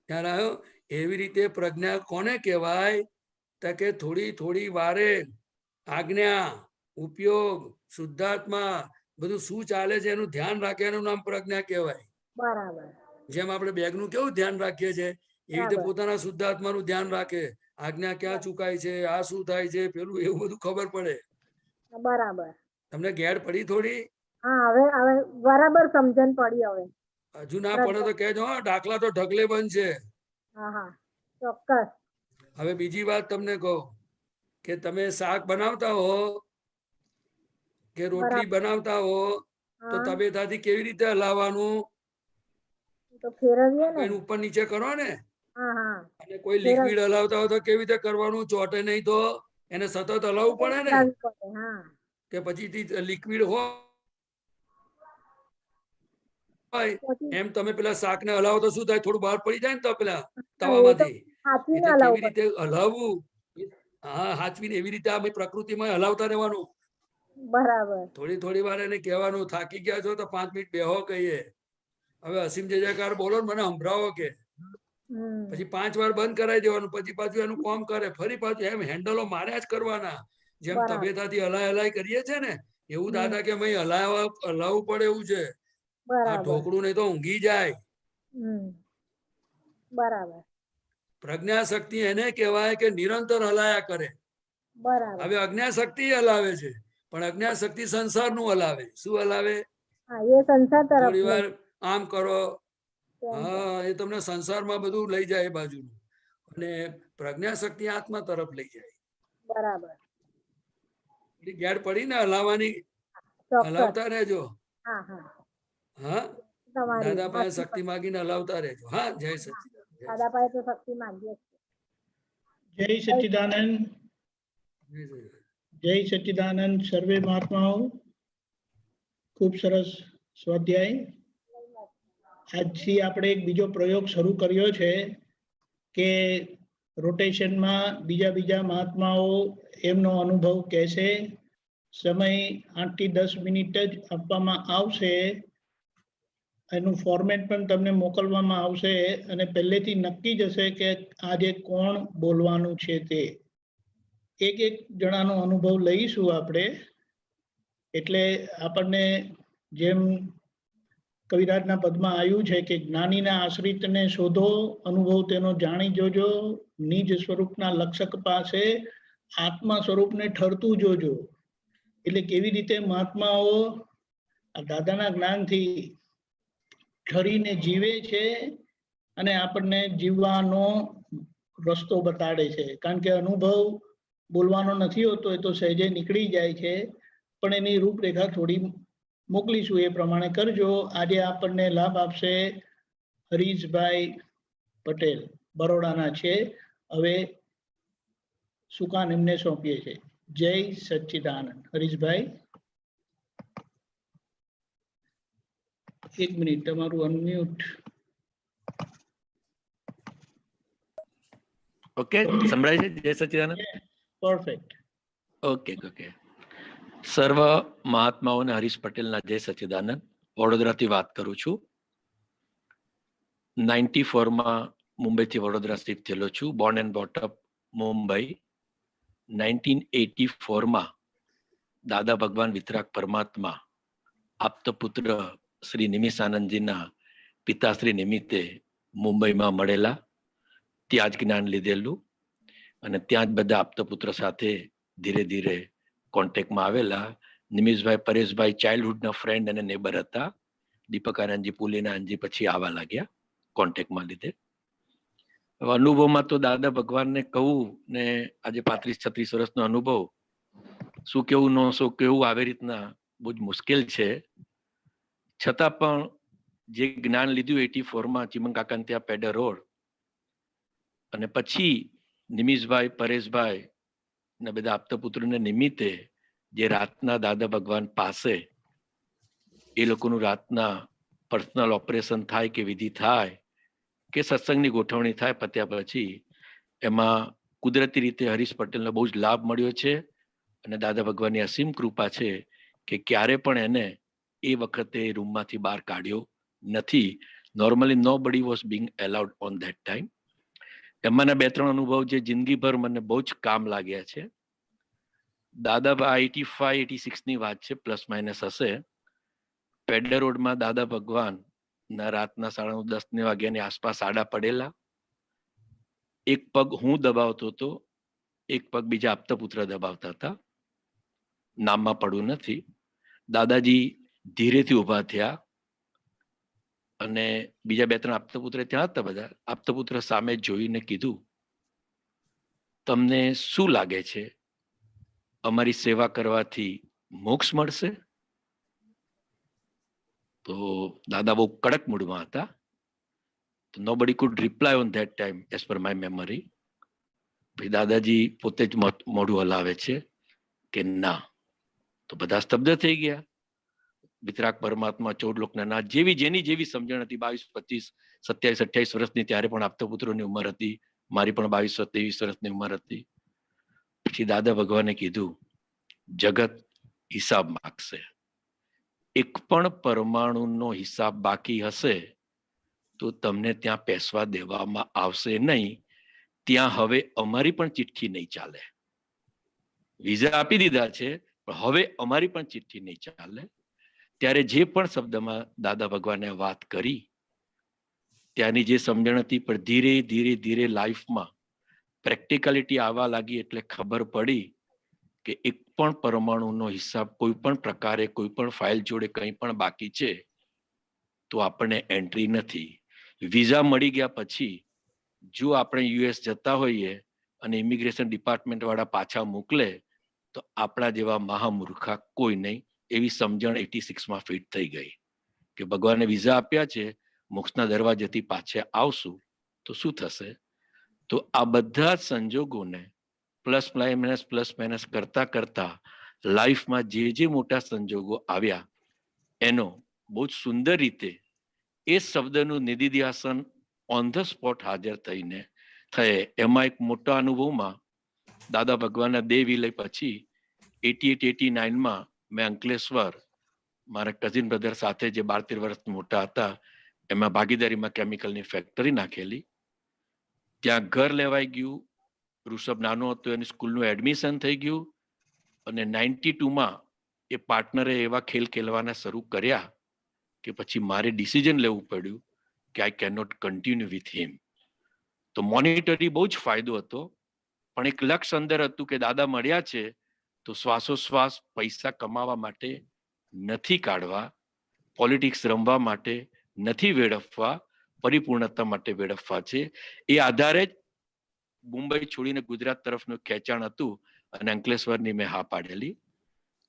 ખ્યાલ આવ્યો? એવી રીતે પ્રજ્ઞા કોને કહેવાય? તો કે થોડી વારે આજ્ઞા, ઉપયોગ, શુદ્ધાત્મા બધું શું ચાલે છે એનું ધ્યાન રાખે, એનું નામ પ્રજ્ઞા કહેવાય. બરાબર. જેમ આપણે બેગનું કેવું ધ્યાન રાખીએ છીએ એવી રીતે પોતાના શુદ્ધાત્માનું ધ્યાન રાખે. આજ્ઞા ક્યાં ચુકાય છે, આ શું થાય છે, પેલું એવું બધું ખબર પડે. બરાબર. તમને ગેડ પડી થોડી? હા, હવે બરાબર સમજણ પડી. હવે હજુ ના પડે તો કહેજો. દાખલા તો ઢગલે બંધ છે. હા, હા, ચોક્કસ. હવે બીજી વાત તમને કહું કે તમે શાક બનાવતા હો કે રોટલી બનાવતા હો તો તબેતાથી કેવી રીતે હલાવવાનું? તો ફેરવીએ ને. ઉપર નીચે કરો ને. હા, હા. અને કોઈ લિક્વિડ હલાવતા હોય તો કેવી રીતે કરવાનું? ચોટે નહીં તો એને સતત હલાવવું પડે ને. કે પછી લિક્વિડ હોય એમ તમે પેલા શાક ને હલાવો તો શું થાય? થોડું બહાર પડી જાય ને તો પેલા તવામાંથી. એટલે કેવી રીતે હલાવવું? હા, હાચવીને એવી રીતે આ પ્રકૃતિમાં હલાવતા રહેવાનું. બરાબર. થોડી વાર એને કહેવાનું થાકી ગયા છો તો 5 મિનિટ બેહો કહીએ. હવે અસીમ જયકાર બોલો ને મને સંભળાવો કે. પછી 5 વાર બંધ કરાવી દેવાનું, પછી પાછું એનું કામ કરે, ફરી પાછું એમ હેન્ડલો માર્યા જ કરવાના. જેમ તબેતાથી હલાય કરીએ છે ને એવું દાદા કે હલાવવું પડે એવું છે. આ ઢોકળું નહીં તો ઊંઘી જાય. બરાબર. પ્રજ્ઞા શક્તિ એને કહેવાય કે નિરંતર હલાયા કરે. બરાબર. હવે અજ્ઞા શક્તિ હલાવે છે, પણ અજ્ઞા શક્તિ સંસારનું હલાવે. શું હલાવે? એ સંસાર તરફ. થોડી વાર આમ કરો, હા, એ તમને સંસારમાં બધું લઈ જાય બાજુનું. અને પ્રજ્ઞા શક્તિ આત્મા તરફ લઈ જાય. બરાબર. ગેડ પડી ને હલાવવાની, હલાવતા રહેજો. હા, હા. હા, દાદા પાસે શક્તિ માગીને હલાવતા રહેજો. હા, જય સચિદાનંદ. દાદા પાસે તો શક્તિ માંગીએ. જય સચિદાનંદ. જય સચિદાનંદ સર્વે મહાત્માઓ. ખૂબ સરસ સ્વાધ્યાય. આજથી આપણે એક બીજો પ્રયોગ શરૂ કર્યો છે કે રોટેશનમાં બીજા મહાત્માઓ એમનો અનુભવ કહેશે. સમય 8 થી 10 મિનિટ જ આપવામાં આવશે. એનું ફોર્મેટ પણ તમને મોકલવામાં આવશે અને પહેલેથી નક્કી જ હશે કે આજે કોણ બોલવાનું છે તે. એક જણાનો અનુભવ લઈશું આપણે. એટલે આપણને જેમ કવિરાજના પદમાં આવ્યું છે કે જ્ઞાનીના આશ્રિતને શોધો, અનુભવ તેનો જાણી જોજો, નિજ સ્વરૂપના લક્ષક પાસે આત્મા સ્વરૂપને ઠરતું જોજો. એટલે કેવી રીતે મહાત્માઓ દાદાના જ્ઞાનથી ઠરીને જીવે છે અને આપણને જીવવાનો રસ્તો બતાડે છે. કારણ કે અનુભવ બોલવાનો નથી હોતો, એ તો સહેજે નીકળી જાય છે, પણ એની રૂપરેખા થોડી મોકલીશું, એ પ્રમાણે કરજો. આજે આપણને લાભ આપશે હરીશભાઈ પટેલ, બરોડાના છે. હવે સુકાન એમને સોંપીએ છીએ. જય સચ્ચિદાનંદ. હરીશભાઈ, 1 મિનિટ, તમારું અનમ્યુટ. ઓકે, સંભળાય છે? જય સચ્ચિદાનંદ. પરફેક્ટ. Okay okay. સર્વ મહાત્માઓને હરીશ પટેલના જય સચ્ચિદાનંદ. વડોદરાથી વાત કરું છું. 94માં મુંબઈથી વડોદરા શિફ્ટ થયેલો છું. Born and brought up. Mumbai Dada Bhagwan વિતરાગ પરમાત્મા આપતા પુત્ર શ્રી નિમિષાનંદજીના પિતાશ્રી નિમિત્તે મુંબઈમાં મળેલા. ત્યાં જ જ્ઞાન લીધેલું અને ત્યાં જ બધા આપતા પુત્ર સાથે ધીરે ધીરે કોન્ટેક્ટમાં આવેલા. નિમિષભાઈ પરેશભાઈ ચાઇલ્ડહુડના ફ્રેન્ડ અને નેબર હતા. દીપક આનંદજી, પુલીના આનંદજી પછી આવવા લાગ્યા કોન્ટેક્ટમાં લીધે. અનુભવમાં તો દાદા ભગવાનને કહું ને, આજે 35-36 વર્ષનો અનુભવ, શું કેવું ન શું કેવું, આવી રીતના બહુ જ મુશ્કેલ છે. છતાં પણ જે જ્ઞાન લીધું 84માં ચીમન કાકાને ત્યાં પેડર રોડ, અને પછી નિમિષભાઈ પરેશભાઈ ને બધા આપતા પુત્રોને નિમિત્તે જે રાતના દાદા ભગવાન પાસે એ લોકોનું રાતના પર્સનલ ઓપરેશન થાય કે વિધિ થાય કે સત્સંગની ગોઠવણી થાય, પત્યા પછી એમાં કુદરતી રીતે હરીશ પટેલનો બહુ જ લાભ મળ્યો છે. અને દાદા ભગવાનની અસીમ કૃપા છે કે ક્યારે પણ એને એ વખતે રૂમમાંથી બહાર કાઢ્યો નથી. Normally nobody was being allowed on that time. એમાંના 2-3 અનુભવ જે જિંદગીભર મને બહુ જ કામ લાગ્યા છે. દાદા 85-86ની વાત છે, પ્લસ માઇનસ હશે. પેડર રોડમાં દાદા ભગવાન ના રાતના 9:30 વાગ્યાની આસપાસ આડા પડેલા. એક પગ હું દબાવતો હતો, એક પગ બીજા આપતા પુત્ર દબાવતા હતા. નામમાં પડવું નથી. દાદાજી ધીરેથી ઉભા થયા અને બીજા 2-3 આપતા પુત્ર ત્યાં હતા. બધા આપતા પુત્ર સામે જોઈને કીધું, તમને શું લાગે છે, અમારી સેવા કરવાથી મોક્ષ મળશે? તો દાદા બહુ કડક મૂડમાં હતા. Nobody food reply on that time as per my memory. પછી દાદાજી પોતે જ મોઢું હલાવે છે કે ના. તો બધા સ્તબ્ધ થઈ ગયા. વિતરાગ પરમાત્મા 14 લોકના નાથ જેવી જેની જેવી સમજણ હતી, 22, 25, 27, 28 વર્ષની, ત્યારે પણ આપતા પુત્રોની ઉંમર હતી. મારી પણ 22, 23 વર્ષની ઉંમર હતી. પછી દાદા ભગવાને કીધું, જગત હિસાબ માંગશે. એક પણ પરમાણુનો હિસાબ બાકી હશે તો તમને ત્યાં પેસવા દેવામાં આવશે નહીં. ત્યાં હવે અમારી પણ ચિઠ્ઠી નહીં ચાલે. વિઝા આપી દીધા છે, પણ હવે અમારી પણ ચિઠ્ઠી નહીં ચાલે. ત્યારે જે પણ શબ્દમાં દાદા ભગવાને વાત કરી, ત્યાંની જે સમજણ હતી, પણ ધીરે ધીરે ધીરે લાઈફમાં પ્રેક્ટિકલિટી આવવા લાગી. એટલે ખબર પડી કે એક પણ પરમાણુનો હિસાબ કોઈ પણ પ્રકારે કોઈ પણ ફાઇલ જોડે કંઈ પણ બાકી છે તો આપણને એન્ટ્રી નથી. વિઝા મળી ગયા પછી જો આપણે યુએસ જતા હોઈએ અને ઇમિગ્રેશન ડિપાર્ટમેન્ટ વાળા પાછા મોકલે તો આપણા જેવા મહામૂર્ખા કોઈ નહીં. એવી સમજણ 86માં ફિટ થઈ ગઈ કે ભગવાને વિઝા આપ્યા છે, મોક્ષના દરવાજેથી પાછા આવશું તો શું થશે. તો આ બધા સંજોગોને પ્લસ માઇનસ કરતા કરતા લાઈફમાં જે મોટા સંજોગો આવ્યા એનો બહુ જ સુંદર રીતે એ શબ્દનું નિધિધ્યાસન ઓન ધ સ્પોટ હાજર થઈને થયે. એમાં એક મોટા અનુભવમાં દાદા ભગવાનના દેહ વિલય પછી 88-89માં મેં અંકલેશ્વર મારા કઝિન બ્રધર સાથે જે 12-13 વર્ષ મોટા હતા એમાં ભાગીદારીમાં કેમિકલની ફેક્ટરી નાખેલી. ત્યાં ઘર લેવાઈ ગયું. ઋષભ નાનો હતો, એની સ્કૂલનું એડમિશન થઈ ગયું અને 92માં એ પાર્ટનરે એવા ખેલ ખેલવાના શરૂ કર્યા કે પછી મારે ડિસિઝન લેવું પડ્યું કે I can not continue with him. તો મોનિટરી બહુ જ ફાયદો હતો, પણ એક લક્ષ્ય અંદર હતું કે દાદા મળ્યા છે તો શ્વાસોશ્વાસ પૈસા કમાવા માટે નથી કાઢવા, પોલિટિક્સ રમવા માટે નથી વેડફવા, પરિપૂર્ણતા માટે વેડફવા છે. એ આધારે જ મુંબઈ છોડીને ગુજરાત તરફનું ખેંચાણ હતું અને અંકલેશ્વરની મેં હા પાડેલી.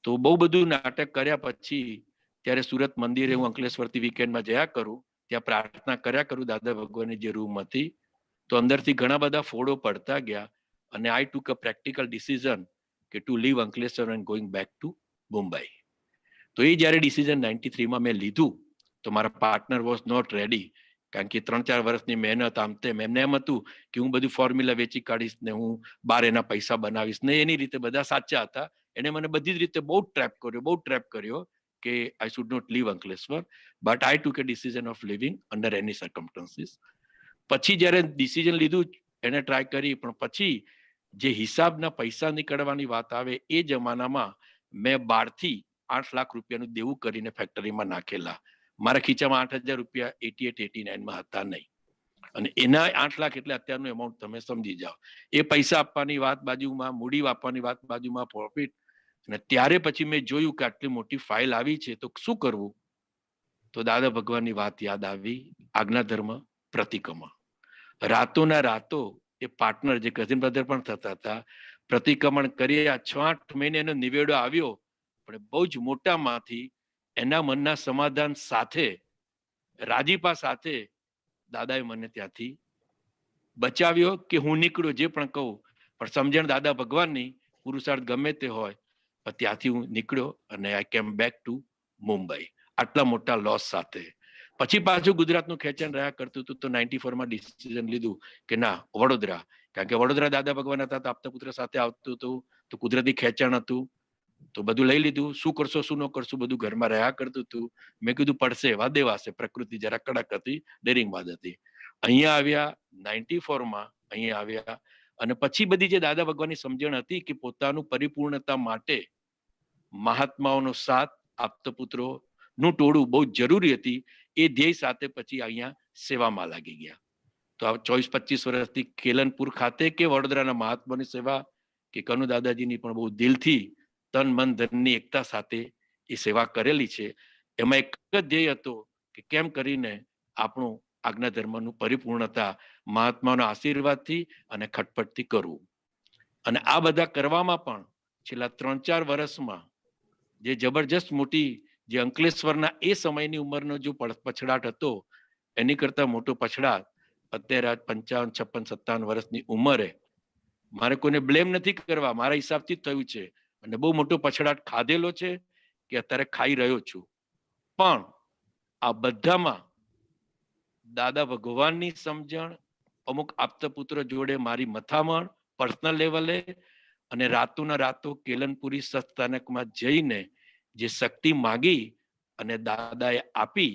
તો બહુ બધું નાટક કર્યા પછી ત્યારે સુરત મંદિરે હું અંકલેશ્વરથી વીકેન્ડમાં જયા કરું, ત્યાં પ્રાર્થના કર્યા કરું દાદા ભગવાનની જે રૂમ હતી. તો અંદરથી ઘણા બધા ફોડો પડતા ગયા અને I took a practical decision કે to leave Ankleshwar and going back to Mumbai. તો એ જ્યારે ડિસિઝન 93માં મેં લીધું તો મારા પાર્ટનર વોઝ નોટ રેડી, કારણ કે 3-4 વર્ષની મહેનત આમ તેમ એમને એમ હતું કે હું બધું ફોર્મ્યુલા વેચી કાઢીશ ને હું બાર એના પૈસા બનાવીશ ને એની રીતે બધા સાચા હતા. એને મને બધી જ રીતે બહુ ટ્રેપ કર્યો કે I should not leave Ankleshwar, but I took a decision of living under any circumstances. પછી જ્યારે ડિસિઝન લીધું એને ટ્રાય કરી, પણ પછી જે હિસાબના પૈસા નીકળવાની વાત આવે એ જમાનામાં મેં 12 થી 8 લાખ રૂપિયાનું દેવું કરીને ફેક્ટરીમાં નાખેલા. મારા ખીચામાં 8,000 રૂપિયા 88-89માં હતા નહીં, અને એના 8 લાખ એટલે અત્યારનું એમાઉન્ટ તમે સમજી જાઓ. એ પૈસા આપવાની વાત બાજુમાં, મૂડી આપવાની વાત બાજુમાં, પ્રોફિટ. અને ત્યારે પછી મેં જોયું કે આટલી મોટી ફાઇલ આવી છે તો શું કરવું. તો દાદા ભગવાનની વાત યાદ આવી, આજ્ઞા ધર્મ પ્રતિક્રમણ. રાતોના રાતો એ પાર્ટનર જે કઝિન બ્રધર પણ થતા હતા, પ્રતિક્રમણ કરી 6-8 મહિને એનો નિવેડો આવ્યો, પણ બહુ જ મોટામાંથી એના મનના સમાધાન સાથે, રાજીપા સાથે દાદાએ મને ત્યાંથી બચાવ્યો કે હું નીકળ્યો જે પણ કહું, પણ સમજણ દાદા ભગવાનની, પુરુષાર્થ ગમે તે હોય, પણ ત્યાંથી હું નીકળ્યો અને આઈ કેમ બેક ટુ મુંબઈ આટલા મોટા લોસ સાથે. પછી પાછું ગુજરાતનું ખેંચાણ રહ્યા કરતું હતું. તો 94માં ડિસિઝન લીધું કે ના, વડોદરા, કારણ કે વડોદરા દાદા ભગવાન હતા તો આપતા પુત્ર સાથે આવતું હતું, તો કુદરતી ખેંચાણ હતું, તો બધું લઈ લીધું. શું કરશો શું ન કરશું બધું ઘરમાં રહ્યા કરતું હતું. મેં કીધું પડશે, વાદેવાશે, પ્રકૃતિ જરા કડક હતી, ડેરિંગબાદ હતી. અહીંયા આવ્યા 94માં, અહીંયા આવ્યા અને પછી બધી જે દાદા ભગવાનની સમજણ હતી કે પોતાનું પરિપૂર્ણતા માટે મહાત્માઓનો સાથ, આપતા પુત્રો નું ટોળું બહુ જરૂરી હતી. એ ધ્યેય સાથે પછી અહીંયા સેવામાં લાગી ગયા. તો આ 24-25 વર્ષથી કેલનપુર ખાતે કે વડોદરાના મહાત્માની સેવા કે કનુ દાદાજીની પણ બહુ દિલથી તન મન ધનની એકતા સાથે એ સેવા કરેલી છે. એમાં એક જ ધ્યેય હતો કે કેમ કરીને આપણું આજ્ઞા ધર્મનું પરિપૂર્ણતા મહાત્માના આશીર્વાદથી અને ખટપટથી કરવું. અને આ બધા કરવામાં પણ છેલ્લા 3-4 વર્ષમાં જે જબરજસ્ત મોટી જે અંકલેશ્વરના એ સમયની ઉંમરનો જો પછડાટ હતો, એની કરતા મોટો પછડાટ અત્યારે 55, 56, 57 વર્ષની ઉંમરે, મારે કોઈને બ્લેમ નથી કરવા, મારા હિસાબથી જ થયું છે. અને બહુ મોટો પછડાટ ખાધેલો છે કે અત્યારે ખાઈ રહ્યો છું. પણ આ બધામાં દાદા ભગવાનની સમજણ, અમુક આપતા પુત્ર જોડે મારી મથામણ પર્સનલ લેવલે, અને રાતોના રાતો કેલનપુરી સત્સ્થાનકમાં જઈને જે શક્તિ માગી અને દાદાએ આપી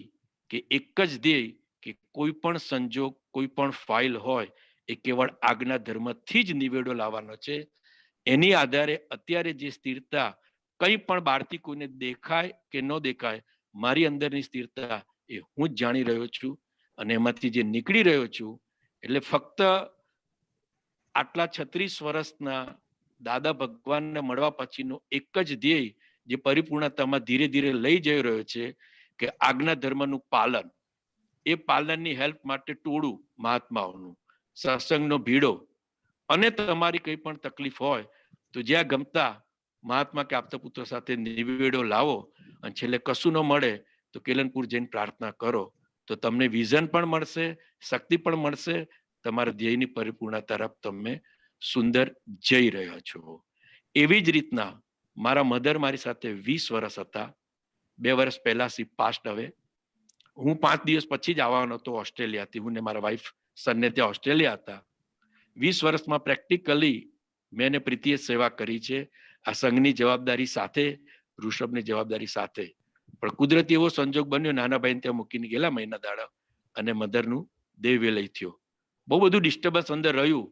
કે એક જ ધ્યેય કે કોઈ પણ સંજોગ, કોઈ પણ ફાઇલ હોય એ કેવળ આજ્ઞા ધર્મથી જ નિવેડો લાવવાનો છે. એની આધારે અત્યારે જે સ્થિરતા કંઈ પણ બહારથી કોઈને દેખાય કે ન દેખાય, મારી અંદરની સ્થિરતા એ હું જ જાણી રહ્યો છું અને એમાંથી જે નીકળી રહ્યો છું. એટલે ફક્ત આટલા 36 વર્ષના દાદા ભગવાનને મળવા પછીનો એક જ ધ્યેય જે પરિપૂર્ણતામાં ધીરે ધીરે લઈ જઈ રહ્યો છે કે આજ્ઞા ધર્મનું પાલન. એ પાલનની હેલ્પ માટે ટોળું મહાત્માઓનું, સત્સંગનો ભીડો, અને તમારી કંઈ પણ તકલીફ હોય તો જ્યાં ગમતા મહાત્મા કે આપતા પુત્ર સાથે નિવેડો લાવો. અને છેલ્લે કશું ન મળે તો કેલનપુર જઈને પ્રાર્થના કરો, તો તમને વિઝન પણ મળશે, શક્તિ પણ મળશે, તમારા ધ્યેયની પરિપૂર્ણતા તરફ તમે સુંદર જઈ રહ્યા છો. એવી જ રીતના મારા મધર મારી સાથે 20 વર્ષ હતા. 2 વર્ષ પહેલા સી પાસ્ટ હવે. હું 5 દિવસ પછી જ આવવાનો હતો ઓસ્ટ્રેલિયાથી. હું ને મારા વાઈફ સનને ત્યાં ઓસ્ટ્રેલિયા હતા. 20 વર્ષમાં પ્રેક્ટિકલી મેં એને પ્રીતિએ સેવા કરી છે, આ સંઘની જવાબદારી સાથે, ઋષભની જવાબદારી સાથે. પણ કુદરતી એવો સંજોગ બન્યો, નાના ભાઈને ત્યાં મૂકીને ગયેલા મહિના દાડા, અને મધરનું દેહ વિલય થયો. બહુ બધું ડિસ્ટર્બન્સ અંદર રહ્યું,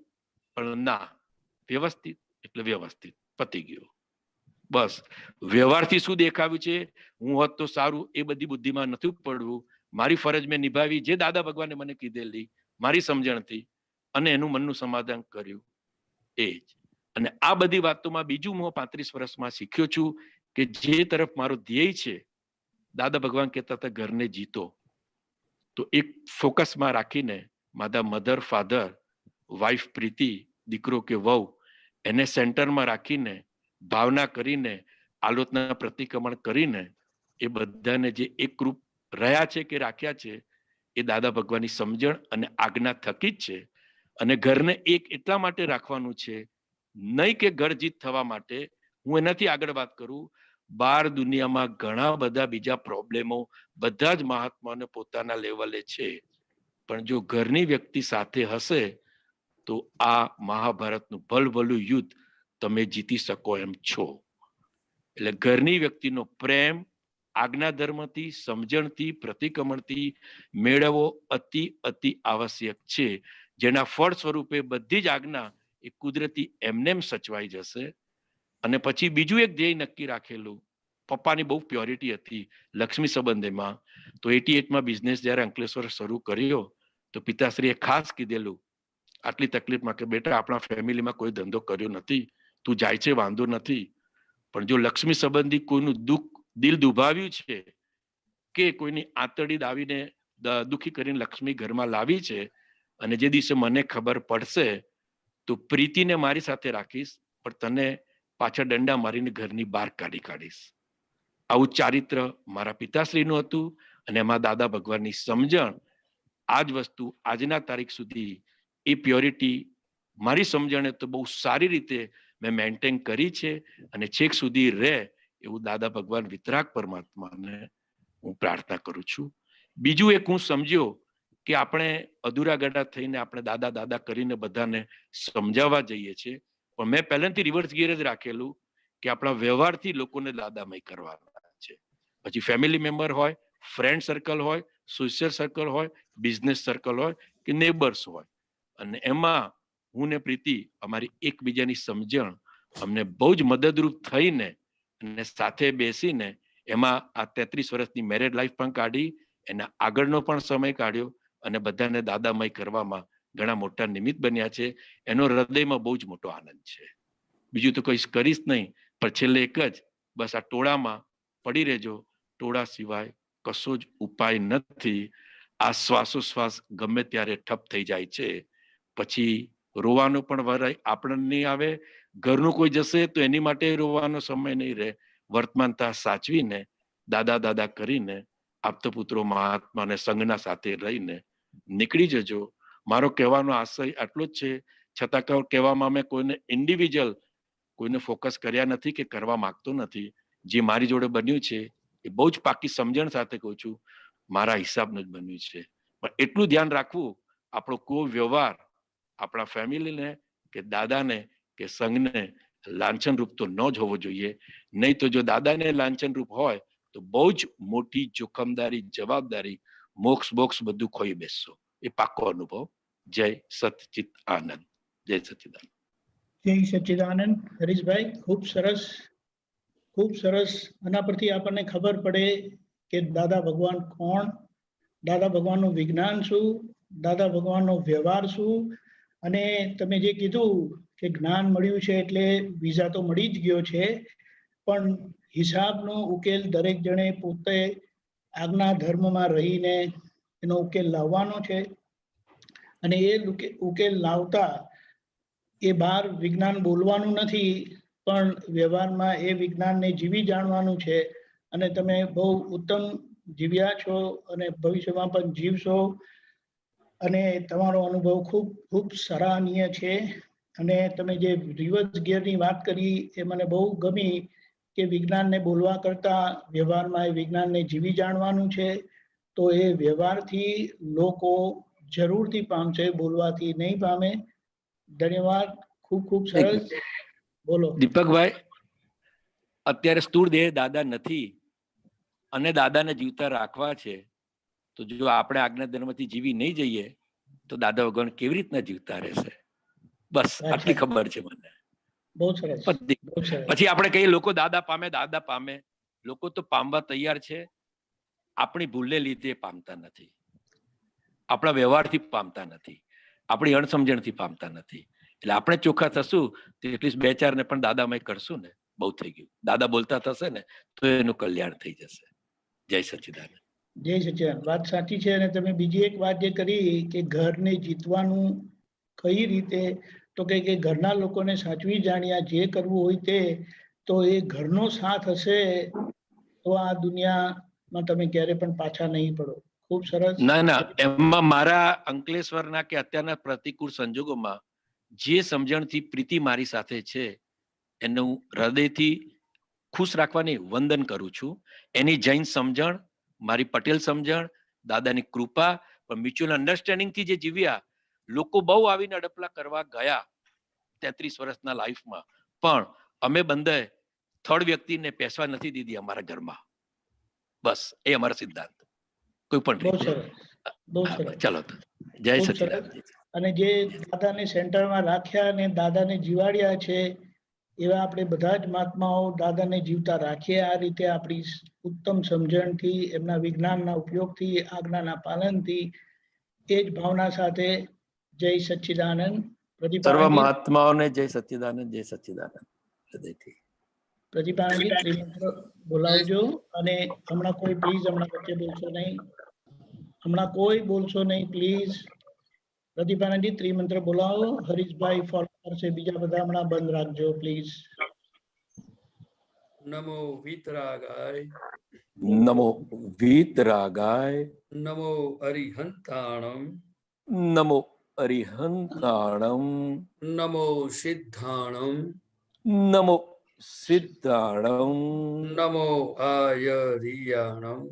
પણ ના, વ્યવસ્થિત એટલે વ્યવસ્થિત પતી ગયું. બસ વ્યવહારથી શું દેખાવ્યું છે, હું હોત તો સારું, એ બધી બુદ્ધિમાં નથી પડવું. મારી ફરજ મેં નિભાવી, જે દાદા ભગવાને મને કીધેલી મારી સમજણથી, અને એનું મનનું સમાધાન કર્યું એ જ. અને આ બધી વાતોમાં બીજું હું 35 વર્ષમાં શીખ્યો છું કે જે તરફ મારો ધ્યેય છે, દાદા ભગવાન કહેતા હતા ઘરને જીતો. તો એક ફોકસમાં રાખીને મારા મધર ફાધર, વાઇફ પ્રીતિ, દીકરો કે વહુ, એને સેન્ટરમાં રાખીને ભાવના કરીને આલોચના પ્રતિક્રમણ કરીને એ બધાને જે એકરૂપ રહ્યા છે કે રાખ્યા છે એ દાદા ભગવાનની સમજણ અને આજ્ઞા થકી જ છે. અને ઘરને એક એટલા માટે રાખવાનું છે, નહીં કે ઘર જીત થવા માટે. હું એનાથી આગળ વાત કરું, બહાર દુનિયામાં ઘણા બધા બીજા પ્રોબ્લેમો બધા જ મહાત્માને પોતાના લેવલે છે, પણ જો ઘરની વ્યક્તિ સાથે હશે તો આ મહાભારતનું ભલભલું યુદ્ધ તમે જીતી શકો એમ છો. એટલે ઘરની વ્યક્તિનો પ્રેમ આજ્ઞા ધર્મથી, સમજણથી, પ્રતિક્રમણથી મેળવવો અતિ અતિ આવશ્યક છે, જેના ફળ સ્વરૂપે બધી જ આજ્ઞા એ કુદરતી એમનેમ સચવાઈ જશે. અને પછી બીજું એક ધ્યેય નક્કી રાખેલું, પપ્પાની બહુ પ્યોરિટી હતી લક્ષ્મી સંબંધેમાં. તો 88માં બિઝનેસ જયારે અંકલેશ્વર શરૂ કર્યો તો પિતાશ્રીએ ખાસ કીધેલું આટલી તકલીફમાં કે બેટા આપણા ફેમિલીમાં કોઈ ધંધો કર્યો નથી, તું જાય છે વાંધો નથી, પણ જો લક્ષ્મી સંબંધી કોઈનું દુઃખ દિલ દુભાવ્યું છે કે કોઈની આંતરડી દાવીને દુઃખી કરીને લક્ષ્મી ઘરમાં લાવી છે, અને જે દિવસે મને ખબર પડશે તો પ્રીતિને મારી સાથે રાખીશ, પણ તને પાછા દંડા મારીને ઘરની બહાર કાઢીશ. આવું ચારિત્ર મારા પિતાશ્રીનું હતું અને એમાં દાદા ભગવાનની સમજણ. આ જ વસ્તુ આજના તારીખ સુધી એ પ્યોરિટી મારી સમજણે તો બહુ સારી રીતે મેં મેન્ટેન કરી છે અને છેક સુધી રહે એવું દાદા ભગવાન વિતરાગ પરમાત્માને હું પ્રાર્થના કરું છું. બીજું એક હું સમજ્યો કે આપણે અધૂરા ગડા થઈને આપણે દાદા દાદા કરીને બધાને સમજાવવા જઈએ છીએ, પણ મેં પહેલાથી રિવર્સ ગિયર જ રાખેલું કે આપણા વ્યવહારથી લોકોને દાદામય કરવાના છે. પછી ફેમિલી મેમ્બર હોય, ફ્રેન્ડ સર્કલ હોય, સોશિયલ સર્કલ હોય, બિઝનેસ સર્કલ હોય કે નેબર્સ હોય, અને એમાં હું ને પ્રીતિ અમારી એકબીજાની સમજણ અમને બહુ જ મદદરૂપ થઈને અને સાથે બેસીને એમાં આ 33 વર્ષની મેરેજ લાઈફ પણ કાઢી, એના આગળનો પણ સમય કાઢ્યો અને બધાને દાદામય કરવામાં ઘણા મોટા નિમિત્ત બન્યા છે. એનો હૃદયમાં બહુ જ મોટો આનંદ છે. બીજું તો કઈ કરીશ નહીં, પણ છેલ્લે એક જ, બસ આ ટોળામાં પડી રહેજો. ટોળા સિવાય કશો જ ઉપાય નથી. આ શ્વાસોશ્વાસ ગમે ત્યારે ઠપ થઈ જાય છે, પછી રોવાનો પણ વરાય આપણને નહીં આવે. ઘરનું કોઈ જશે તો એની માટે રોવાનો સમય નહીં રહે. વર્તમાનતા સાચવીને દાદા દાદા કરીને આપતો પુત્રો મહાત્માને સંઘના સાથે રહીને નીકળી જજો. મારો કહેવાનો આશય આટલો જ છે. છતાં કહેવામાં મેં કોઈને ઇન્ડિવિજ્યુઅલ કોઈને ફોકસ કર્યા નથી કે કરવા માંગતો નથી. જે મારી જોડે બન્યું છે એ બહુ જ પાકી સમજણ સાથે કહું છું, મારા હિસાબનું જ બન્યું છે. પણ એટલું ધ્યાન રાખવું, આપણો કોઈ વ્યવહાર આપણા ફેમિલીને કે દાદાને કે સંઘને લાંછન રૂપ તો ન જ હોવો જોઈએ. નહીં તો જો દાદાને લાંછન રૂપ હોય તો બહુ જ મોટી જોખમદારી, જવાબદારી, મોક્ષ બોક્ષ બધું ખોઈ બેસશો. એ પાકો અનુભવ. જય સચિત આનંદ. જય સચિદાનંદ. જય સચ્ચિદાનંદ. હરીશભાઈ, ખૂબ સરસ, ખૂબ સરસ. આના પરથી આપણને ખબર પડે કે દાદા ભગવાન કોણ, દાદા ભગવાનનું વિજ્ઞાન શું, દાદા ભગવાનનો વ્યવહાર શું. અને તમે જે કીધું કે જ્ઞાન મળ્યું છે એટલે વિઝા તો મળી જ ગયો છે, પણ હિસાબનો ઉકેલ દરેક જણે પોતે આજ્ઞા ધર્મમાં રહીને એનો ઉકેલ લાવવાનો છે. અને એ ઉકેલ લાવતા એ બહાર વિજ્ઞાન બોલવાનું નથી, પણ વ્યવહારમાં એ વિજ્ઞાનને જીવી જાણવાનું છે. અને તમે બહુ ઉત્તમ જીવ્યા છો અને ભવિષ્યમાં પણ જીવશો. અને તમારો અનુભવ ખૂબ ખૂબ સરાહનીય છે. અને તમે જે રિવર્સ ગિયરની વાત કરી એ મને બહુ ગમી કે વિજ્ઞાનને બોલવા કરતા વ્યવહારમાં એ વિજ્ઞાનને જીવી જાણવાનું છે. તો એ વ્યવહારથી લોકો જરૂરથી પામશે, બોલવાથી નહીં પામે. ધન્યવાદ. ખૂબ ખૂબ સરસ. બોલો દીપકભાઈ. અત્યારે સ્થૂળ દેહ દાદા નથી અને દાદાને જીવતા રાખવા છે, તો જો આપણે આજ્ઞા ધર્મથી જીવી નહીં જઈએ તો દાદા ભગવાન કેવી રીતના જીવતા રહેશે? બસ આટલી ખબર છે મને. બહુ સરસ. પછી આપણે કહીએ લોકો દાદા પામે, દાદા પામે. લોકો તો પામવા તૈયાર છે, આપણી ભૂલને લીધે પામતા નથી, આપણા વ્યવહારથી પામતા નથી, આપણી અણસમજણથી પામતા નથી. એટલે આપણે ચોખ્ખા થશું તો એટલીસ્ટ 2-4 ને પણ દાદામય કરશું ને, બહુ થઈ ગયું. દાદા બોલતા થશે ને તો એનું કલ્યાણ થઈ જશે. જય સચ્ચિદાનંદ. જય સચિદાનંદ. વાત સાચી છે. અને તમે બીજી એક વાત જે કરી કે ઘરને જીતવાનું કઈ રીતે, તો કે ઘરના લોકોને સાચવી જાણ્યા જે કરવું હોય તે, તો એ ઘરનો સાથ હશે તો આ દુનિયામાં તમે ક્યારે પણ પાછા નહીં પડો. ખૂબ સરસ. ના ના, એમાં મારા અંકલેશ્વરના કે અત્યારના પ્રતિકૂળ સંજોગોમાં જે સમજણથી પ્રીતિ મારી સાથે છે એનું હૃદયથી ખુશ રાખવાની વંદન કરું છું. એની જૈન સમજણ, મારી પટેલ સમજણ, દાદાની કૃપા, પણ મ્યુચ્યુઅલ અન્ડરસ્ટેન્ડિંગથી જે જીવ્યા. લોકો બહુ આવીને અડપલા કરવા ગયા 33 વર્ષના લાઈફમાં, પણ અમે બંને થર્ડ વ્યક્તિને પેસવા નથી દીધી અમારા ઘરમાં. બસ એ અમારો સિદ્ધાંત. કોઈ પણ રીતે. ચાલો તો જય સચિદાનંદ. અને જે દાદાને સેન્ટરમાં રાખ્યા અને દાદાને જીવાડ્યા છે એવા આપણે બધા જ મહાત્માઓ દાદાને જીવતા રાખીએ આ રીતે આપણી ઉત્તમ સમજણથી, એમના વિજ્ઞાનના ઉપયોગથી, આજ્ઞાના પાલનથી, એ જ ભાવના સાથે જય સચ્ચિદાનંદ. સર્વ મહાત્માઓને જય સચ્ચિદાનંદ, જય સચ્ચિદાનંદ હૃદયથી. પ્રતિભાનંદજી ત્રિમંત્ર બોલાવજો. અને હમણાં કોઈ પ્લીઝ હમણાં વચ્ચે બોલશો નહીં, હમણાં કોઈ બોલશો નહીં પ્લીઝ. પ્રતિભાનંદજી ત્રિમંત્ર બોલાવો. હરીશભાઈ ફોલો કરશે, બીજા બધા હમણાં બંધ રાખજો please. Namo વીતરાગાય, Namo વીતરાગાય, Namo અરિહંતાણમ, Namo અરિહંતાણમ, Namo સિદ્ધાણમ, Namo સિદ્ધાણમ, Namo આયરિયાણમ,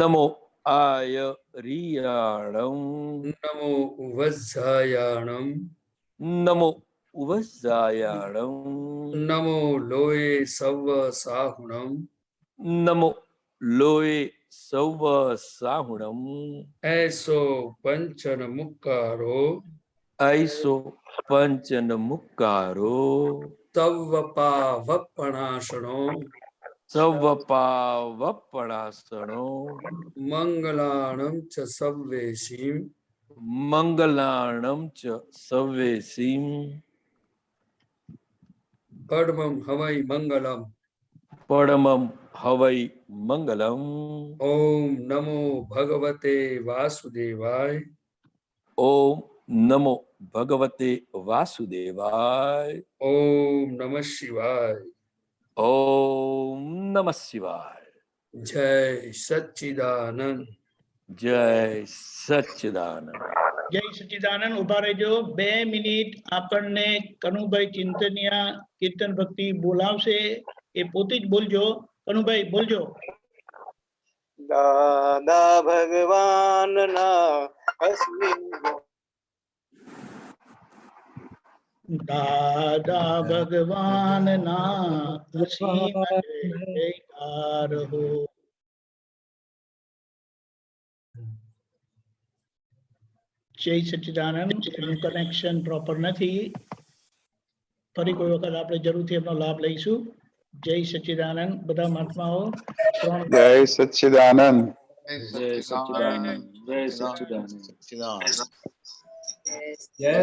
Namo આયરિયાણમ, Namo વજ્જાયાણમ, Namo ઉવજ્જાયાણમ, Namo લોય serve સાહુણમ, નમો લોય સૌવ સાહુણમ, એસો પંચન મુક્કારો, ऐसो पंचन मुक्कारो, તવ પાવપણાસણો, સવપાવપણાસણો, મંગલાણમ ચ સવ્વેશીમ, મંગલાણમ ચ સવ્વેસીમ, પડમમ હવૈ મંગલમ, પરમમ હવૈ મંગલમ. ઓમ નમો ભગવતે વાસુદેવાય, ઓમ નમો ભગવતે વાસુદેવાય, ઓમ નમઃ શિવાય, ઓમ નમઃ શિવાય. જય સચ્ચિદાનંદ, જય સચ્ચિદાનંદ. જય સચ્ચિદાનંદ. ઉભા રહેજો 2 મિનિટ. આપણને કનુભાઈ ચિંતનિયા કીર્તન ભક્તિ બોલાવશે, એ પોતે જ બોલજો. કનુભાઈ બોલજો. દાદા ભગવાનના અશ્વિન, દાદા ભગવાનના અસીમ જયકાર હો. જય સચ્ચિદાનંદ. એનું કનેક્શન પ્રોપર નથી. ફરી કોઈ વખત આપણે જરૂરથી એમનો લાભ લઈશું. જય સચ્ચિદાનંદ. બધા મહાત્માઓ જય સચ્ચિદાનંદ. જય સચ્ચિદાનંદ. જય સચ્ચિદાનંદ. જય